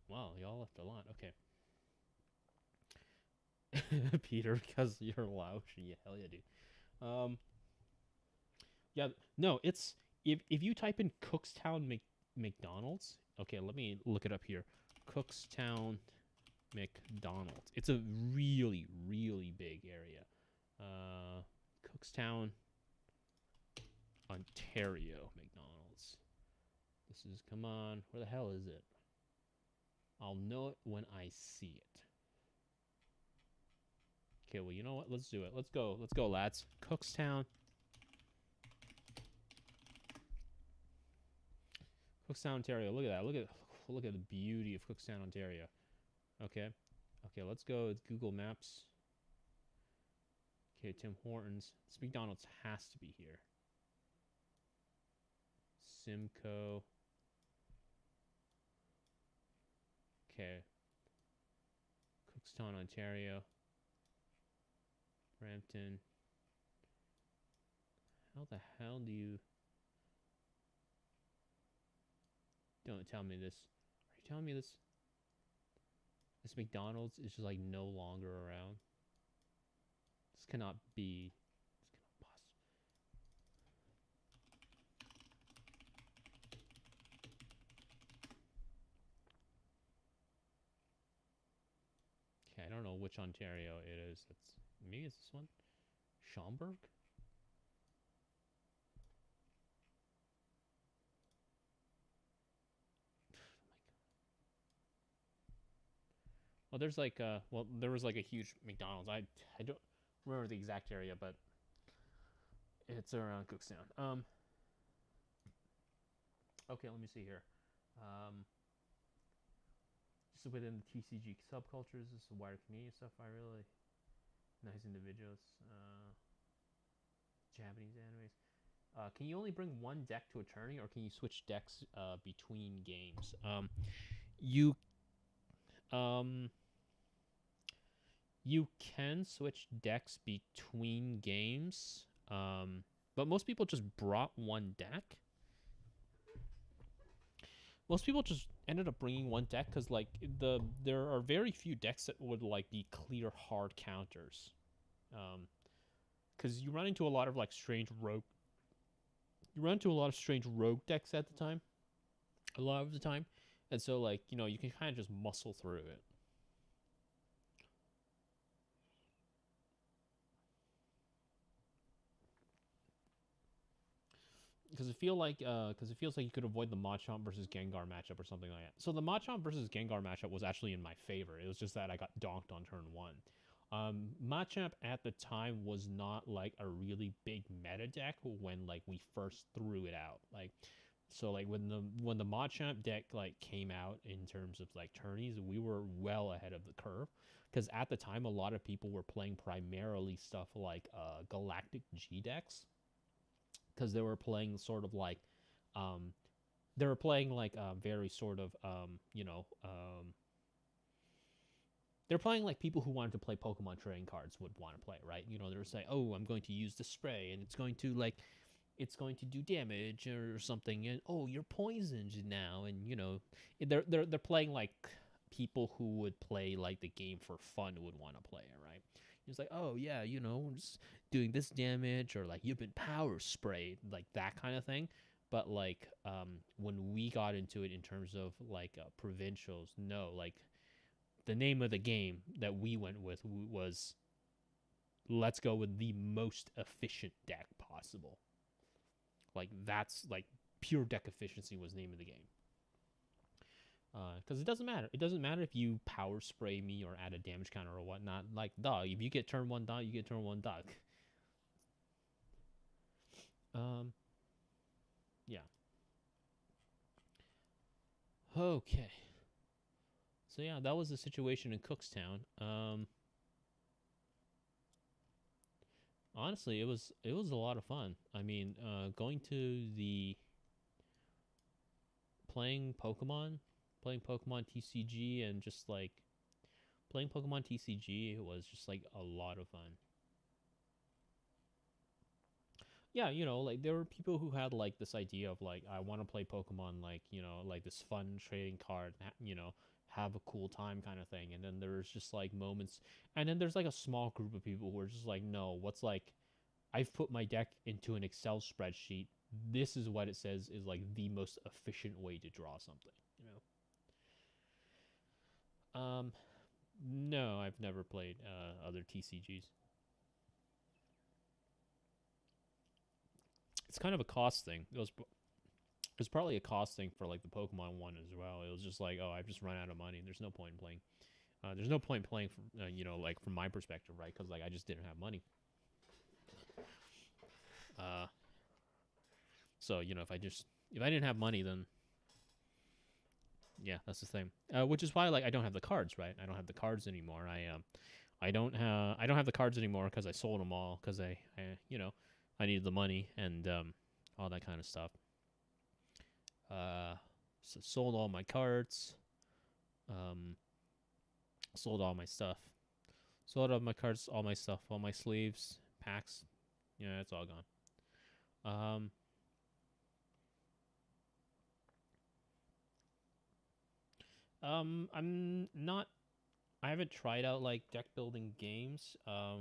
Wow, y'all left a lot. Okay. Peter, because you're Laotian. Yeah, hell yeah, dude. Yeah, no, it's if you type in Cookstown McDonald's. Okay, let me look it up here. Cookstown McDonald's. It's a really, really big area. Cookstown, Ontario McDonald's. This is, come on, where the hell is it? I'll know it when I see it. Okay, well, you know what? Let's do it. Let's go, lads. Cookstown. Cookstown, Ontario. Look at that. Look at the beauty of Cookstown, Ontario. Okay. Okay, let's go. It's Google Maps. Okay, Tim Hortons. This McDonald's has to be here. Simcoe. Okay. Cookstown, Ontario. Brampton. How the hell do you... Don't tell me this. Are you telling me this McDonald's is just like no longer around? This cannot be. This cannot possibly. Okay, I don't know which Ontario it is. That's, maybe it's this one. Schaumburg? Well, there's like well, there was like a huge McDonald's. I don't remember the exact area, but it's around Cookstown. Okay, let me see here. Just within the TCG subcultures, this is wider community stuff. I really nice individuals. Japanese animes. Can you only bring one deck to a tourney, or can you switch decks between games? You you can switch decks between games, but most people just brought one deck. Most people just ended up bringing one deck because like there are very few decks that would like be clear hard counters, because you run into a lot of like strange rogue. You run into a lot of strange rogue decks at the time, a lot of the time, and so like you know you can kind of just muscle through it. Because it feels like you could avoid the Machamp versus Gengar matchup or something like that. So the Machamp versus Gengar matchup was actually in my favor. It was just that I got donked on turn one. Machamp at the time was not like a really big meta deck when like we first threw it out. Like, so like when the Machamp deck like came out in terms of like tourneys, we were well ahead of the curve. Because at the time, a lot of people were playing primarily stuff like Galactic G decks. Because they were playing sort of like, they were playing like very sort of, they're playing like people who wanted to play Pokemon trading cards would want to play, right? You know, they were saying, oh, I'm going to use the spray and it's going to do damage or something, and oh, you're poisoned now, and you know, they're playing like people who would play like the game for fun would want to play it, right? It's like, oh yeah, you know, just doing this damage, or like you've been power sprayed, like that kind of thing. But like when we got into it in terms of like provincials, no, like the name of the game that we went with was, let's go with the most efficient deck possible. Like that's like pure deck efficiency was the name of the game. Because it doesn't matter. It doesn't matter if you power spray me or add a damage counter or whatnot. Like, dog, if you get turn one dog, you get turn one dog. Yeah. Okay. So yeah, that was the situation in Cookstown. Honestly, it was a lot of fun. I mean, going to the playing Pokemon TCG, and just like playing Pokemon TCG was just like a lot of fun. Yeah, you know, like there were people who had like this idea of like, I want to play Pokemon, like, you know, like this fun trading card, you know, have a cool time kind of thing. And then there's just like moments, and then there's like a small group of people who are just like, no, what's like, I've put my deck into an Excel spreadsheet. This is what it says is like the most efficient way to draw something, you know. No, I've never played other TCGs. It's kind of a cost thing. It was partly a cost thing for like the Pokemon one as well. It was just like, oh, I've just run out of money. There's no point in playing. There's no point in playing, from, you know, like from my perspective, right? Because like I just didn't have money. So you know, if I didn't have money, then yeah, that's the thing. Which is why like I don't have the cards, right? I don't have the cards anymore. I don't have the cards anymore because I sold them all because I you know, I needed the money and all that kind of stuff. So sold all my cards. Sold all my stuff. Sold all my cards, all my stuff, all my sleeves, packs. Yeah, it's all gone. I'm not. I haven't tried out like deck building games. I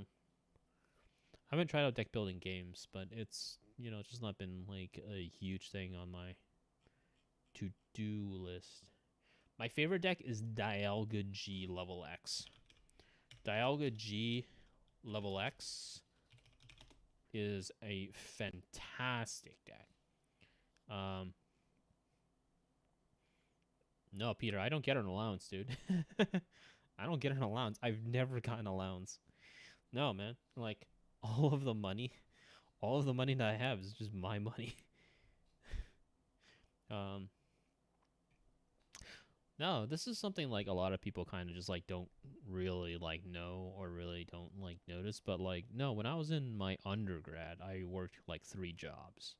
haven't tried out deck building games, but it's, you know, just not been like a huge thing on my to-do list. My favorite deck is Dialga G level X. Dialga G level X is a fantastic deck. No, Peter, I don't get an allowance, dude. I don't get an allowance. I've never gotten allowance. No, man. Like all of the money that I have is just my money. No, this is something like a lot of people kind of just like don't really like know or really don't like notice, but like no, when I was in my undergrad, I worked like 3 jobs.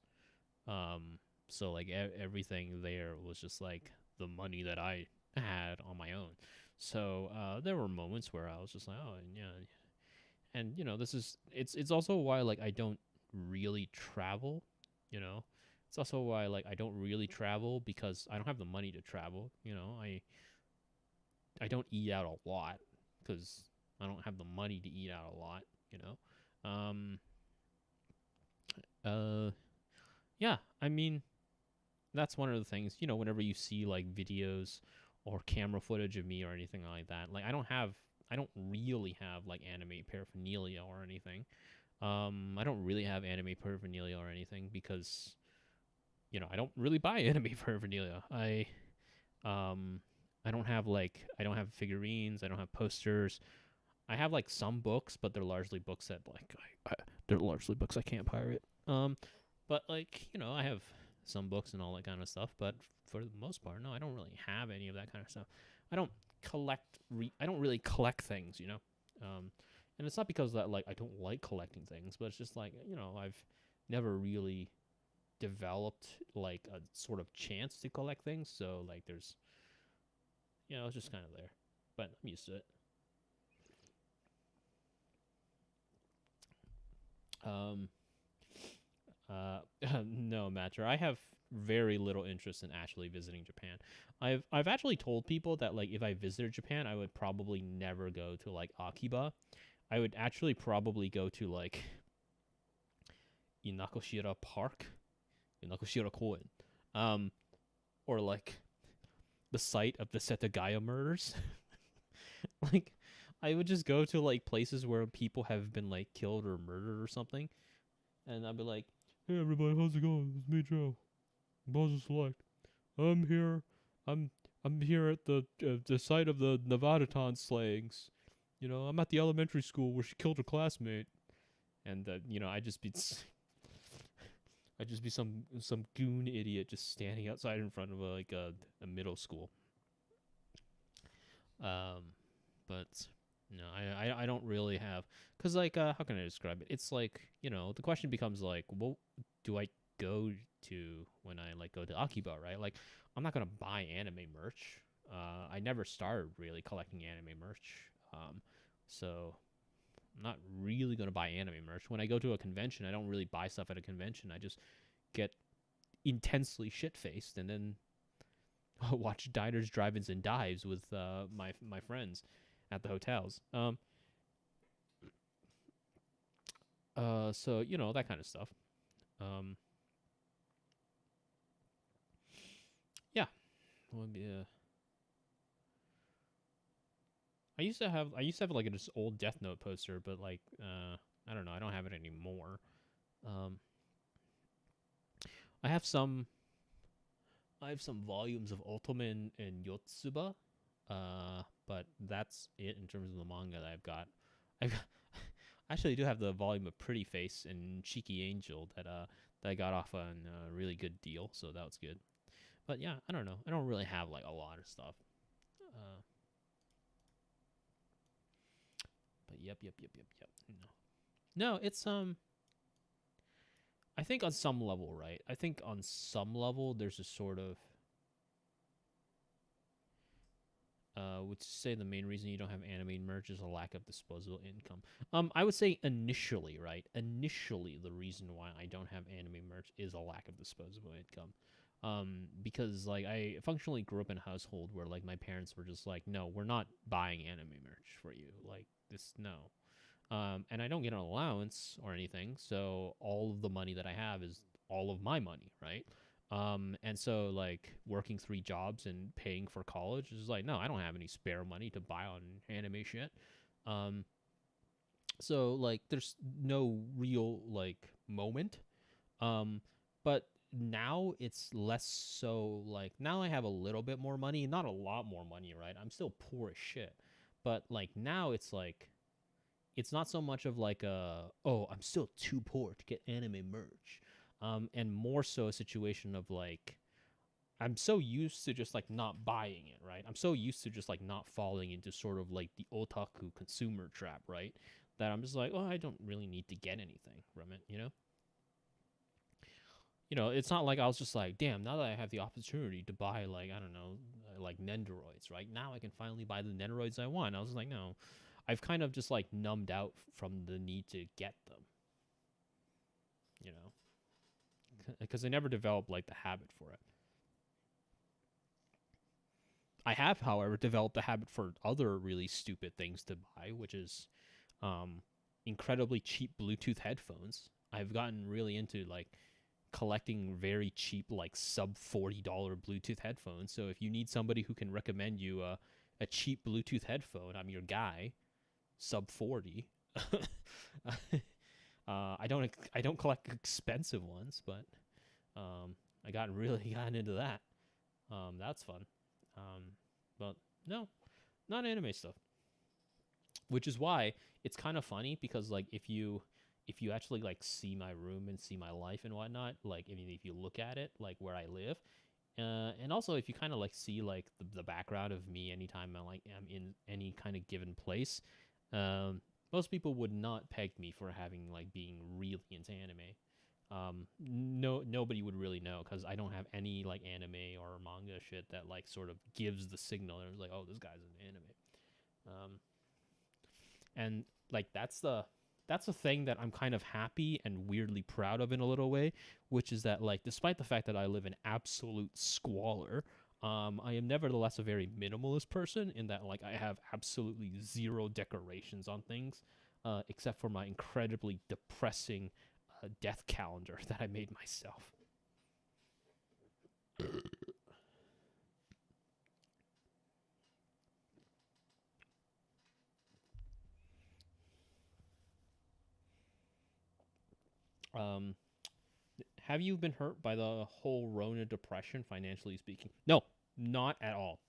So like everything there was just like the money that I had on my own. So there were moments where I was just like, oh, yeah. And you know, it's also why like I don't really travel, you know. It's also why like I don't really travel because I don't have the money to travel, you know. I don't eat out a lot cuz I don't have the money to eat out a lot, you know. Yeah, I mean, that's one of the things, you know, whenever you see like videos or camera footage of me or anything like that, like I don't really have like anime paraphernalia or anything. I don't really have anime paraphernalia or anything because, you know, I don't really buy anime paraphernalia. I don't have figurines, I don't have posters. I have like some books, but they're largely books that like they're largely books I can't pirate. But like, you know, I have some books and all that kind of stuff, but for the most part, no, I don't really have any of that kind of stuff. I don't I don't really collect things, you know. And it's not because that like I don't like collecting things, but it's just like, you know, I've never really developed like a sort of chance to collect things, so like there's, you know, it's just kind of there. But I'm used to it. No, Matcher. I have very little interest in actually visiting Japan. I've actually told people that like if I visited Japan, I would probably never go to like Akiba. I would actually probably go to like Inakoshira Park, Inakoshira Koen, or like the site of the Setagaya murders. Like, I would just go to like places where people have been like killed or murdered or something, and I'd be like, "Hey everybody, how's it going? It's me, Joe. Bowser Select. I'm here. I'm here at the site of the Nevadaton slayings. You know, I'm at the elementary school where she killed her classmate, and you know, I'd just be some goon idiot just standing outside in front of a middle school. But no, I don't really have, cause like how can I describe it? It's like, you know, the question becomes like, what do I go to when I like go to Akiba, right? Like, I'm not gonna buy anime merch. I never started really collecting anime merch. So I'm not really gonna buy anime merch. When I go to a convention, I don't really buy stuff at a convention. I just get intensely shit faced and then watch diners, drive-ins, and dives with my friends at the hotels. So you know, that kind of stuff. Yeah. Well, yeah. I used to have like this old Death Note poster, but like I don't know, I don't have it anymore. I have some volumes of Ultraman and Yotsuba, but that's it in terms of the manga that I've got. I actually do have the volume of Pretty Face and Cheeky Angel that I got off on a really good deal, so that was good. But yeah, I don't know. I don't really have like a lot of stuff. But yep. No, it's I think on some level, right? I think on some level there's a sort of would say the main reason you don't have anime merch is a lack of disposable income. I would say initially, right? Initially, the reason why I don't have anime merch is a lack of disposable income. Because like I functionally grew up in a household where like my parents were just like, no, we're not buying anime merch for you. Like this, no. And I don't get an allowance or anything, so all of the money that I have is all of my money, right? And so like working 3 jobs and paying for college is like, no, I don't have any spare money to buy on anime shit. So like there's no real like moment. But now it's less so like now I have a little bit more money, not a lot more money, right? I'm still poor as shit. But like now it's like it's not so much of like oh, I'm still too poor to get anime merch. And more so a situation of like I'm so used to just like not buying it, right? I'm so used to just like not falling into sort of like the otaku consumer trap, right? That I'm just like, oh, I don't really need to get anything from it, you know? You know, it's not like I was just like, damn, now that I have the opportunity to buy like, I don't know, like Nendoroids, right? Now I can finally buy the Nendoroids I want. I was like, no. I've kind of just like numbed out from the need to get them, you know? Because I never developed like the habit for it. I have, however, developed a habit for other really stupid things to buy, which is incredibly cheap Bluetooth headphones. I've gotten really into like collecting very cheap, like sub $40 Bluetooth headphones. So if you need somebody who can recommend you a cheap Bluetooth headphone, I'm your guy. Sub 40. I don't collect expensive ones, but I really gotten into that. That's fun. But no, not anime stuff. Which is why it's kind of funny because like if you actually like see my room and see my life and whatnot, like I mean if you look at it like where I live, and also if you kind of like see like the background of me anytime I'm in any kind of given place, most people would not peg me for having like being really into anime. Nobody would really know because I don't have any like anime or manga shit that like sort of gives the signal and it's like, oh, this guy's an anime. And like that's the thing that I'm kind of happy and weirdly proud of in a little way, which is that like despite the fact that I live in absolute squalor, I am nevertheless a very minimalist person in that like I have absolutely zero decorations on things, except for my incredibly depressing death calendar that I made myself. Have you been hurt by the whole Rona depression, financially speaking? No, not at all.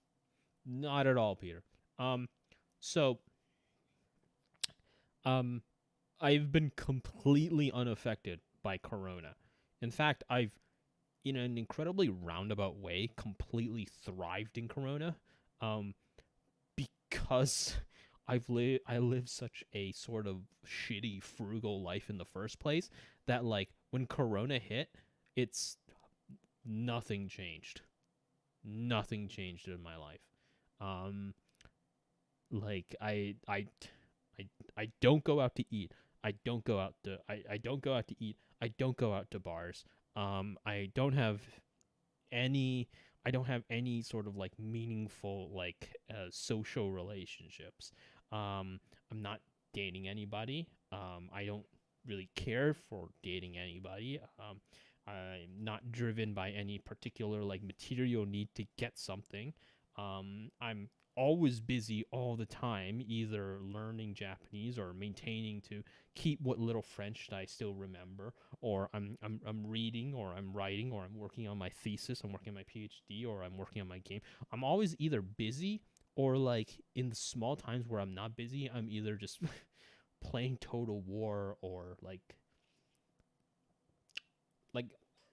Not at all, Peter. So, I've been completely unaffected by Corona. In fact, I've, in an incredibly roundabout way, completely thrived in Corona, because I live such a sort of shitty, frugal life in the first place that like when Corona hit, it's nothing changed. Nothing changed in my life. Like I don't go out to eat. I don't go out to eat. I don't go out to bars. I don't have any I don't have any sort of like meaningful like social relationships. I'm not dating anybody. I don't really care for dating anybody. I'm not driven by any particular like material need to get something. I'm always busy all the time, either learning Japanese or maintaining to keep what little French that I still remember, or I'm reading, or I'm writing, or I'm working on my thesis, I'm working on my PhD, or I'm working on my game. I'm always either busy, or like in the small times where I'm not busy, I'm either just playing Total War, or like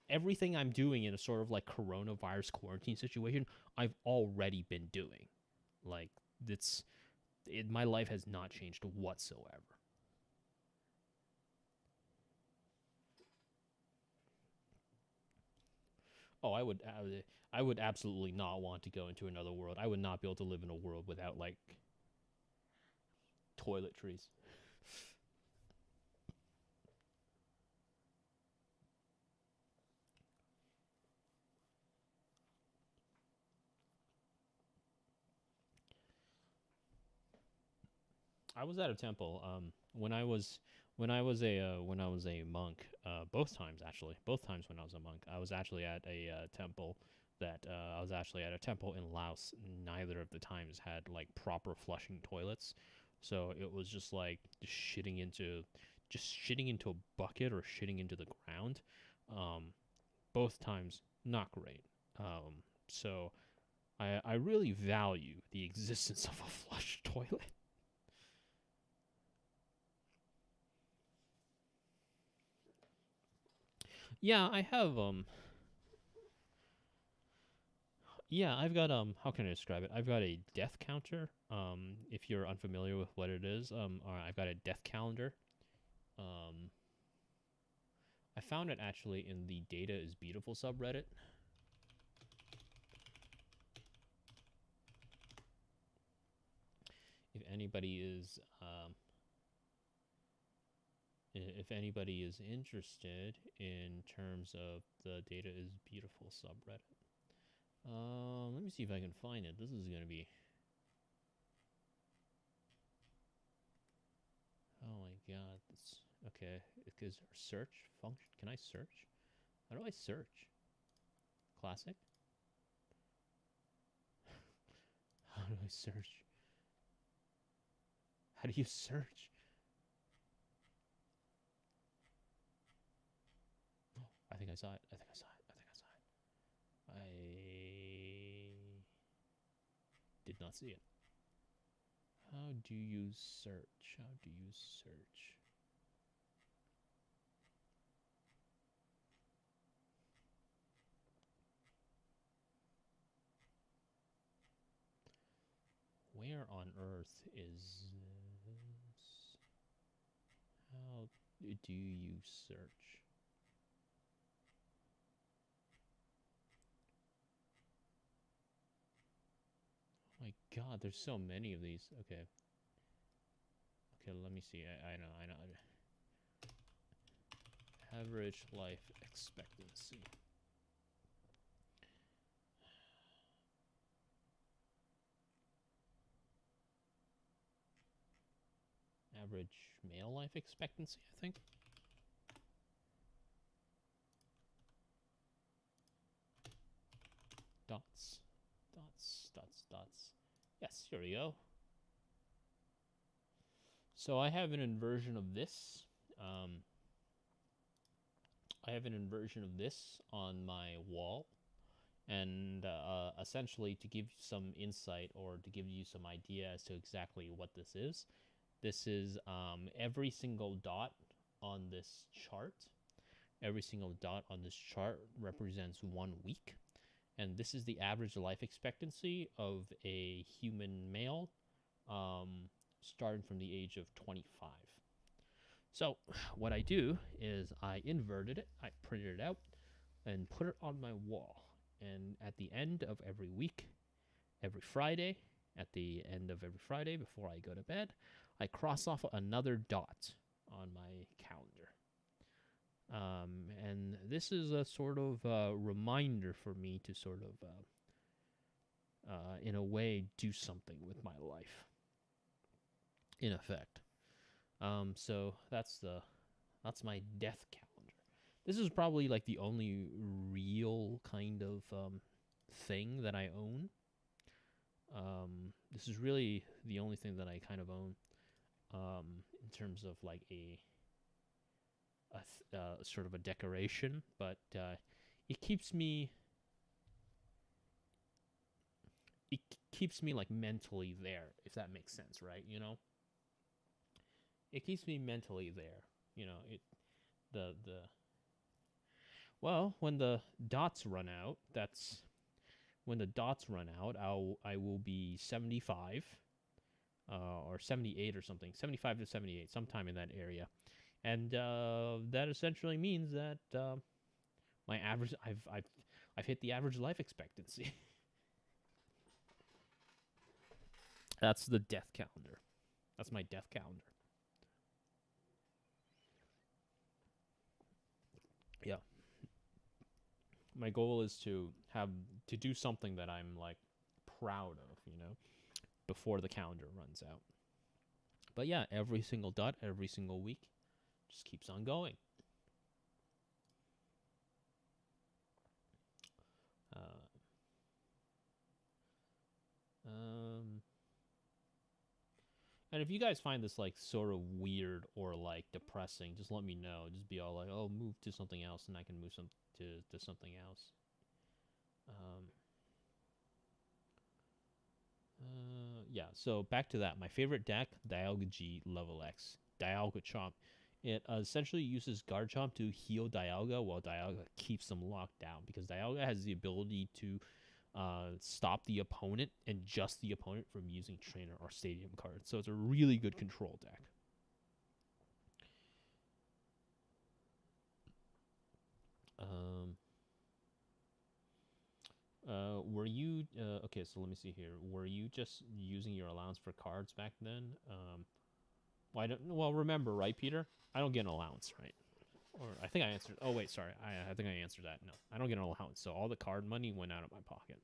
everything I'm doing in a sort of like coronavirus quarantine situation, I've already been doing. Like my life has not changed whatsoever. Oh, I would absolutely not want to go into another world. I would not be able to live in a world without like toiletries. I was at a temple when I was a monk. Both times actually, both times when I was a monk, I was actually at a temple I was actually at a temple in Laos. Neither of the times had like proper flushing toilets, so it was just like just shitting into a bucket or shitting into the ground. Um, Both times not great. So I really value the existence of a flush toilet. Yeah, I have yeah, I've got how can I describe it? I've got a death counter. If you're unfamiliar with what it is, or I've got a death calendar. Um I found it actually in the Data is Beautiful subreddit. If anybody is interested in terms of the Data is Beautiful subreddit. Let me see if I can find it. This is gonna be. Oh my god, this okay. Because search function. Can I search? How do I search? Classic. How do I search? How do you search? Oh, I think I saw it. I think I saw it. I think I saw it. I did not see it. How do you search? How do you search? Where on earth is this? How do you search? Oh my god, there's so many of these. Okay. Okay, let me see. I know. Average life expectancy. Average male life expectancy, I think. Dots. Yes, here we go. So I have an inversion of this. I have an inversion of this on my wall. And essentially, to give you some insight or to give you some idea as to exactly what this is every single dot on this chart. Every single dot on this chart represents 1 week. And this is the average life expectancy of a human male starting from the age of 25. So what I do is I inverted it, I printed it out, and put it on my wall. And at the end of every week, every Friday, at the end of every Friday before I go to bed, I cross off another dot on my calendar. And this is a sort of reminder for me to sort of in a way, do something with my life. In effect. So that's my death calendar. This is probably like the only real kind of thing that I own. This is really the only thing that I kind of own in terms of like a sort of a decoration, but it keeps me like mentally there, if that makes sense, right? You know, it keeps me mentally there. You know, well, when the dots run out, I will be 75 or 78 or something, 75 to 78, sometime in that area. And that essentially means that my average, I've hit the average life expectancy. That's the death calendar. That's my death calendar. Yeah. My goal is to do something that I'm like proud of, you know, before the calendar runs out. But yeah, every single dot, every single week, just keeps on going. And if you guys find this like sort of weird or like depressing, just let me know. Just be all like, "Oh, move to something else," and I can move to something else. Yeah. So back to that. My favorite deck, Dialga G Level X, Dialga Chomp. It essentially uses Guard Chomp to heal Dialga while Dialga keeps them locked down, because Dialga has the ability to stop the opponent and just the opponent from using trainer or stadium cards. So it's a really good control deck. Were you okay? So let me see here. Were you just using your allowance for cards back then? Well, remember, right, Peter? I don't get an allowance, right? Or I think I answered. Oh wait, sorry. I think I answered that. No, I don't get an allowance. So all the card money went out of my pocket.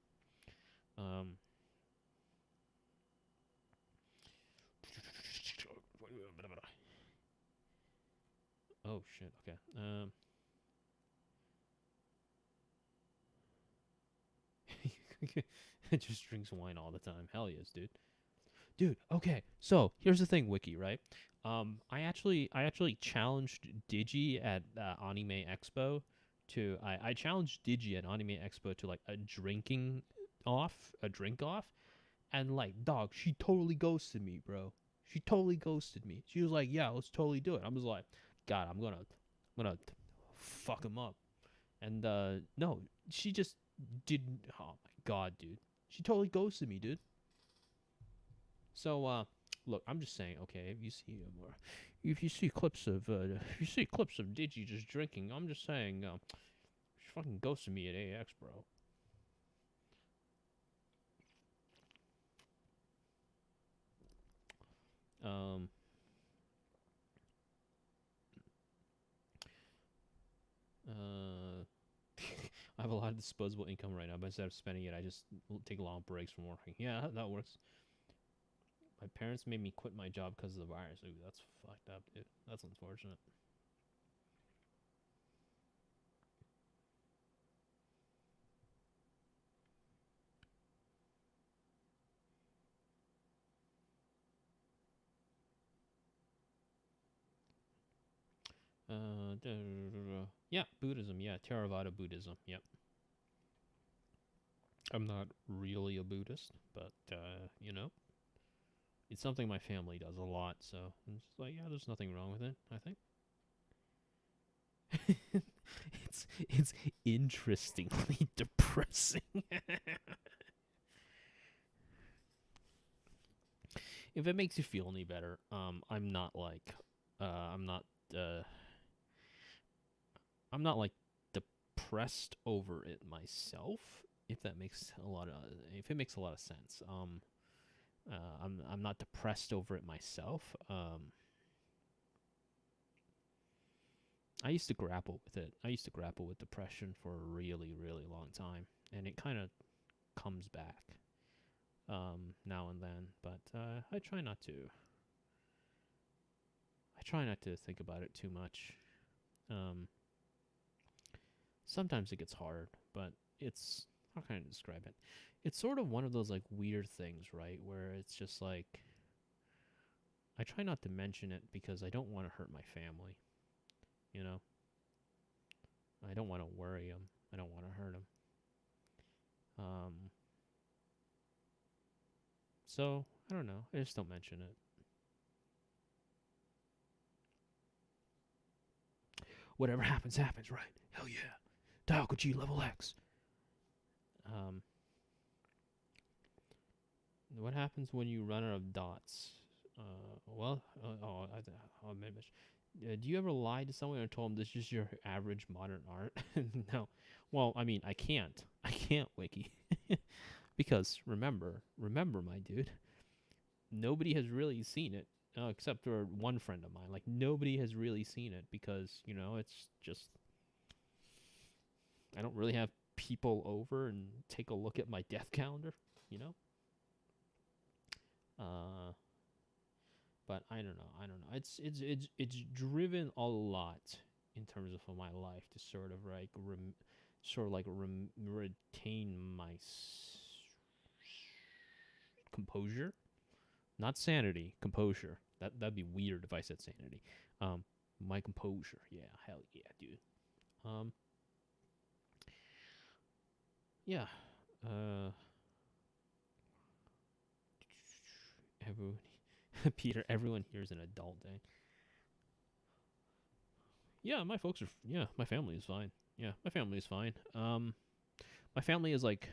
Oh shit. Okay. It just drinks wine all the time. Hell yes, dude. Dude, okay. So here's the thing, Wiki, right? I actually challenged Digi at Anime Expo to I challenged Digi at Anime Expo to like a drink off, and like, dog, she totally ghosted me, bro. She totally ghosted me. She was like, "Yeah, let's totally do it." I was like, "God, I'm gonna fuck him up." And no, she just didn't. Oh my god, dude, she totally ghosted me, dude. So look, I'm just saying, okay, if you see clips of Digi just drinking, I'm just saying, she fucking ghosted me at AX, bro. I have a lot of disposable income right now, but instead of spending it, I just take long breaks from working. Yeah, that works. My parents made me quit my job because of the virus. Ooh, that's fucked up, dude. That's unfortunate. Yeah, Buddhism. Yeah, Theravada Buddhism. Yep. I'm not really a Buddhist, but you know, it's something my family does a lot. So I'm just like, yeah, there's nothing wrong with it, I think. It's interestingly depressing. If it makes you feel any better, I'm not like, I'm not like depressed over it myself. If it makes a lot of sense. I'm not depressed over it myself. I used to grapple with it. I used to grapple with depression for a really, really long time, and it kind of comes back. now and then, but I try not to. I try not to think about it too much. Sometimes it gets hard, but it's, how can I describe it? It's sort of one of those like weird things, right? Where it's just like, I try not to mention it because I don't want to hurt my family. You know? I don't want to worry them. I don't want to hurt them. So, I don't know. I just don't mention it. Whatever happens, happens, right? Hell yeah. Dialco G level X. What happens when you run out of dots? I'll mention. Do you ever lie to someone and told them this is your average modern art? No. Well, I mean, I can't. I can't, Wiki. Because remember, my dude, nobody has really seen it, except for one friend of mine. Like, nobody has really seen it because, you know, it's just, I don't really have people over and take a look at my death calendar, you know? But I don't know. It's driven a lot in terms of my life to sort of like retain my composure, not sanity, composure. That'd be weird if I said sanity. My composure. Yeah, hell yeah, dude. Yeah. Everyone, Peter. Everyone here is an adult. Dang. Yeah, my folks are. Yeah, my family is fine. Yeah, my family is fine. My family is like.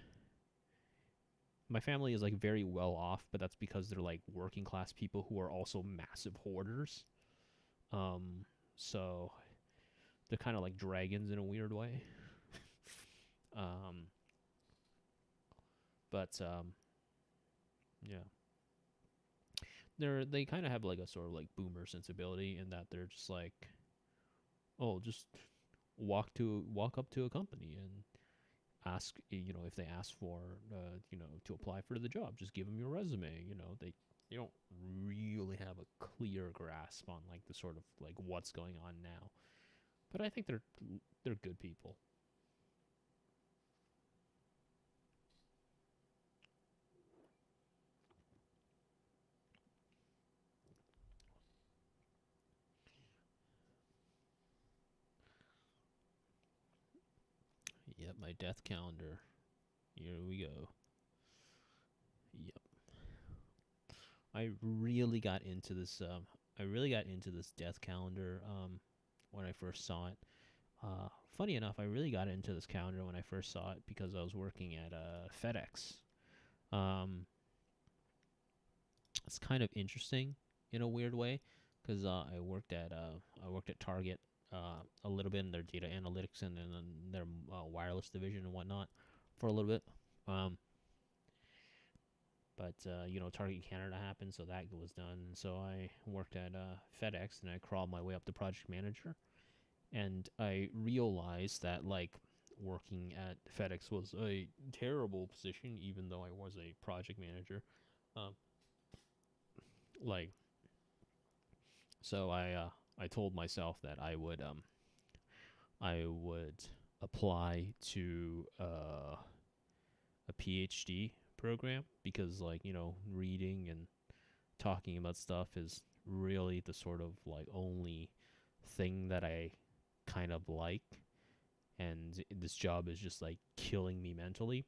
My family is like very well off, but that's because they're like working class people who are also massive hoarders. So they're kind of like dragons in a weird way. But yeah. They kind of have like a sort of like boomer sensibility in that they're just like, oh, just walk up to a company and ask, you know, if they ask for, you know, to apply for the job, just give them your resume. You know, they don't really have a clear grasp on like the sort of like what's going on now, but I think they're good people. Yep, my death calendar. Here we go. Yep. I really got into this. I really got into this death calendar when I first saw it. Funny enough, I really got into this calendar when I first saw it because I was working at FedEx. It's kind of interesting in a weird way because I worked at Target a little bit in their data analytics and then their wireless division and whatnot for a little bit. But you know, Target Canada happened, so that was done. So I worked at FedEx, and I crawled my way up to project manager. And I realized that like working at FedEx was a terrible position, even though I was a project manager. Like, so I told myself that I would apply to a PhD program because, like, you know, reading and talking about stuff is really the sort of like only thing that I kind of like, and this job is just like killing me mentally.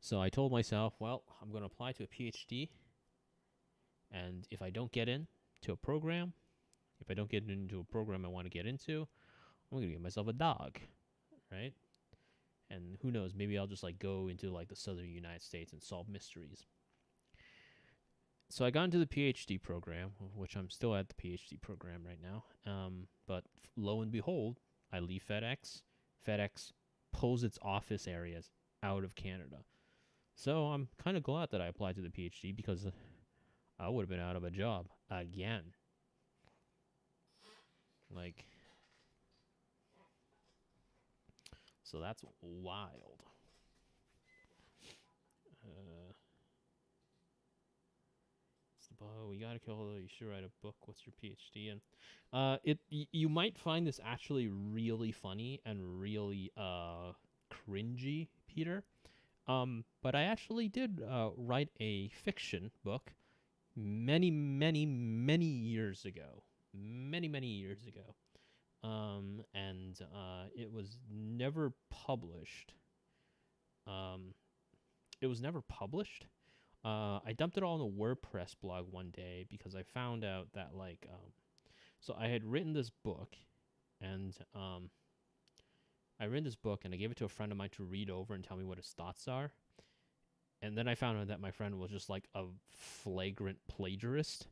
So I told myself, well, I'm going to apply to a PhD, and if I don't get into a program, if I don't get into a program I want to get into, I'm going to get myself a dog, right? And who knows, maybe I'll just like go into like the southern United States and solve mysteries. So I got into the PhD program, which I'm still at the PhD program right now. But lo and behold, I leave FedEx. FedEx pulls its office areas out of Canada. So I'm kind of glad that I applied to the PhD because I would have been out of a job again. Like, so that's wild. it's the bow. We gotta kill the. You should write a book. What's your PhD in? You might find this actually really funny and really cringy, Peter. But I actually did write a fiction book many years ago. Many years ago. And it was never published. It was never published. I dumped it all on a WordPress blog one day because I found out that so I had written this book, and I gave it to a friend of mine to read over and tell me what his thoughts are. And then I found out that my friend was just like a flagrant plagiarist.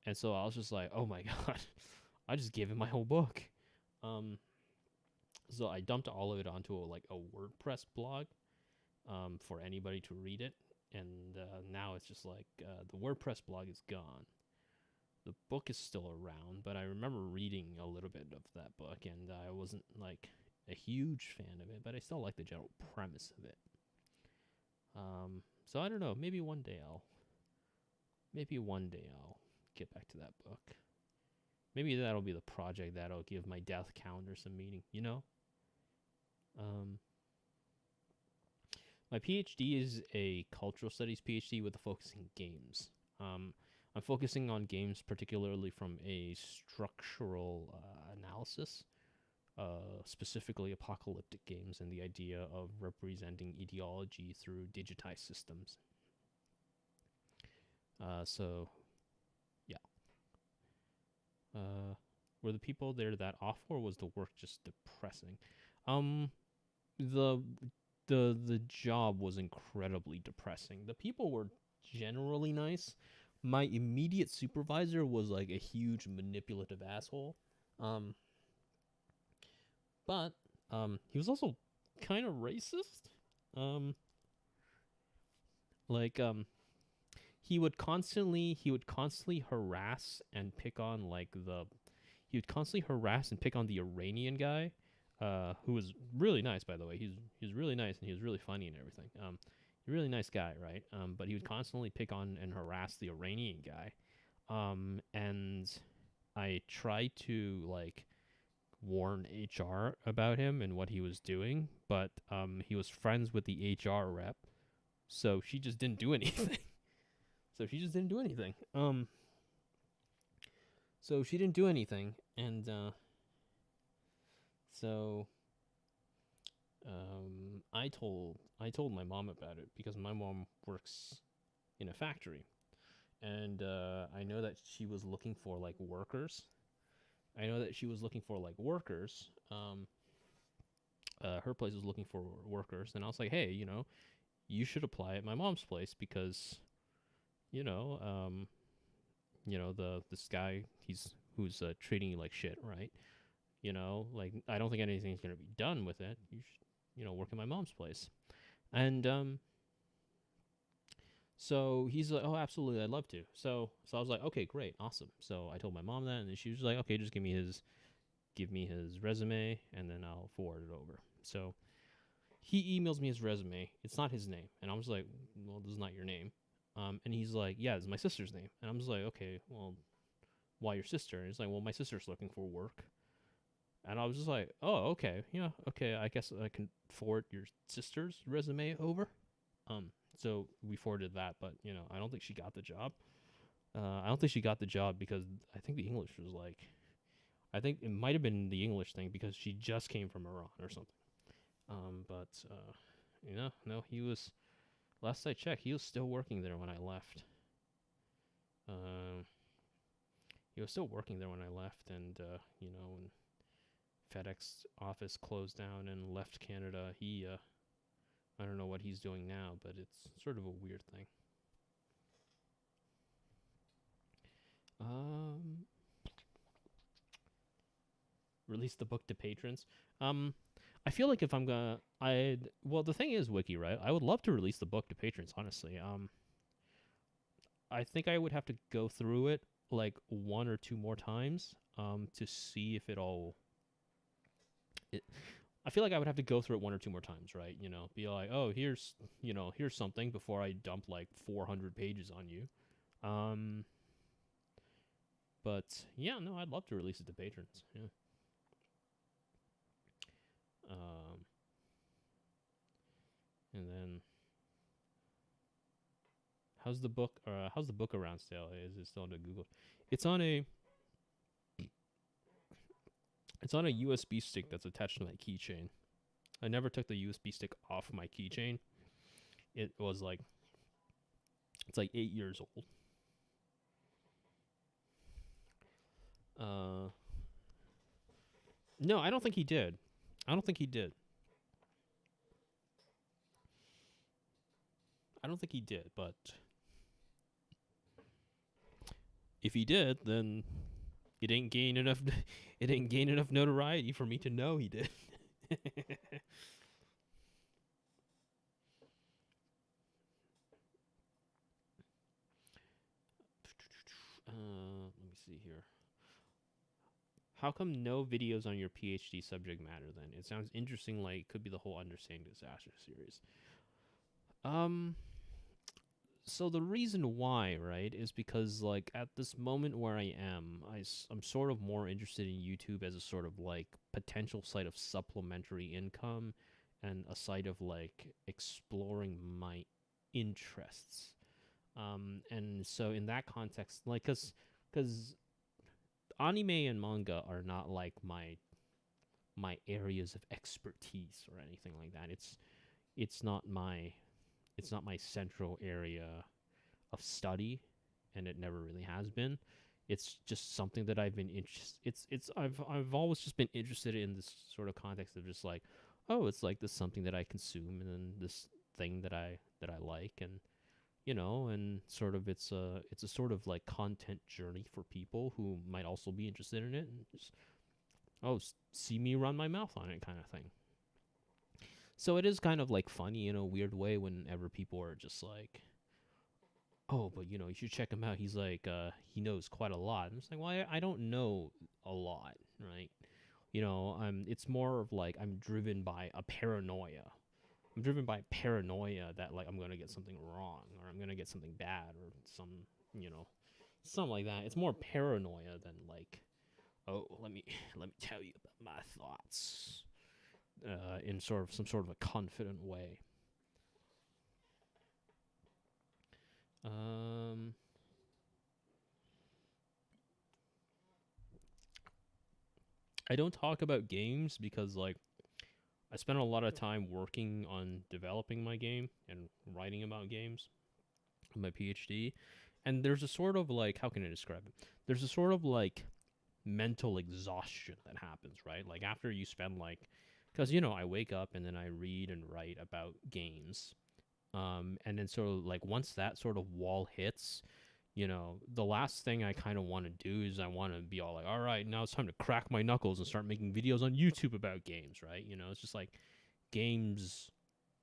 And so I was just like, oh my God, I just gave him my whole book. So I dumped all of it onto a WordPress blog for anybody to read it. And now it's just like the WordPress blog is gone. The book is still around, but I remember reading a little bit of that book, and I wasn't like a huge fan of it, but I still like the general premise of it. So I don't know. Maybe one day I'll get back to that book. Maybe that'll be the project that'll give my death calendar some meaning, you know? My PhD is a cultural studies PhD with a focus in games. I'm focusing on games particularly from a structural analysis, specifically apocalyptic games and the idea of representing ideology through digitized systems. So, yeah. Were the people there that awful, or was the work just depressing? The job was incredibly depressing. The people were generally nice. My immediate supervisor was like a huge manipulative asshole. But he was also kind of racist. He would constantly harass and pick on the Iranian guy, who was really nice, by the way. He's really nice, and he was really funny and everything. He's a really nice guy, right? But he would constantly pick on and harass the Iranian guy. And I tried to warn HR about him and what he was doing, but he was friends with the HR rep, so she just didn't do anything. And I told my mom about it because my mom works in a factory, and I know that she was looking for workers. Her place was looking for workers, and I was like, hey, you should apply at my mom's place because, this guy who's treating you like shit, right? I don't think anything's gonna be done with it. You should, work at my mom's place. And so he's like, oh, absolutely, I'd love to. So I was like, okay, great, awesome. So I told my mom that, and then she was like, okay, just give me his resume, and then I'll forward it over. So he emails me his resume. It's not his name, and I was like, well, this is not your name. And he's like, yeah, this is my sister's name. And I'm just like, okay, well, why your sister? And he's like, well, my sister's looking for work. And I was just like, oh, okay, yeah, okay, I guess I can forward your sister's resume over. So we forwarded that, but, I don't think she got the job. I don't think she got the job because I think the English was I think it might have been the English thing because she just came from Iran or something. No, he was, last I checked, he was still working there when I left. He was still working there when I left, and, when FedEx office closed down and left Canada, he, I don't know what he's doing now, but it's sort of a weird thing. Release the book to patrons. I feel like if I'm gonna, the thing is, Wiki, right? I would love to release the book to patrons, honestly. I think I would have to go through it one or two more times, to see if I feel like I would have to go through it 1 or 2 more times, right? You know, be like, oh, here's something before I dump like 400 pages on you. But yeah, no, I'd love to release it to patrons. Yeah. And then how's the book around sale? Is it still on Google? It's on a USB stick that's attached to my keychain. I never took the USB stick off my keychain. It was like, it's like 8 years old. No, I don't think he did. I don't think he did, but if he did, then it didn't gain enough notoriety for me to know he did. Let me see here. How come no videos on your PhD subject matter then? It sounds interesting, like it could be the whole Understanding Disaster series. So the reason why, right, is because like at this moment where I am, I'm sort of more interested in YouTube as a sort of like potential site of supplementary income and a site of like exploring my interests. And so in that context, like, cause anime and manga are not like my areas of expertise or anything like that. It's not my central area of study, and it never really has been. It's just something that I've been I've always just been interested in this sort of context of just like, oh, it's like this something that I consume, and then this thing that I like, and and sort of it's a sort of like content journey for people who might also be interested in it, and just see me run my mouth on it kind of thing. So it is kind of like funny in a weird way whenever people are just like, oh, but you should check him out. He's like, he knows quite a lot. I'm just like, well, I don't know a lot, right? It's more of like I'm driven by a paranoia. I'm driven by paranoia that like I'm gonna get something wrong or I'm gonna get something bad or something like that. It's more paranoia than like, oh, let me tell you about my thoughts in some sort of a confident way. I don't talk about games because like I spent a lot of time working on developing my game and writing about games in my PhD. And there's a sort of like, how can I describe it? There's a sort of like mental exhaustion that happens, right? Like after you spend like, because I wake up and then I read and write about games. And then sort of like once that sort of wall hits, the last thing I kind of want to do is I want to be all like, all right, now it's time to crack my knuckles and start making videos on YouTube about games, right? It's just like games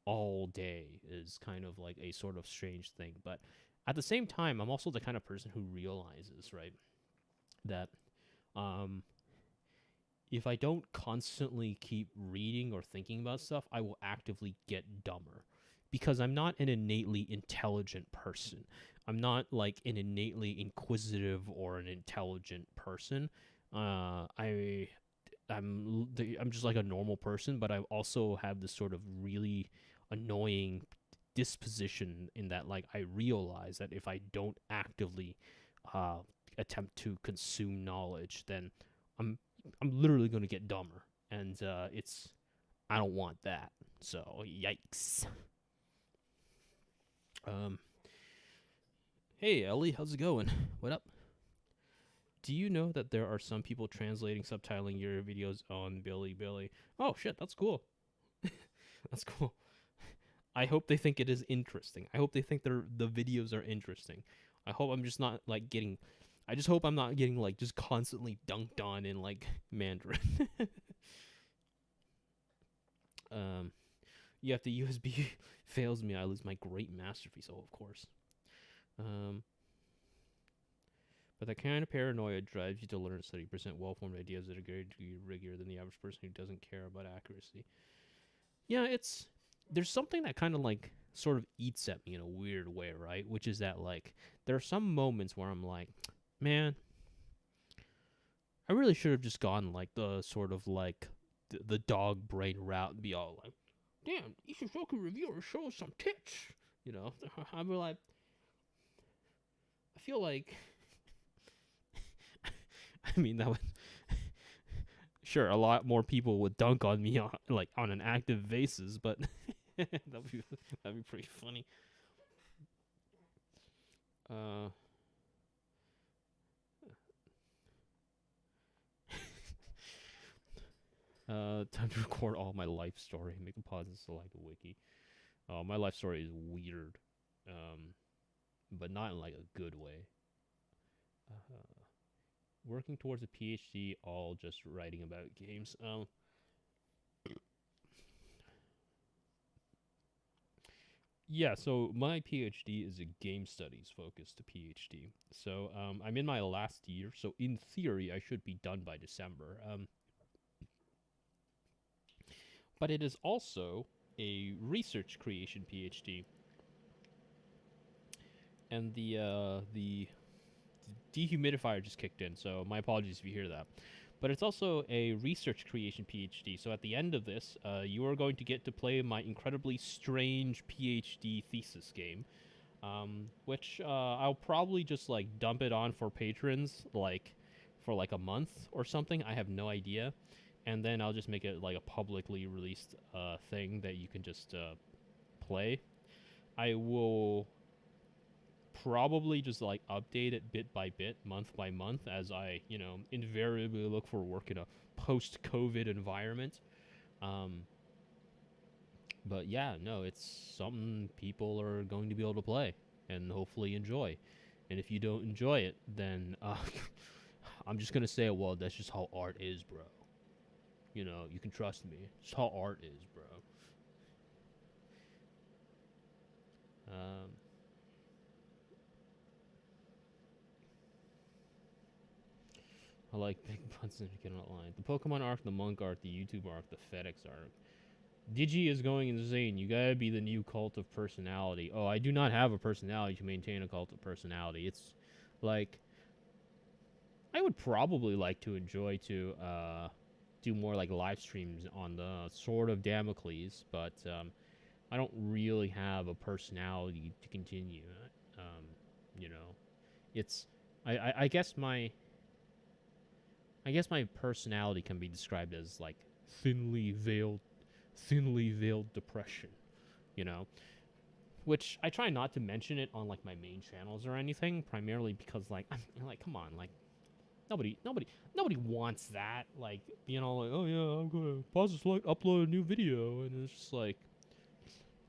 all day is kind of like a sort of strange thing. But at the same time, I'm also the kind of person who realizes, right, that if I don't constantly keep reading or thinking about stuff, I will actively get dumber. Because I'm not an innately intelligent person. I'm not like an innately inquisitive or an intelligent person. I'm just like a normal person, but I also have this sort of really annoying disposition in that like I realize that if I don't actively attempt to consume knowledge, then I'm literally going to get dumber, and I don't want that. So yikes. Hey Ellie, how's it going? What up? Do you know that there are some people translating, subtitling your videos on Billy? Oh shit, that's cool. That's cool. I hope they think it is interesting. I hope they think the videos are interesting. I hope I'm just not like getting. I just hope I'm not getting like just constantly dunked on in like Mandarin. Yeah, if the USB fails me, I lose my great masterpiece. Oh, of course. But that kind of paranoia drives you to learn to present well-formed ideas at a greater degree of rigor than the average person who doesn't care about accuracy. Yeah, there's something that kind of like sort of eats at me in a weird way, right? Which is that like there are some moments where I'm like, man, I really should have just gone like the sort of like the dog brain route and be all like, damn, you should fucking review or show us some tits. You know, I'm like, I feel like, I mean, that would, sure, a lot more people would dunk on me on, like, on an active basis, but that'd be pretty funny. Time to record all my life story. Make a pause and select a wiki. My life story is weird, but not in like a good way. Working towards a PhD, all just writing about games. Yeah, so my PhD is a game studies focused PhD. So I'm in my last year, so in theory I should be done by December. But it is also a research creation PhD. And the dehumidifier just kicked in, so my apologies if you hear that. But it's also a research creation PhD, so at the end of this, you are going to get to play my incredibly strange PhD thesis game, which I'll probably just like dump it on for patrons, like for like a month or something. I have no idea, and then I'll just make it like a publicly released thing that you can just play. I will probably just like update it bit by bit, month by month, as I, you know, invariably look for work in a post-COVID environment. But yeah, no, it's something people are going to be able to play and hopefully enjoy. And if you don't enjoy it, then I'm just gonna say, well, that's just how art is, bro. You know, you can trust me. It's how art is, bro. I like big butts and I cannot lie. The Pokemon arc, the Monk arc, the YouTube arc, the FedEx arc. Digi is going insane. You gotta be the new cult of personality. Oh, I do not have a personality to maintain a cult of personality. It's like, I would probably like to enjoy to do more like live streams on the Sword of Damocles, but I don't really have a personality to continue. You know, it's I guess my personality can be described as like thinly veiled depression, you know, which I try not to mention it on like my main channels or anything, primarily because like I'm like, come on, like nobody wants that, like, you know, like, oh yeah, I'm gonna pause this, like upload a new video, and it's just like,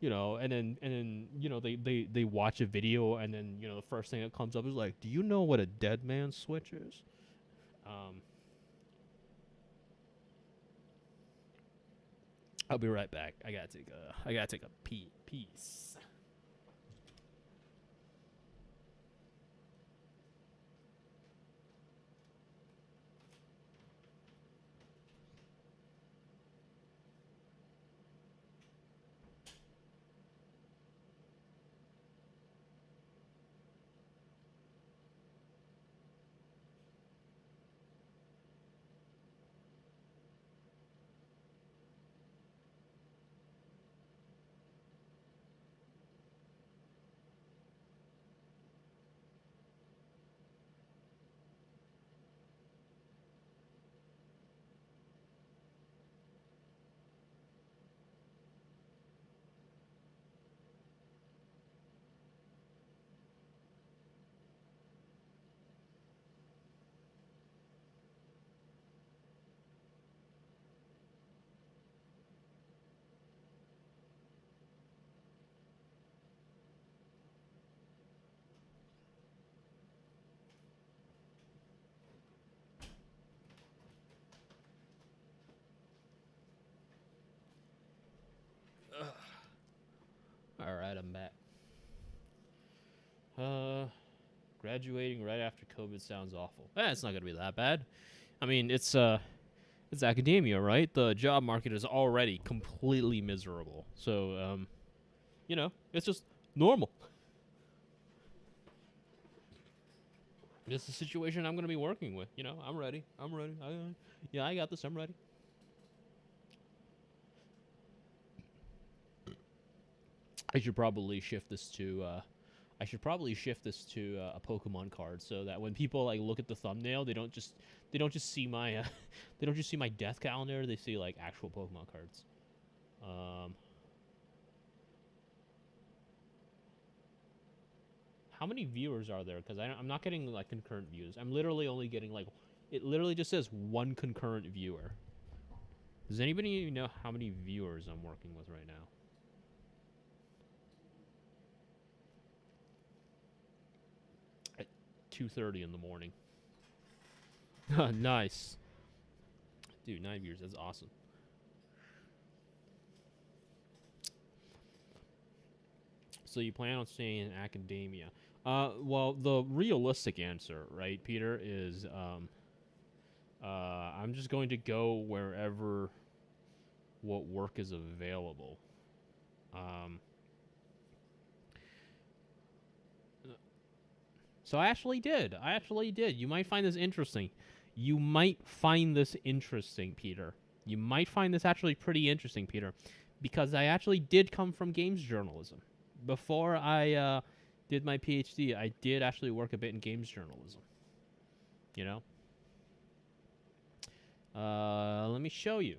you know, and then you know they watch a video, and then, you know, the first thing that comes up is like, do you know what a dead man switch is? I'll be right back. I gotta take a piece. All right, I'm back. Graduating right after COVID sounds awful. It's not gonna be that bad. I mean, it's academia, right? The job market is already completely miserable. So, it's just normal. This is the situation I'm gonna be working with. I'm ready. I got this. I'm ready. I should probably shift this to a Pokemon card so that when people like look at the thumbnail, they don't just see my they don't just see my death calendar. They see like actual Pokemon cards. How many viewers are there? Because I'm not getting like concurrent views. I'm literally only getting like, it literally just says one concurrent viewer. Does anybody know how many viewers I'm working with right now? At 2:30 in the morning. Nice. Dude, 9 viewers. That's awesome. So you plan on staying in academia? Well, the realistic answer, right, Peter, is I'm just going to go wherever what work is available. So I actually did. You might find this interesting. Peter. You might find this actually pretty interesting, Peter, because I actually did come from games journalism. Before I did my PhD, I did actually work a bit in games journalism. Let me show you.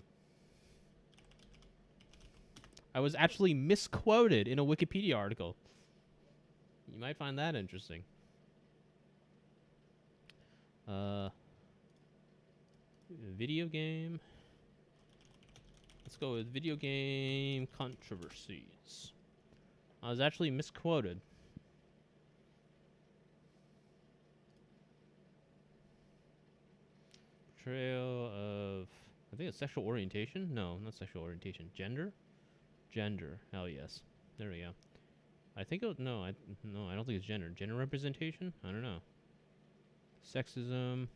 I was actually misquoted in a Wikipedia article. You might find that interesting. Video game. Let's go with video game controversies. I was actually misquoted. Portrayal of, I think it's sexual orientation? No, not sexual orientation. Gender? Gender. Hell yes. There we go. I think it, no, I don't think it's gender. Gender representation? I don't know. Sexism.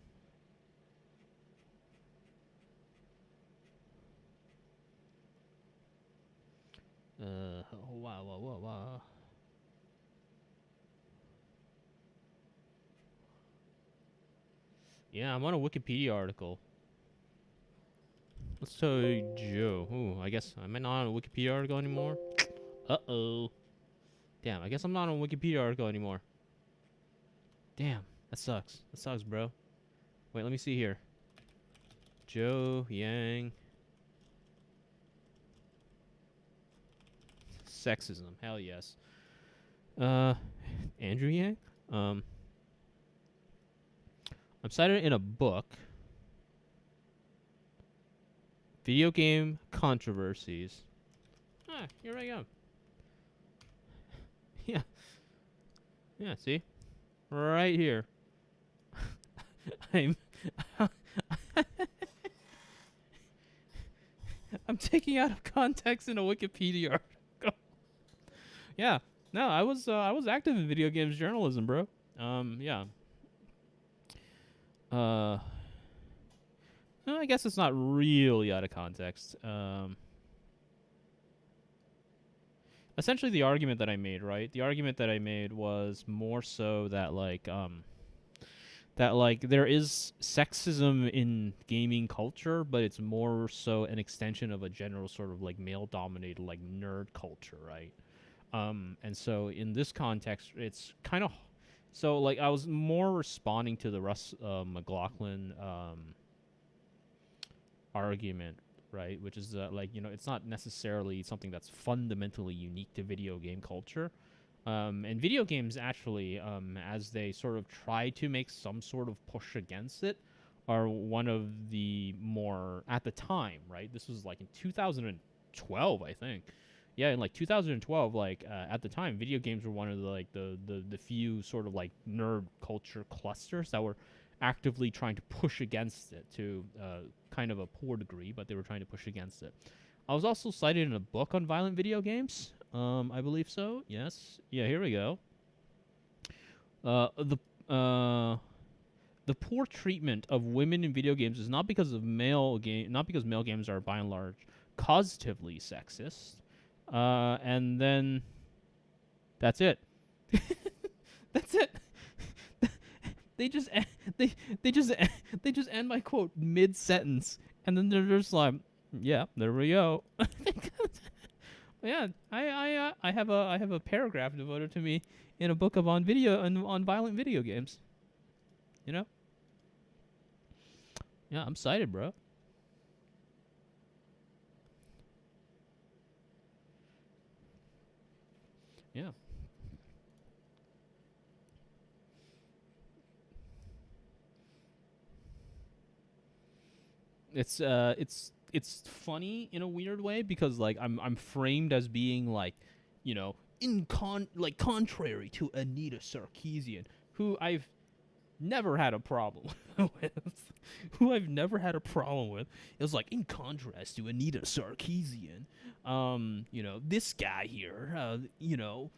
Wow. Yeah, I'm on a Wikipedia article. Let's tell Joe. Ooh, I guess I'm not on a Wikipedia article anymore. Uh-oh. Damn, I guess I'm not on a Wikipedia article anymore. Damn, that sucks. That sucks, bro. Wait, let me see here. Joe Yang. Sexism. Hell yes. Andrew Yang? I'm cited in a book. Video game controversies. Here I go. Yeah. Yeah, see? Right here. I'm taking out of context in a Wikipedia article. Yeah. No, I was active in video games journalism, bro. Yeah. No, I guess it's not really out of context. Essentially the argument that I made, right? The argument that I made was more so that there is sexism in gaming culture, but it's more so an extension of a general sort of like male-dominated like nerd culture, right? And so in this context, it's kind of so like I was more responding to the Russ McLaughlin argument, right? Which is it's not necessarily something that's fundamentally unique to video game culture. And video games actually, as they sort of try to make some sort of push against it, are one of the more, at the time, right? This was like in 2012, I think. Yeah, in like 2012, at the time, video games were one of the few sort of like nerd culture clusters that were actively trying to push against it to kind of a poor degree, but they were trying to push against it. I was also cited in a book on violent video games. I believe so. Yes. Yeah, here we go. the poor treatment of women in video games is not because male games are by and large causatively sexist. And then that's it. That's it. They just end my quote mid sentence, and then they're just like, yeah, there we go. Yeah, I have a paragraph devoted to me in a book on violent video games. You know? Yeah, I'm excited, bro. Yeah. It's funny in a weird way because like I'm framed as being like, you know, contrary to Anita Sarkeesian, who I've never had a problem with. Who I've never had a problem with. It was like, in contrast to Anita Sarkeesian, you know, this guy here, you know,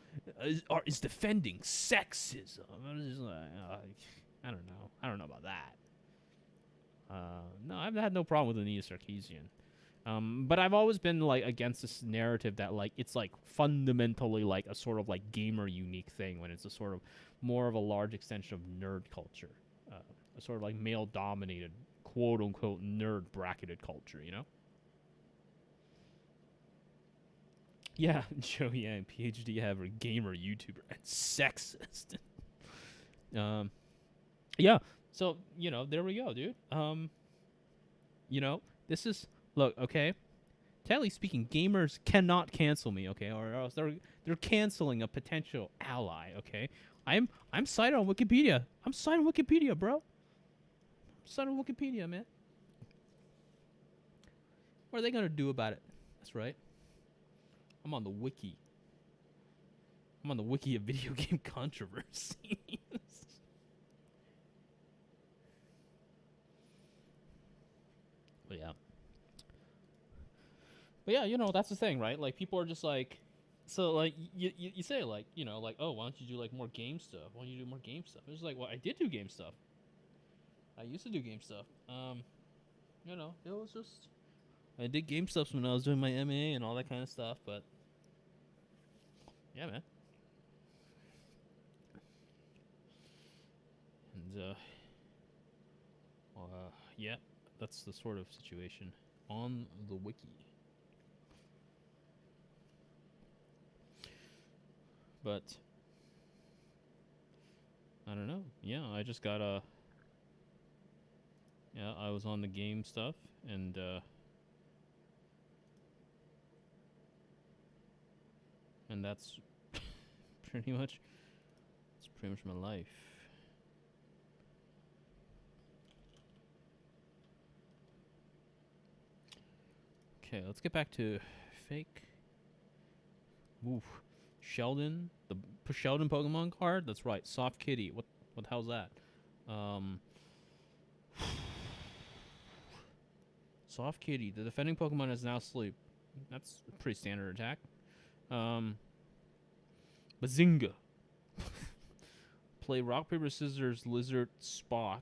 is defending sexism. I was just like, I don't know. I don't know about that. No, I've had no problem with Anita Sarkeesian. But I've always been like against this narrative that like it's like fundamentally like a sort of like gamer unique thing when it's a sort of more of a large extension of nerd culture, a sort of like male dominated quote unquote nerd bracketed culture, you know? Yeah, Joe Yang, PhD haver, gamer, YouTuber, and sexist. Yeah. So, you know, there we go, dude. You know, this is look, okay. Technically speaking, gamers cannot cancel me, okay, or else they're canceling a potential ally, okay. I'm cited on Wikipedia. I'm cited on Wikipedia, bro. I'm cited on Wikipedia, man. What are they gonna do about it? That's right. I'm on the wiki. I'm on the wiki of video game controversy. But yeah, you know, that's the thing, right? Like, people are just like, so, like, you say, like, you know, like, oh, why don't you do, like, more game stuff? Why don't you do more game stuff? It's like, well, I did do game stuff. I used to do game stuff. You know, it was just, I did game stuff when I was doing my MA and all that kind of stuff, but, yeah, man. And, yeah, that's the sort of situation on the wiki. But I don't know. Yeah, I just got yeah, I was on the game stuff and that's pretty much my life. Okay, let's get back to fake. Oof. Sheldon, the Sheldon Pokemon card. That's right, Soft Kitty. What the hell's that? Soft Kitty. The defending Pokemon is now asleep. That's a pretty standard attack. Bazinga. Play rock paper scissors lizard Spock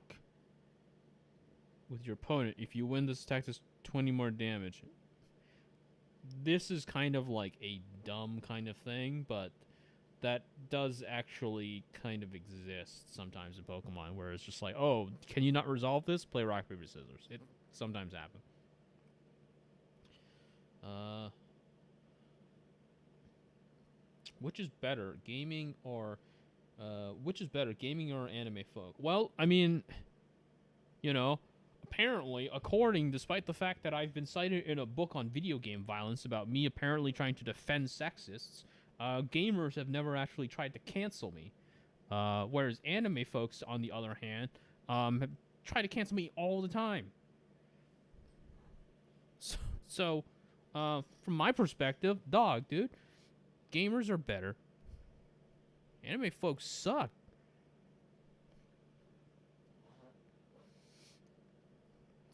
with your opponent. If you win, this attack does 20 more damage. This is kind of like a dumb kind of thing, but that does actually kind of exist sometimes in Pokemon, where it's just like, oh, can you not resolve this? Play rock, paper, scissors. It sometimes happens. Which is better, gaming or anime folk? Well, I mean, you know, apparently, despite the fact that I've been cited in a book on video game violence about me apparently trying to defend sexists, gamers have never actually tried to cancel me. Whereas anime folks, on the other hand, have tried to cancel me all the time. So, from my perspective, dude, gamers are better. Anime folks suck.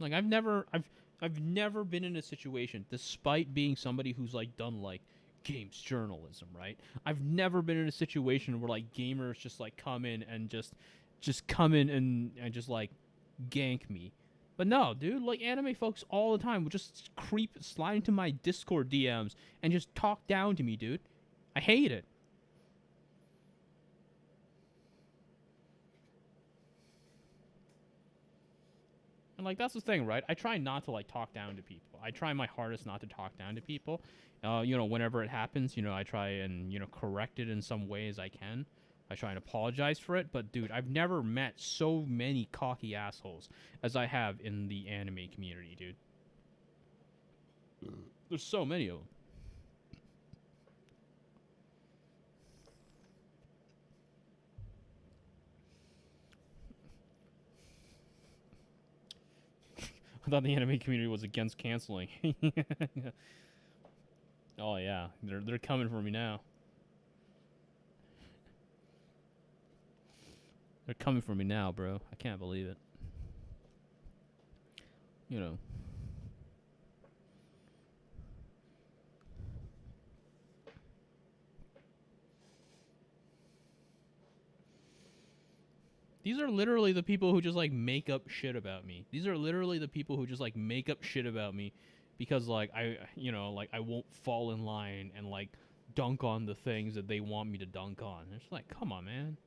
Like, I've never been in a situation, despite being somebody who's like done like games journalism, right? I've never been in a situation where like gamers just like come in and just just come in and just like gank me. But no, dude, like anime folks all the time would just slide into my Discord DMs and just talk down to me, dude. I hate it. And like that's the thing, right? I try not to like talk down to people. I try my hardest not to talk down to people. Whenever it happens, I try and correct it in some ways I can. I try and apologize for it, but dude, I've never met so many cocky assholes as I have in the anime community, dude. There's so many of them. I thought the anime community was against canceling. Oh yeah, they're coming for me now. They're coming for me now, bro. I can't believe it. These are literally the people who just like make up shit about me. These are literally the people who just like make up shit about me because like I won't fall in line and like dunk on the things that they want me to dunk on. It's like, come on, man.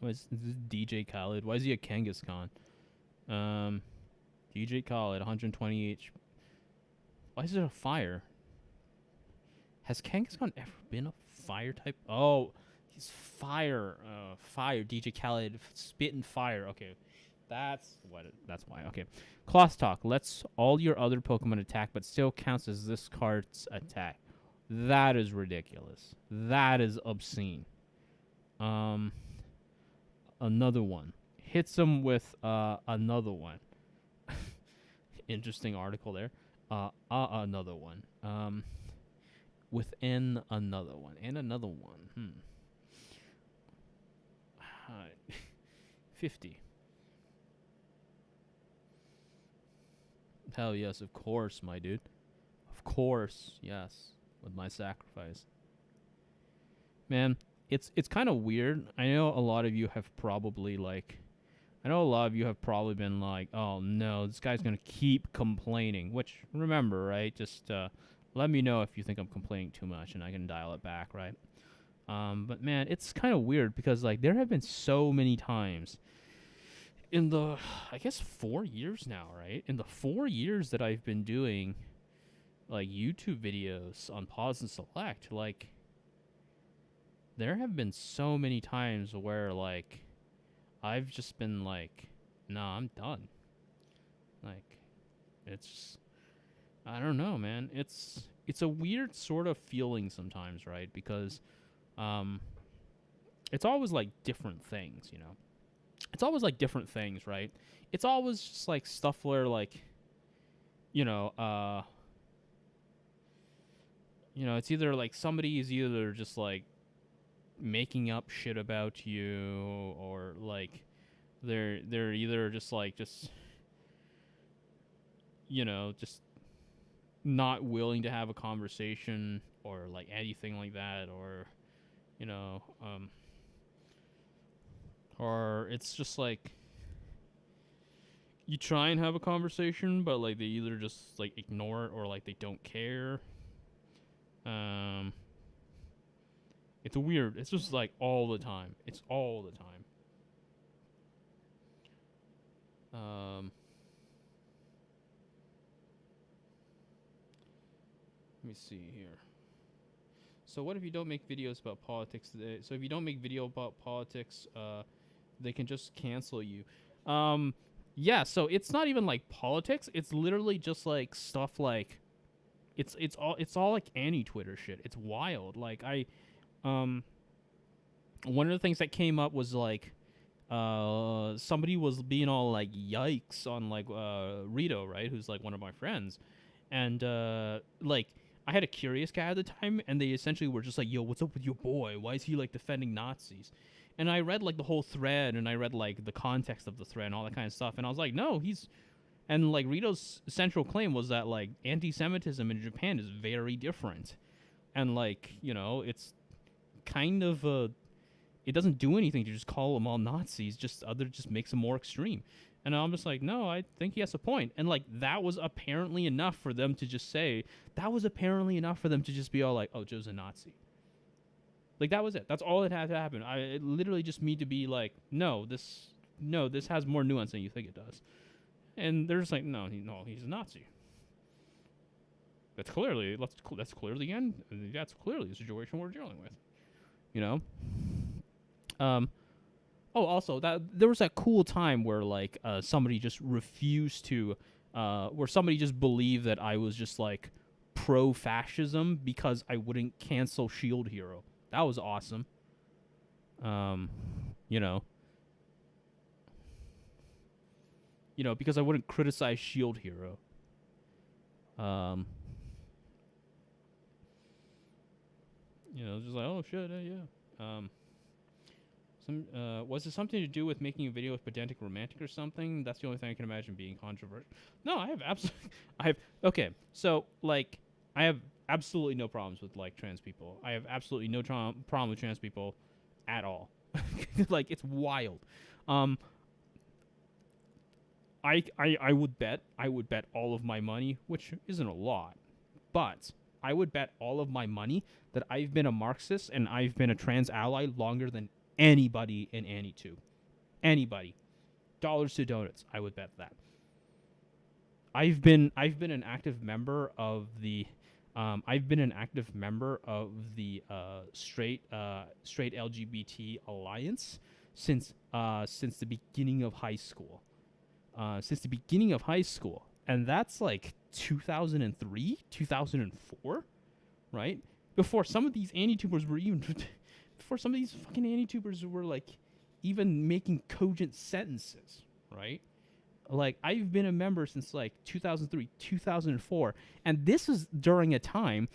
Is this DJ Khaled? Why is he a Kangaskhan? DJ Khaled, 120 HP. Why is it a fire? Has Kangaskhan ever been a fire type? Oh, he's fire. Fire. DJ Khaled, spitting fire. Okay, that's why. Okay, Cloth Talk lets all your other Pokemon attack, but still counts as this card's attack. That is ridiculous. That is obscene. Another one hits him with another one. Interesting article there. Another one. Within another one. And another one. 50. Hell yes, of course, my dude. Of course, yes. With my sacrifice. Man, it's kind of weird. I know a lot of you have probably been like, oh no, this guy's going to keep complaining. Which, remember, right? Just let me know if you think I'm complaining too much and I can dial it back, right? But man, it's kind of weird because like there have been so many times in the, I guess 4 years now, right? In the 4 years that I've been doing like YouTube videos on Pause and Select, like there have been so many times where like I've just been like, nah, I'm done. Like, it's, I don't know, man. It's a weird sort of feeling sometimes, right? Because, it's always like different things, It's always like different things, right? It's always just like stuff where like, it's either like somebody is either just like making up shit about you, or like they're either just just not willing to have a conversation or like anything like that, or or it's just like you try and have a conversation but like they either just like ignore it or like they don't care. It's weird. It's just like all the time. It's all the time. Let me see here. So what if you don't make videos about politics today? So if you don't make video about politics, they can just cancel you. Yeah, so it's not even like politics. It's literally just like stuff like it's all like anti-Twitter shit. It's wild. Like one of the things that came up was like somebody was being all like yikes on like Rito, right, who's like one of my friends, and like I had a curious guy at the time, and they essentially were just like, yo, what's up with your boy? Why is he like defending Nazis? And I read like the whole thread, and I read like the context of the thread and all that kind of stuff, and I was like, no, he's And like Rito's central claim was that like anti-Semitism in Japan is very different, and like it's kind of it doesn't do anything to just call them all Nazis. Just makes them more extreme. And I'm just like, no, I think he has a point. And like that was apparently enough for them to just say. That was apparently enough for them to just be all like, oh, Joe's a Nazi. Like that was it. That's all it had to happen. It literally just me to be like, no, this has more nuance than you think it does. And they're just like, no, he's a Nazi. That's clearly the end. That's clearly the situation we're dealing with. Oh, also that there was that cool time where like somebody just refused to, where somebody just believed that I was just like pro-fascism because I wouldn't cancel Shield Hero. That was awesome. Because I wouldn't criticize Shield Hero. Just like, oh shit, yeah. Was it something to do with making a video with pedantic romantic or something? That's the only thing I can imagine being controversial. No, I have absolutely no problems with like trans people. I have absolutely no problem with trans people at all. Like it's wild. I would bet all of my money, which isn't a lot, but I would bet all of my money that I've been a Marxist and I've been a trans ally longer than anybody in AnyTube. Anybody. Dollars to donuts, I would bet that. I've been an active member of the straight LGBT alliance since the beginning of high school. And that's like 2003, 2004, right? Before some of these anti-tubers were even before some of these fucking anti-tubers were like even making cogent sentences, right? Like I've been a member since like 2003, 2004, and this is during a time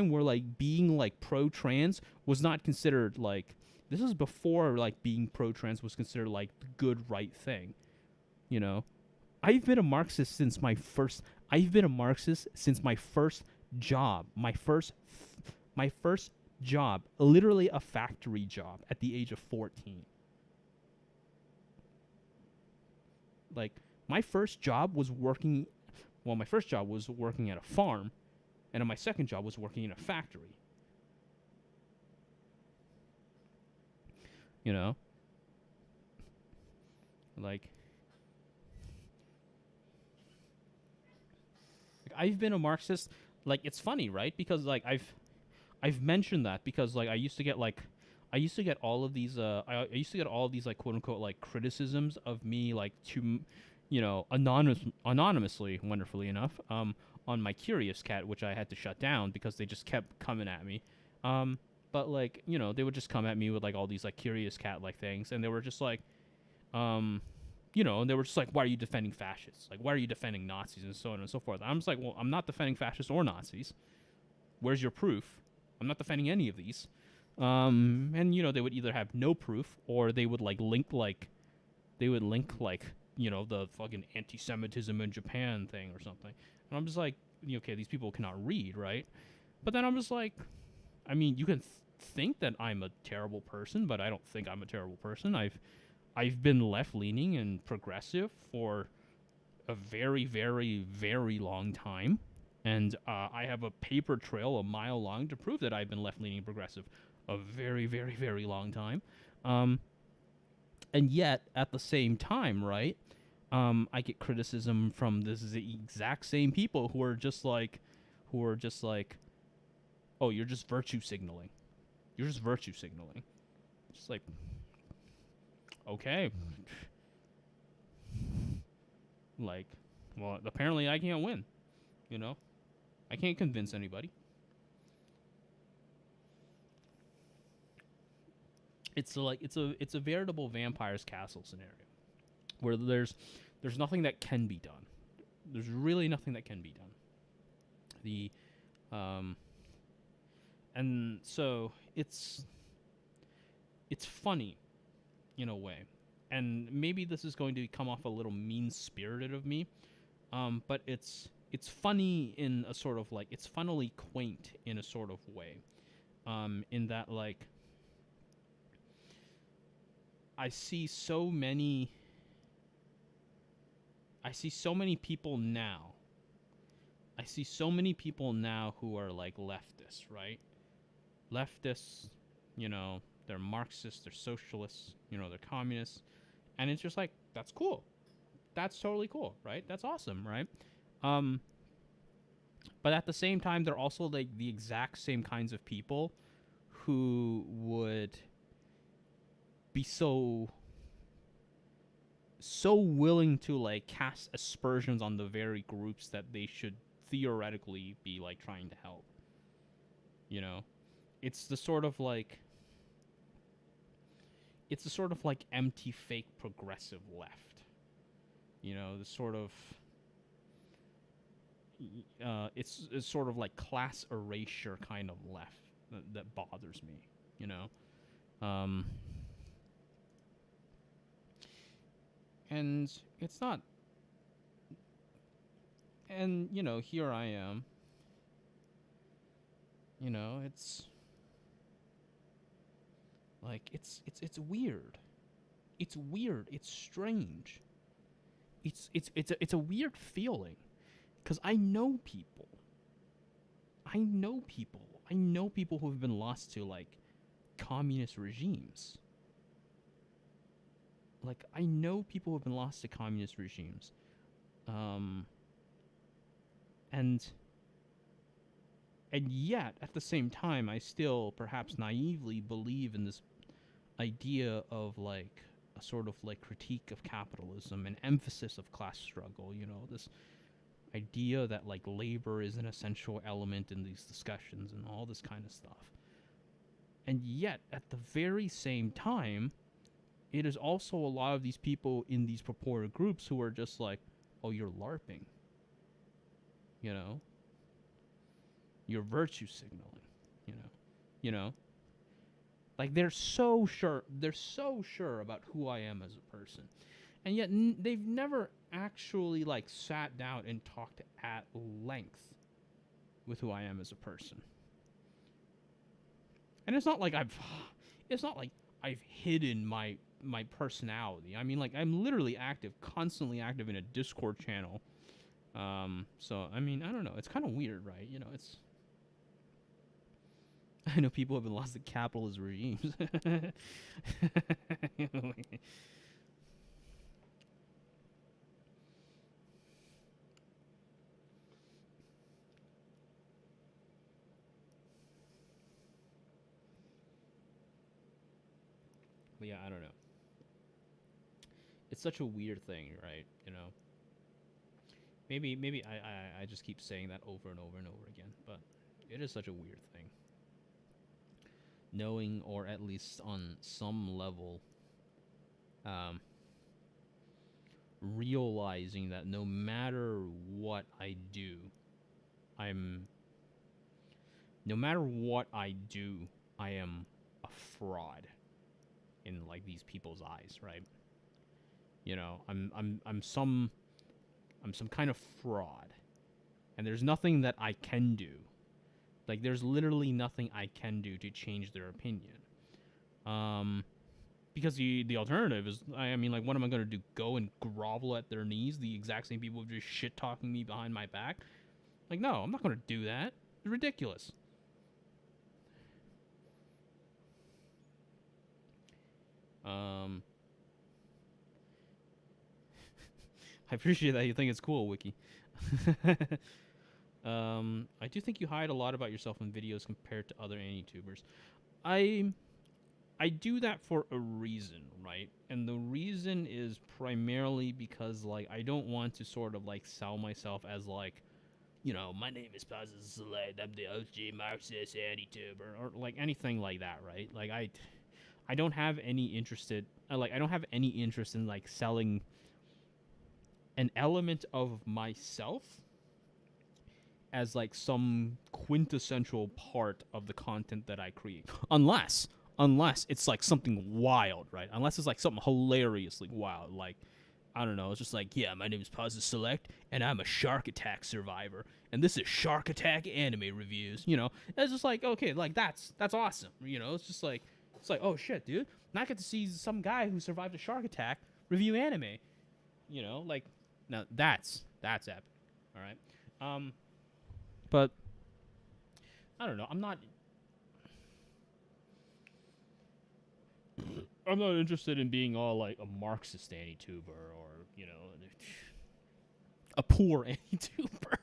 where like being like pro-trans was not considered like, this is before like being pro-trans was considered like the good right thing. I've been a Marxist since my first job. My first job, literally a factory job at the age of 14. Like my first job was working at a farm, and my second job was working in a factory. Like I've been a Marxist. Like it's funny, right? Because like I've mentioned that because like I used to get all of these like quote unquote like criticisms of me like to anonymously, wonderfully enough, on my Curious Cat, which I had to shut down because they just kept coming at me. But like they would just come at me with like all these like Curious Cat like things, and they were just like and they were just like, why are you defending fascists? Like, why are you defending Nazis and so on and so forth? I'm just like, well, I'm not defending fascists or Nazis. Where's your proof? I'm not defending any of these. And they would either have no proof or they would link the fucking anti-Semitism in Japan thing or something. And I'm just like, okay, these people cannot read, right? But then I'm just like, I mean, you can think that I'm a terrible person, but I don't think I'm a terrible person. I've been left-leaning and progressive for a very, very, very long time. And I have a paper trail a mile long to prove that I've been left-leaning and progressive a very, very, very long time. And yet, at the same time, right, I get criticism from the exact same people who are just like, oh, you're just virtue signaling. Just like, okay. Like, well, apparently I can't win. I can't convince anybody. It's a veritable Vampire's Castle scenario where there's nothing that can be done. There's really nothing that can be done. And so it's funny in a way. and maybe this is going to come off a little mean-spirited of me, but it's funny in a sort of like, it's funnily quaint in a sort of way, in that like I see so many people now. I see so many people now who are like leftists, right? Leftists, you know, they're Marxists, they're socialists, you know, they're communists. And it's just like, that's cool. That's totally cool, right? That's awesome, right? But at the same time, they're also like the exact same kinds of people who would be so willing to like cast aspersions on the very groups that they should theoretically be like trying to help. You know, it's the sort of like empty fake progressive left. You know, the sort of it's sort of like class erasure kind of left that bothers me. You know, and it's not. And you know, here I am. You know, it's like it's weird. It's weird. It's strange. It's a weird feeling, because I know people. I know people who have been lost to like communist regimes. Like, I know people who have been lost to communist regimes. And yet, at the same time, I still, perhaps naively, believe in this idea of, like, a sort of, like, critique of capitalism and emphasis of class struggle, you know, this idea that, like, labor is an essential element in these discussions and all this kind of stuff. And yet, at the very same time, it is also a lot of these people in these purported groups who are just like, oh, you're LARPing. You know? You're virtue signaling. You know? Like, they're so sure about who I am as a person. And yet they've never actually, like, sat down and talked at length with who I am as a person. And it's not like I've hidden my personality. I mean, like, I'm literally constantly active in a Discord channel. So, I mean, I don't know. It's kind of weird, right? You know, it's... I know people have been lost to capitalist regimes. You know, like... But yeah, I don't know. It's such a weird thing, right? You know? Maybe I just keep saying that over and over and over again, but it is such a weird thing. Knowing, or at least on some level, realizing that no matter what I do, I am a fraud in, like, these people's eyes, right? You know, I'm some kind of fraud, and there's nothing that I can do. Like, there's literally nothing I can do to change their opinion. Because the alternative is, I mean, like, what am I going to do? Go and grovel at their knees? The exact same people who are just shit-talking me behind my back? Like, no, I'm not going to do that. It's ridiculous. I appreciate that you think it's cool, Wiki. I do think you hide a lot about yourself in videos compared to other YouTubers. I do that for a reason, right? And the reason is primarily because, like, I don't want to sort of, like, sell myself as, like, you know, my name is Pazza Slade, I'm the OG Marxist YouTuber, or, like, anything like that, right? Like, I don't have any interest in, like, selling an element of myself as, like, some quintessential part of the content that I create. Unless unless it's like something wild, right? Unless it's like something hilariously wild, like I don't know, it's just like, yeah, my name is Positive Select, and I'm a Shark Attack survivor, and this is Shark Attack anime reviews. You know, it's just like, okay, like that's awesome. You know, it's just like, it's like, oh shit, dude, now I get to see some guy who survived a shark attack review anime. You know, like, now that's epic. All right, but I don't know. I'm not interested in being all like a Marxist anti-tuber or, you know, a poor anti-tuber.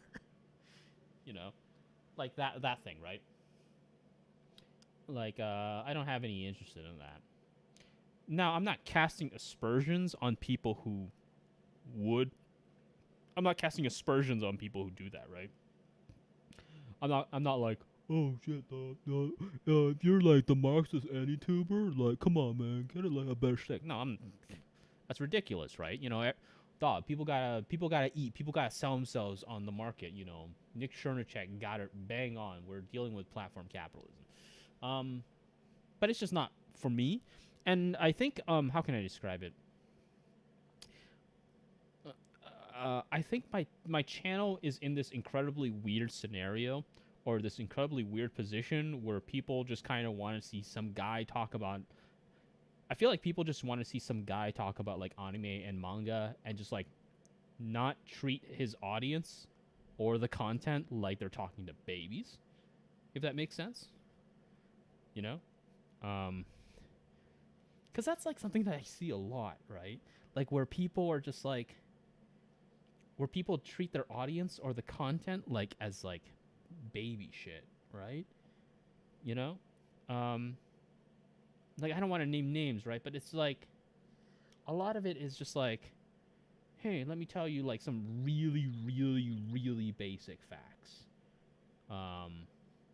You know, like that thing, right? Like, I don't have any interest in that. Now, I'm not casting aspersions on people who would. I'm not casting aspersions on people who do that, right? I'm not like, oh shit, if you're like the Marxist anti-tuber, like, come on, man, get it like a better stick. No, that's ridiculous, right? You know, dog, people gotta eat, people gotta sell themselves on the market. You know, Nick Chernacek got it bang on. We're dealing with platform capitalism, but it's just not for me. And I think, how can I describe it? I think my channel is in this incredibly weird scenario, or this incredibly weird position where people just kind of want to see some guy talk about. I feel like people just want to see some guy talk about like anime and manga and just like not treat his audience or the content like they're talking to babies, if that makes sense. You know, because that's like something that I see a lot, right? Like where people are just like, where people treat their audience or the content like as like baby shit, right? You know, like I don't want to name names, right? But it's like a lot of it is just like, hey, let me tell you like some really, really, really basic facts.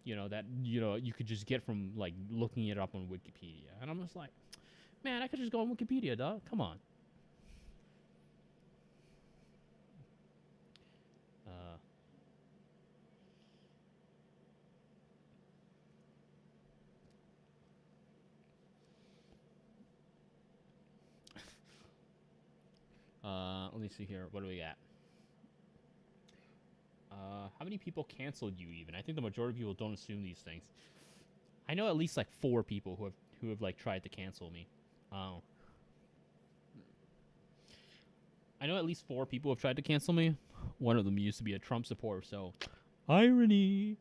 You know, that, you know, you could just get from like looking it up on Wikipedia. And I'm just like, man, I could just go on Wikipedia, dog. Come on. Let me see here. What do we got? How many people canceled you even? I think the majority of people don't assume these things. I know at least like 4 people who have like tried to cancel me. Oh. I know at least 4 people have tried to cancel me. One of them used to be a Trump supporter, so irony.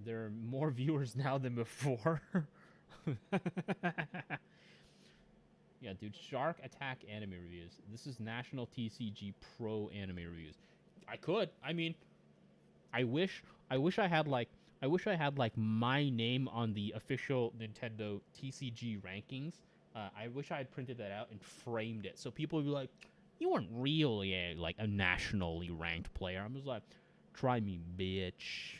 There are more viewers now than before. Yeah, dude, Shark Attack anime reviews. This is National TCG Pro anime reviews. I could. I mean, I wish I had like my name on the official Nintendo TCG rankings. I wish I had printed that out and framed it so people would be like, you weren't really a nationally ranked player. I'm just like, try me, bitch.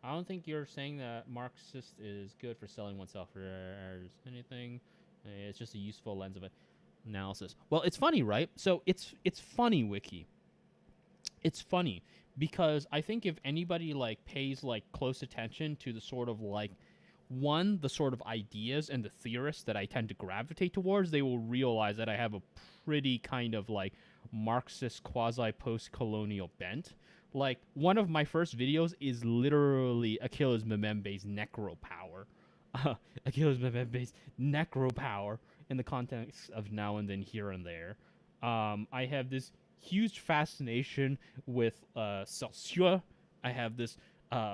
I don't think you're saying that Marxist is good for selling oneself or anything. It's just a useful lens of analysis. Well, it's funny, right? So it's funny, Wiki. It's funny because I think if anybody like pays like close attention to the sort of like the sort of ideas and the theorists that I tend to gravitate towards, they will realize that I have a pretty kind of like Marxist quasi post-colonial bent. Like, one of my first videos is literally Achilles Mbembe's necro power. Achilles Mbembe's necro power in the context of now and then, here and there. I have this huge fascination with Celsius. I have this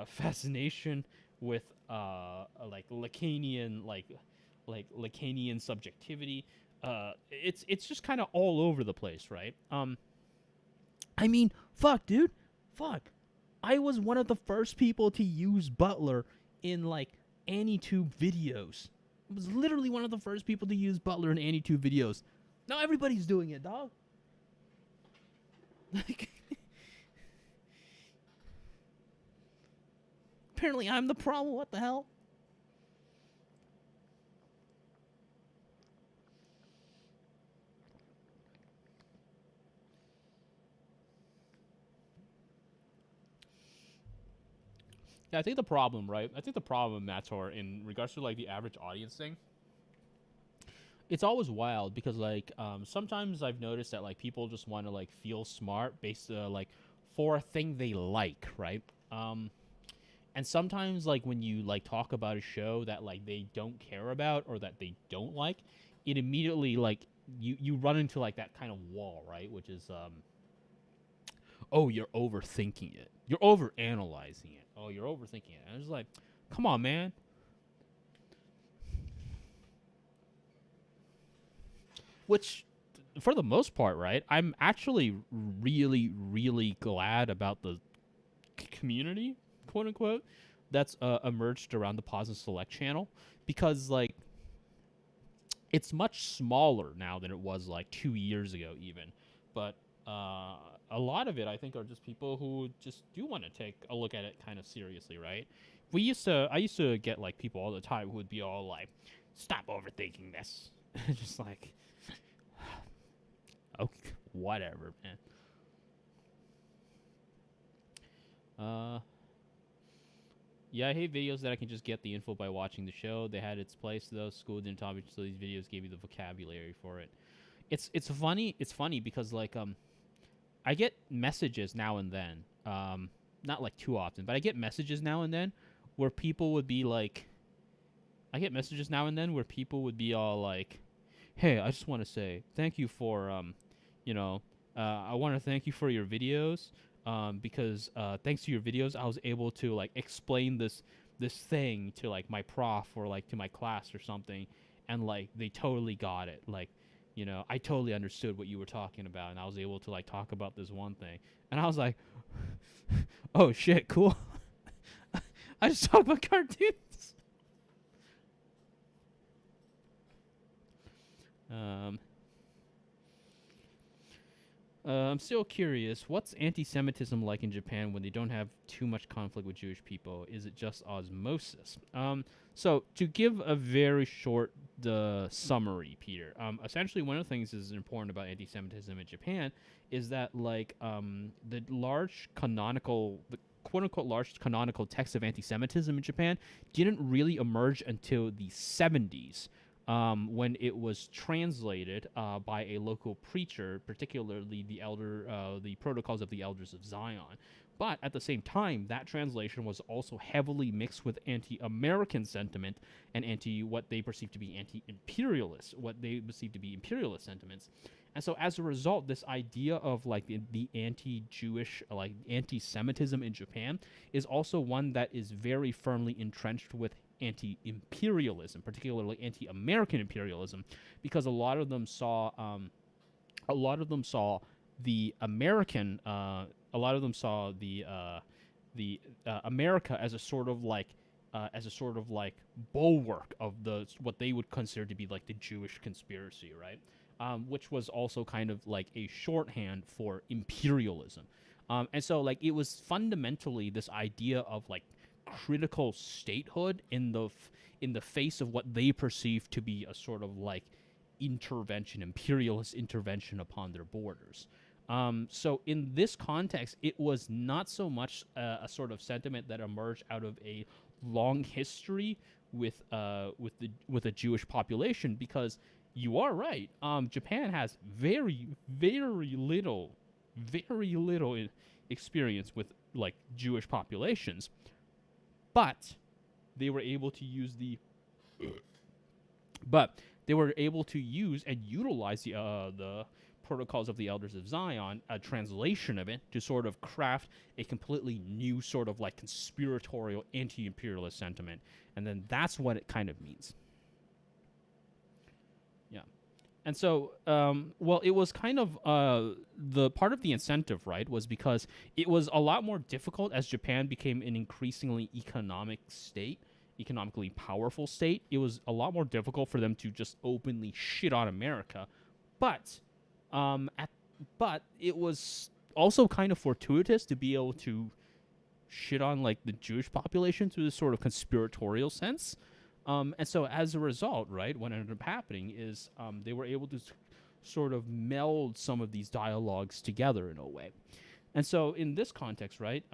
fascination with like Lacanian Lacanian subjectivity. It's just kind of all over the place, right? I mean, fuck, dude. Fuck. I was one of the first people to use Butler in, like, AniTube videos. I was literally one of the first people to use Butler in AniTube videos. Now everybody's doing it, dog. Like, apparently I'm the problem. What the hell? Yeah, I think the problem, right? I think the problem, Mator, in regards to like the average audience thing, it's always wild because like sometimes I've noticed that like people just want to like feel smart based like for a thing they like, right? Um, and sometimes like when you like talk about a show that like they don't care about or that they don't like, it immediately like you run into like that kind of wall, right? Which is oh, you're overthinking it. You're overanalyzing it. Oh, you're overthinking it. And it's like, come on, man. Which, for the most part, right, I'm actually really, really glad about the community, quote unquote, that's emerged around the Pause and Select channel because, like, it's much smaller now than it was like 2 years ago, even. But a lot of it, I think, are just people who just do want to take a look at it kind of seriously, right? I used to get like people all the time who would be all like, "Stop overthinking this," just like, okay, whatever, man. Yeah, I hate videos that I can just get the info by watching the show. They had its place though. School didn't taught me, so these videos gave you the vocabulary for it. It's funny. It's funny because like I get messages now and then. Not like too often, but I get messages now and then where people would be like, I get messages now and then where people would be all like, "Hey, I just want to say thank you for you know, I want to thank you for your videos because thanks to your videos, I was able to like explain this thing to like my prof or like to my class or something, and like they totally got it. Like, you know, I totally understood what you were talking about, and I was able to like talk about this one thing." And I was like, "Oh shit, cool." I just talk about cartoons. Um, I'm still curious. What's anti-Semitism like in Japan when they don't have too much conflict with Jewish people? Is it just osmosis? So to give a very short summary, Peter. Essentially, one of the things that's important about anti-Semitism in Japan is that like the quote unquote large canonical text of anti-Semitism in Japan didn't really emerge until the 70s when it was translated by a local preacher, particularly the Protocols of the Elders of Zion. But at the same time, that translation was also heavily mixed with anti-American sentiment and what they perceived to be anti-imperialist, what they perceived to be imperialist sentiments. And so, as a result, this idea of like the anti-Jewish, like anti-Semitism in Japan, is also one that is very firmly entrenched with anti-imperialism, particularly anti-American imperialism, because a lot of them saw the American, a lot of them saw the America as a sort of like bulwark of what they would consider to be like the Jewish conspiracy, right? Which was also kind of like a shorthand for imperialism. And so like it was fundamentally this idea of like critical statehood in the face of what they perceived to be a sort of like imperialist intervention upon their borders. So in this context, it was not so much a sort of sentiment that emerged out of a long history with a Jewish population, because you are right. Japan has very little experience with like Jewish populations, but they were able to use and utilize the Protocols of the Elders of Zion, a translation of it, to sort of craft a completely new sort of like conspiratorial anti-imperialist sentiment. And then that's what it kind of means. Yeah. And so, well, it was kind of the part of the incentive, right, was because it was a lot more difficult as Japan became an increasingly economically powerful state. It was a lot more difficult for them to just openly shit on America, but it was also kind of fortuitous to be able to shit on like the Jewish population through this sort of conspiratorial sense. And so as a result, right, what ended up happening is they were able to sort of meld some of these dialogues together in a way. And so in this context, right,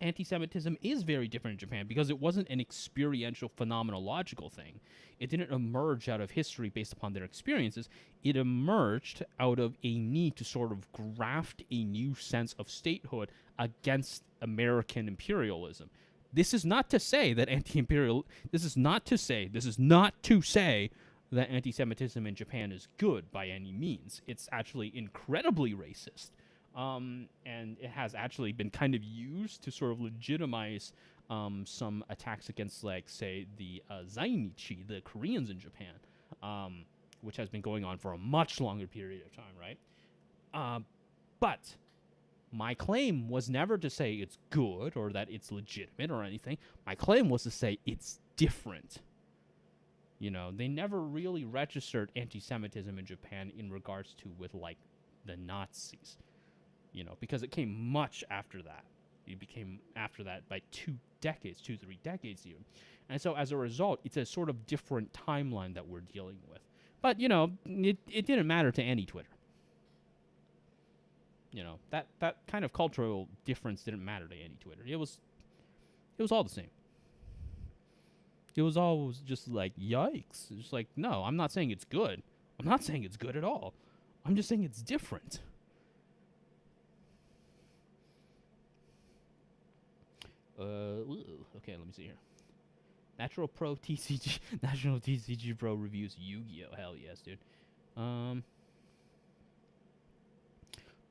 anti-Semitism is very different in Japan because it wasn't an experiential, phenomenological thing. It didn't emerge out of history based upon their experiences. It emerged out of a need to sort of graft a new sense of statehood against American imperialism. This is not to say that this is not to say that anti-Semitism in Japan is good by any means. It's actually incredibly racist. And it has actually been kind of used to sort of legitimize some attacks against, like, say, the Zainichi, the Koreans in Japan, which has been going on for a much longer period of time, right? But my claim was never to say it's good or that it's legitimate or anything. My claim was to say it's different. You know, they never really registered anti-Semitism in Japan in regards to with, like, the Nazis. You know, because it came much after that. It became after that by 3 decades even. And so as a result, it's a sort of different timeline that we're dealing with. But, you know, it didn't matter to any Twitter. You know, that kind of cultural difference didn't matter to any Twitter. It was all the same. It was always just like, yikes. It's like, no, I'm not saying it's good. I'm not saying it's good at all. I'm just saying it's different. Okay, let me see here. National TCG Pro reviews Yu-Gi-Oh! Hell yes, dude.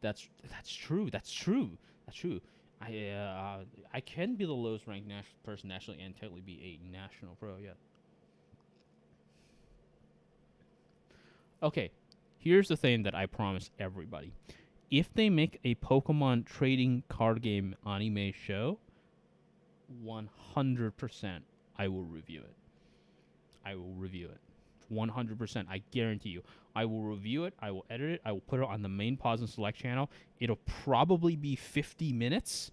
That's true. I can be the lowest ranked person nationally and technically be a national pro. Yeah. Okay, here's the thing that I promise everybody: if they make a Pokemon trading card game anime show, 100% I will review it. 100%. I guarantee you. I will review it. I will edit it. I will put it on the main pause and select channel. It'll probably be 50 minutes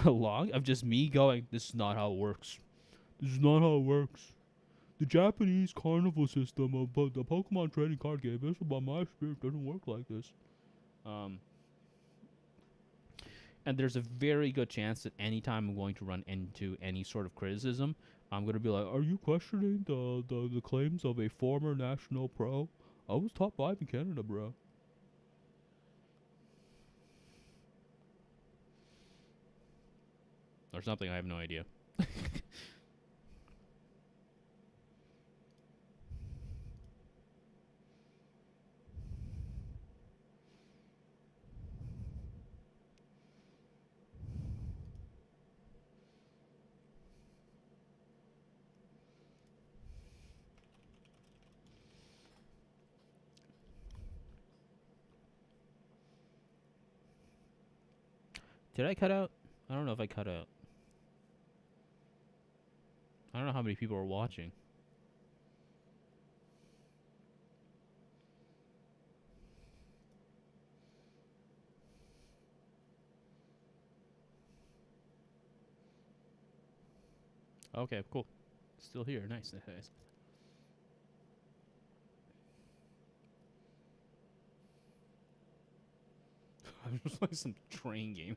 long of just me going, this is not how it works. This is not how it works. The Japanese carnival system of the Pokemon trading card game, based upon my experience, doesn't work like this. And there's a very good chance that anytime I'm going to run into any sort of criticism, I'm going to be like, are you questioning the claims of a former national pro? I was top 5 in Canada, bro. Or something, I have no idea. Did I cut out? I don't know if I cut out. I don't know how many people are watching. Okay, cool. Still here. Nice. Nice. I'm just playing some train game.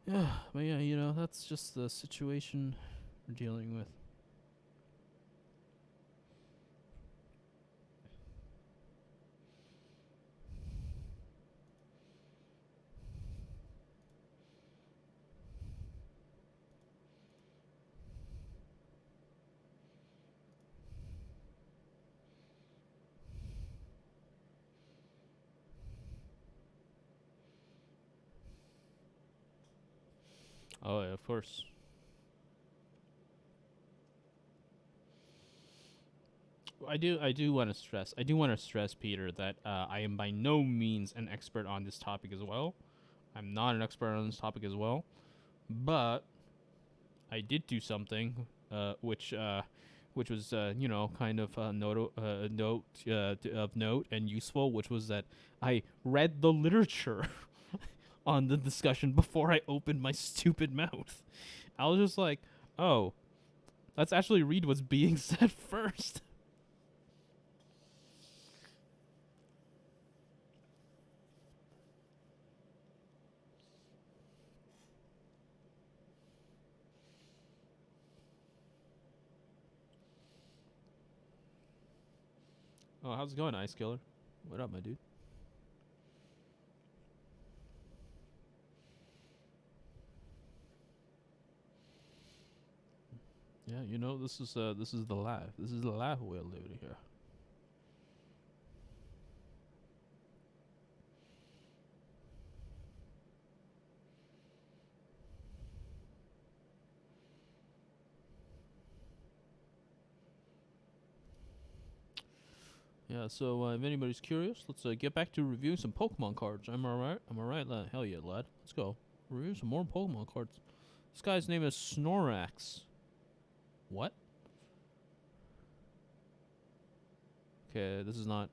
Yeah, but yeah, you know, that's just the situation we're dealing with. Oh, yeah, of course. I do want to stress, Peter, that I am by no means an expert on this topic as well. I'm not an expert on this topic as well, but I did do something which was you know, kind of note of note and useful, which was that I read the literature on the discussion before I opened my stupid mouth. I was just like, oh, let's actually read what's being said first. Oh, how's it going, Ice Killer? What up, my dude? Yeah, you know, this is the life. This is the life we're living here. Yeah, so if anybody's curious, let's get back to reviewing some Pokemon cards. Am I right? Am I right, lad? Hell yeah, lad. Let's go. Review some more Pokemon cards. This guy's name is Snorlax. What? Okay, this is not...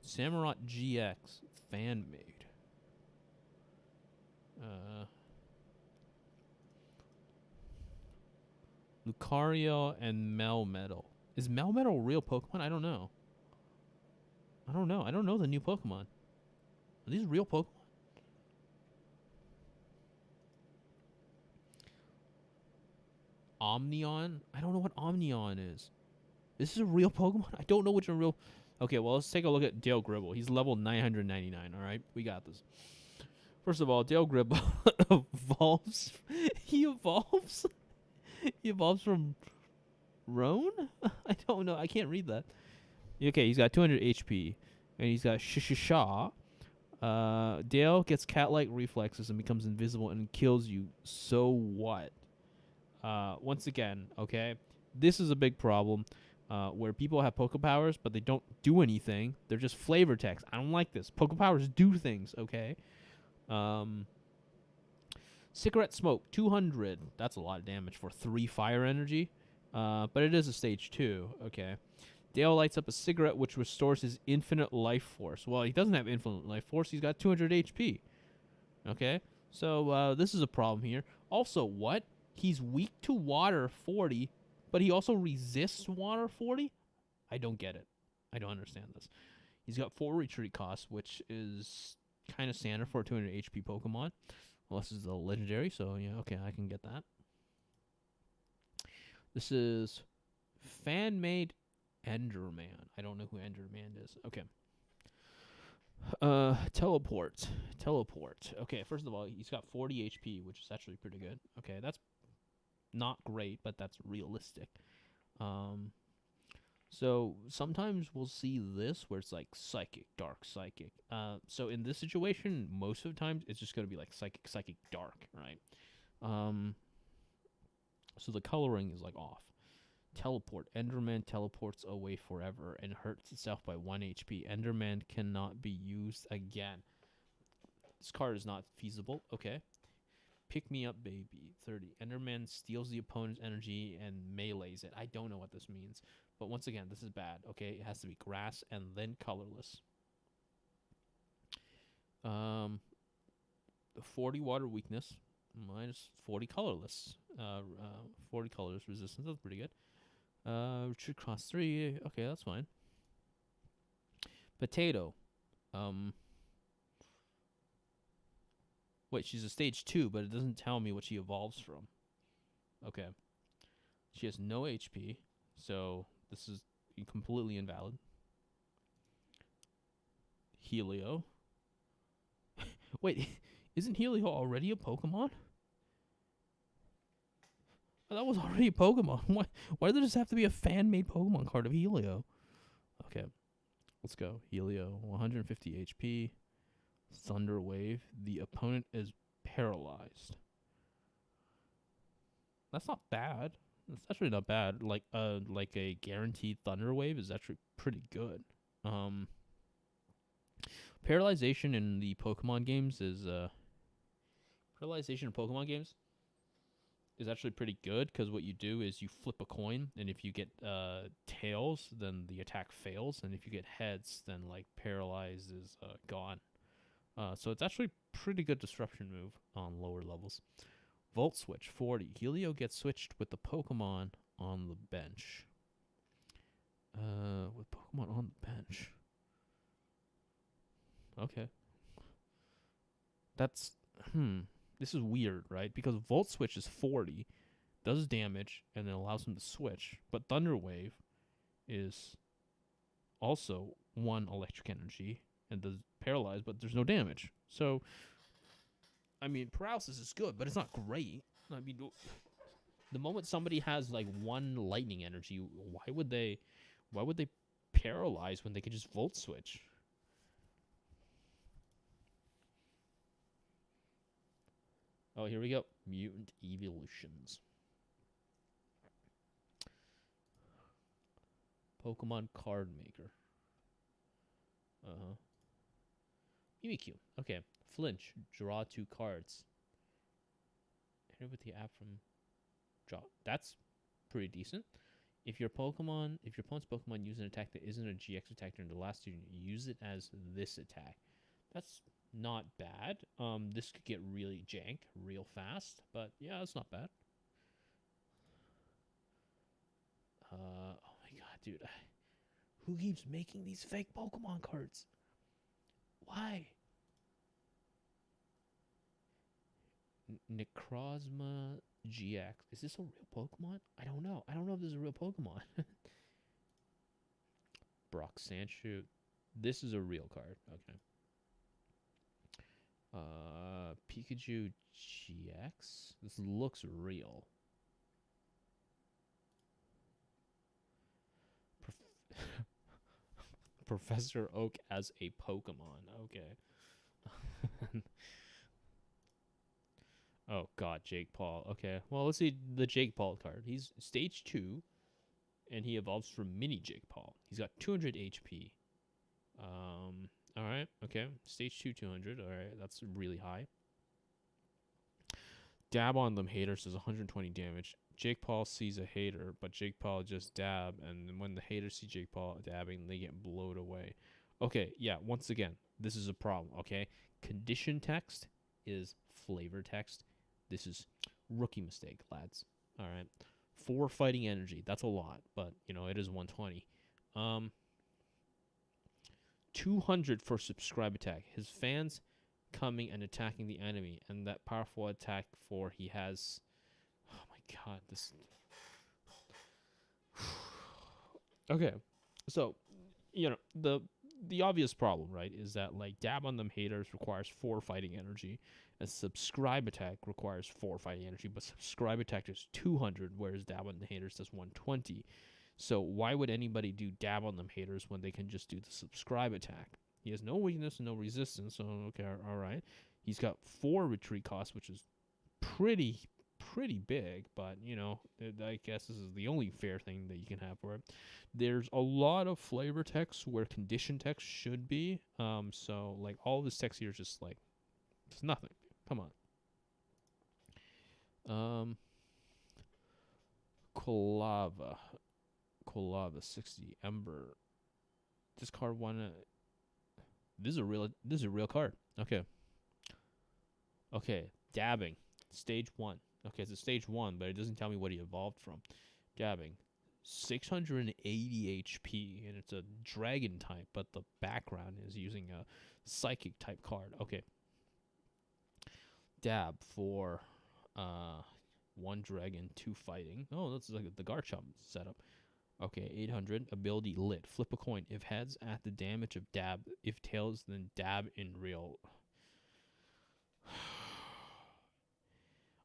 Samurott GX. Fan-made. Lucario and Melmetal. Is Melmetal a real Pokemon? I don't know. I don't know the new Pokemon. Are these real Pokemon? Omnion? I don't know what Omnion is. This is a real Pokemon? I don't know which a real... Okay, well, let's take a look at Dale Gribble. He's level 999, all right? We got this. First of all, Dale Gribble evolves. He evolves? He evolves from Roan? I don't know. I can't read that. Okay, he's got 200 HP. And he's got Shisha. Dale gets cat-like reflexes and becomes invisible and kills you. So what? Once again, okay, this is a big problem where people have Poke Powers, but they don't do anything. They're just flavor text. I don't like this. Poke Powers do things, okay? Cigarette Smoke, 200. That's a lot of damage for 3 fire energy. But it is a stage 2, okay? Dale lights up a cigarette, which restores his infinite life force. Well, he doesn't have infinite life force. He's got 200 HP. Okay? So, this is a problem here. Also, what? He's weak to water 40, but he also resists water 40? I don't get it. I don't understand this. He's got 4 retreat costs, which is kind of standard for a 200 HP Pokemon. Well, this is a legendary, so yeah, okay, I can get that. This is fan-made Enderman. I don't know who Enderman is. Okay. Teleport. Okay, first of all, he's got 40 HP, which is actually pretty good. Okay, that's not great, but that's realistic. So sometimes we'll see this where it's like psychic, dark, psychic. So in this situation, most of the times it's just going to be like psychic, dark, right? So the coloring is like off. Teleport. Enderman teleports away forever and hurts itself by 1 HP. Enderman cannot be used again. This card is not feasible. Okay. Pick me up, baby. 30. Enderman steals the opponent's energy and melees it. I don't know what this means. But once again, this is bad. Okay. It has to be grass and then colorless. The 40 water weakness. Minus 40 colorless. 40 colorless resistance. That's pretty good. Retreat cost 3. Okay, that's fine. Potato. Wait, she's a stage 2, but it doesn't tell me what she evolves from. Okay. She has no HP, so this is completely invalid. Helio. Wait, isn't Helio already a Pokemon? That was already a Pokemon. Why did there just have to be a fan-made Pokemon card of Helio? Okay, let's go. Helio, 150 HP. Thunder Wave. The opponent is paralyzed. That's not bad. That's actually not bad. Like a guaranteed Thunder Wave is actually pretty good. Paralyzation in the Pokemon games is actually pretty good because what you do is you flip a coin, and if you get tails, then the attack fails, and if you get heads, then like paralyze is gone. So it's actually a pretty good disruption move on lower levels. Volt Switch 40. Helio gets switched with the Pokemon on the bench. With Pokemon on the bench. Okay. That's this is weird, right? Because Volt Switch is 40, does damage, and then allows him to switch. But Thunder Wave is also 1 electric energy and does paralyze, but there's no damage. So, I mean, paralysis is good, but it's not great. I mean, the moment somebody has like 1 lightning energy, why would they paralyze when they could just volt switch? Oh, here we go. Mutant Evolutions. Pokemon Card Maker. Uh-huh. Mimikyu. Okay. Flinch. Draw 2 cards. Enter with the app from draw. That's pretty decent. If your opponent's Pokemon use an attack that isn't a GX attack during the last turn, use it as this attack. That's not bad. This could get really jank real fast, but yeah, that's not bad. Oh my god, dude. Who keeps making these fake Pokemon cards? Why? Necrozma GX. Is this a real Pokemon? I don't know. I don't know if this is a real Pokemon. Brock Sandshoot. This is a real card. Okay. Pikachu GX. This looks real. Professor Oak as a Pokemon. Okay. Oh god, Jake Paul. Okay. Well, let's see the Jake Paul card. He's stage 2 and he evolves from mini Jake Paul. He's got 200 HP. All right. Okay. Stage 2 200. All right. That's really high. Dab on them haters does 120 damage. Jake Paul sees a hater, but Jake Paul just dab, and when the haters see Jake Paul dabbing, they get blowed away. Okay, yeah, once again, this is a problem, okay? Condition text is flavor text. This is rookie mistake, lads. All right. 4 fighting energy. That's a lot, but, you know, it is 120. 200 for subscribe attack. His fans coming and attacking the enemy, and that powerful attack for he has... Oh my god, this... Okay, so, you know, the obvious problem, right, is that, like, dab on them haters requires 4 fighting energy, and subscribe attack requires 4 fighting energy, but subscribe attack is 200, whereas dab on the haters does 120. So why would anybody do dab on them haters when they can just do the subscribe attack? He has no weakness and no resistance, so okay, all right. He's got 4 retreat costs, which is pretty big, but, you know, I guess this is the only fair thing that you can have for it. There's a lot of flavor text where condition text should be, so, like, all this text here is just, like, it's nothing. Come on. Kolava 60 Ember. This card won. This is a real card. Okay. Okay, dabbing. Stage 1. Okay, it's a stage 1, but it doesn't tell me what he evolved from. Dabbing. 680 HP, and it's a dragon type, but the background is using a psychic type card. Okay. Dab for 1 dragon, 2 fighting. Oh, that's like the Garchomp setup. Okay, 800. Ability lit. Flip a coin. If heads, add the damage of dab. If tails, then dab in real.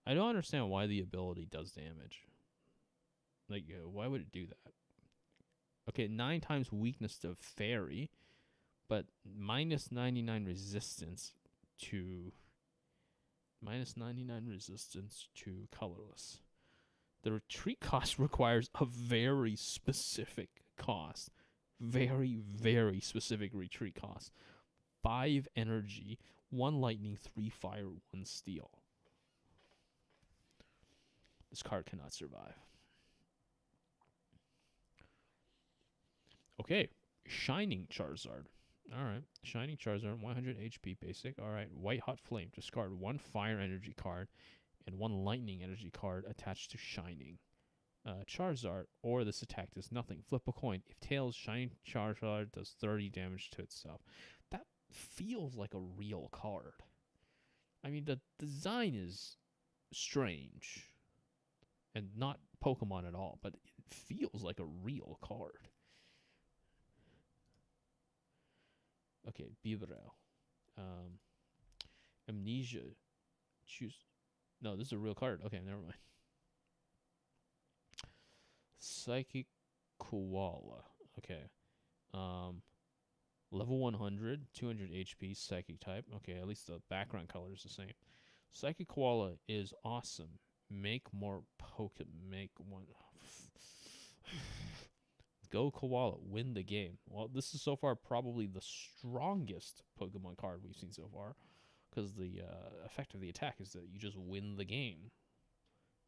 I don't understand why the ability does damage. Like, why would it do that? Okay, 9 times weakness to fairy, but minus 99 resistance to... Minus 99 resistance to colorless. The retreat cost requires a very specific cost. Very, very specific retreat cost. 5 energy, 1 lightning, 3 fire, 1 steel. This card cannot survive. Okay, Shining Charizard. Alright, Shining Charizard, 100 HP basic. Alright, White Hot Flame. Discard 1 fire energy card and 1 lightning energy card attached to Shining. Charizard, or this attack does nothing. Flip a coin. If tails, Shining Charizard does 30 damage to itself. That feels like a real card. I mean, the design is strange and not Pokemon at all, but it feels like a real card. Okay, Bibarel. Amnesia. Choose. No, this is a real card. Okay, never mind. Psychic Koala. Okay. Level 100, 200 HP, Psychic type. Okay, at least the background color is the same. Psychic Koala is awesome. Make more Pokemon. Make one. Go Koala. Win the game. Well, this is so far probably the strongest Pokemon card we've seen so far. Because the effect of the attack is that you just win the game.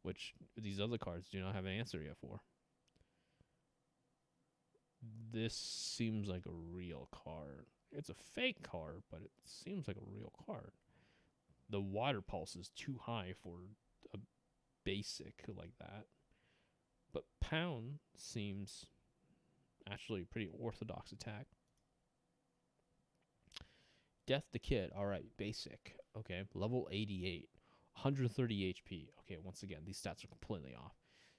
Which these other cards do not have an answer yet for. This seems like a real card. It's a fake card, but it seems like a real card. The water pulse is too high for a basic like that. But Pound seems actually a pretty orthodox attack. Death the Kid. Alright, basic. Okay, level 88. 130 HP. Okay, once again, these stats are completely off.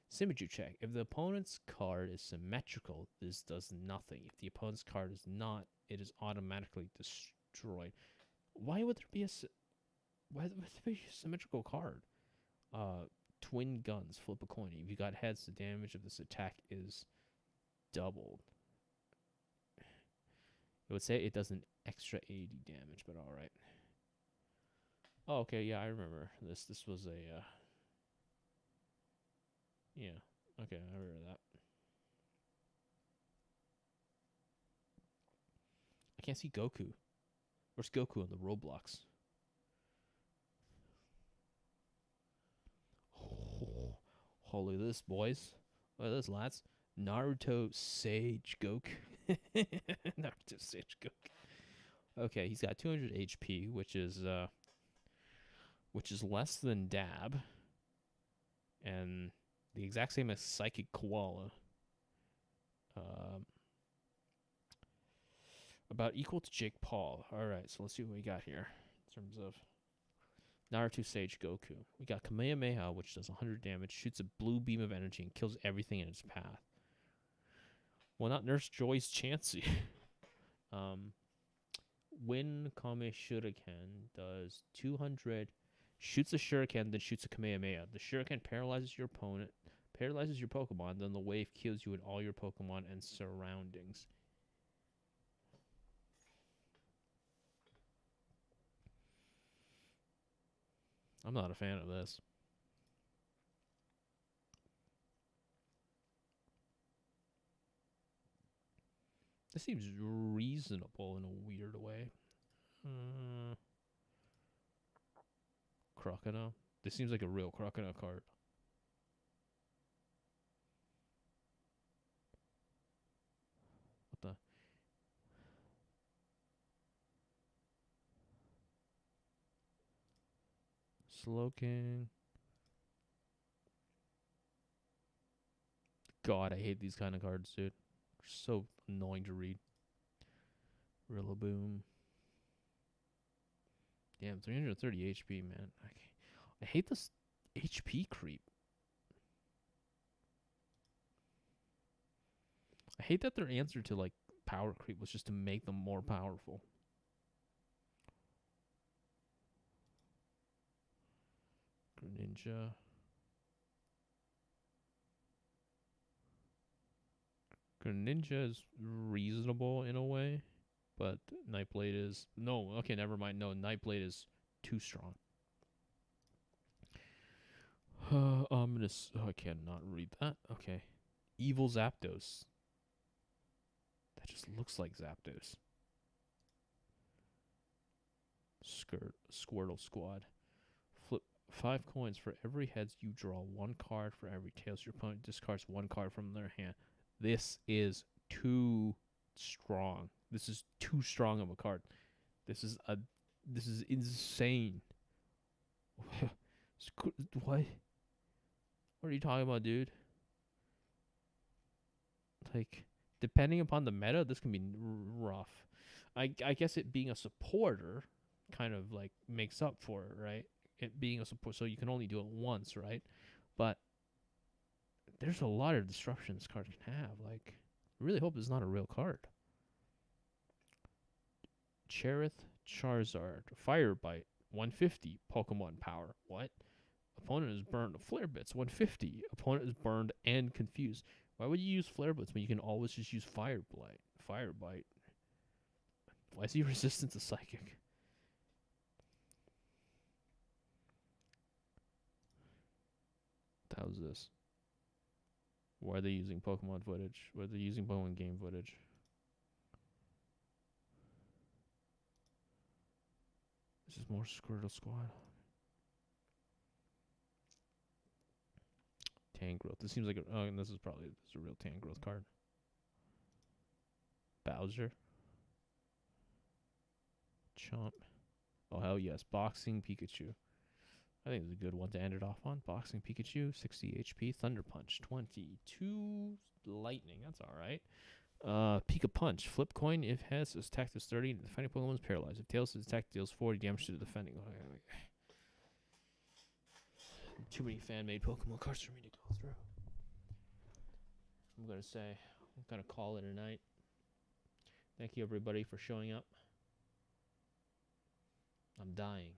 Symmetry check. If the opponent's card is symmetrical, this does nothing. If the opponent's card is not, it is automatically destroyed. Why would there be a symmetrical card? Twin guns. Flip a coin. If you got heads, the damage of this attack is doubled. It would say it does an extra 80 damage, but alright. Oh, okay, yeah, I remember this. This was a, yeah, okay, I remember that. I can't see Goku. Where's Goku in the Roblox? Oh, look at this, boys. Look at this, lads. Naruto Sage Goku. Naruto Sage Goku. Okay, he's got 200 HP, which is less than Dab, and the exact same as Psychic Koala. About equal to Jake Paul. Alright, so let's see what we got here in terms of Naruto Sage Goku. We got Kamehameha, which does 100 damage, shoots a blue beam of energy, and kills everything in its path. Well, not Nurse Joy's Chansey. When Kame Shuriken does 200, shoots a Shuriken, then shoots a Kamehameha. The Shuriken paralyzes your opponent, paralyzes your Pokemon, then the wave kills you and all your Pokemon and surroundings. I'm not a fan of this. This seems reasonable in a weird way. Crocodile. This seems like a real Crocodile card. What the? Slowking. God, I hate these kind of cards, dude. They're so annoying to read. Rillaboom. Damn, 330 HP, man. I hate this HP creep. I hate that their answer to, like, power creep was just to make them more powerful. Greninja. Greninja is reasonable in a way, but Nightblade is... No, okay, never mind. No, Nightblade is too strong. I'm gonna... I cannot read that. Okay. Evil Zapdos. That just looks like Zapdos. Squirtle Squad. Flip 5 coins. For every heads, you draw 1 card. For every tails, your opponent discards 1 card from their hand. This is too strong. This is too strong of a card. This is insane. What? What are you talking about, dude? Like, depending upon the meta, this can be rough. I guess it being a supporter kind of like makes up for it, right? It being a support, so you can only do it once, right? But there's a lot of disruption this card can have. Like, I really hope it's not a real card. Cherith Charizard. Fire Bite. 150 Pokemon power. What? Opponent is burned. Flare Bits. 150. Opponent is burned and confused. Why would you use Flare Bits when you can always just use Fire Blight? Fire Bite. Why is he resistant to Psychic? How's this? Why are they using Pokemon footage? Why are they using Pokemon game footage? This is more Squirtle Squad. Tangrowth. This seems like a... Oh, and this is a real Tangrowth card. Bowser. Chomp. Oh, hell yes. Boxing Pikachu. I think it's a good one to end it off on. Boxing Pikachu, 60 HP. Thunder Punch, 22 lightning. That's all right. Pika Punch. Flip coin. If has its attack is 30, the defending Pokemon is paralyzed. If tails, its attack deals 40 damage to the defending. Too many fan-made Pokemon cards for me to go through. I'm going to call it a night. Thank you, everybody, for showing up. I'm dying.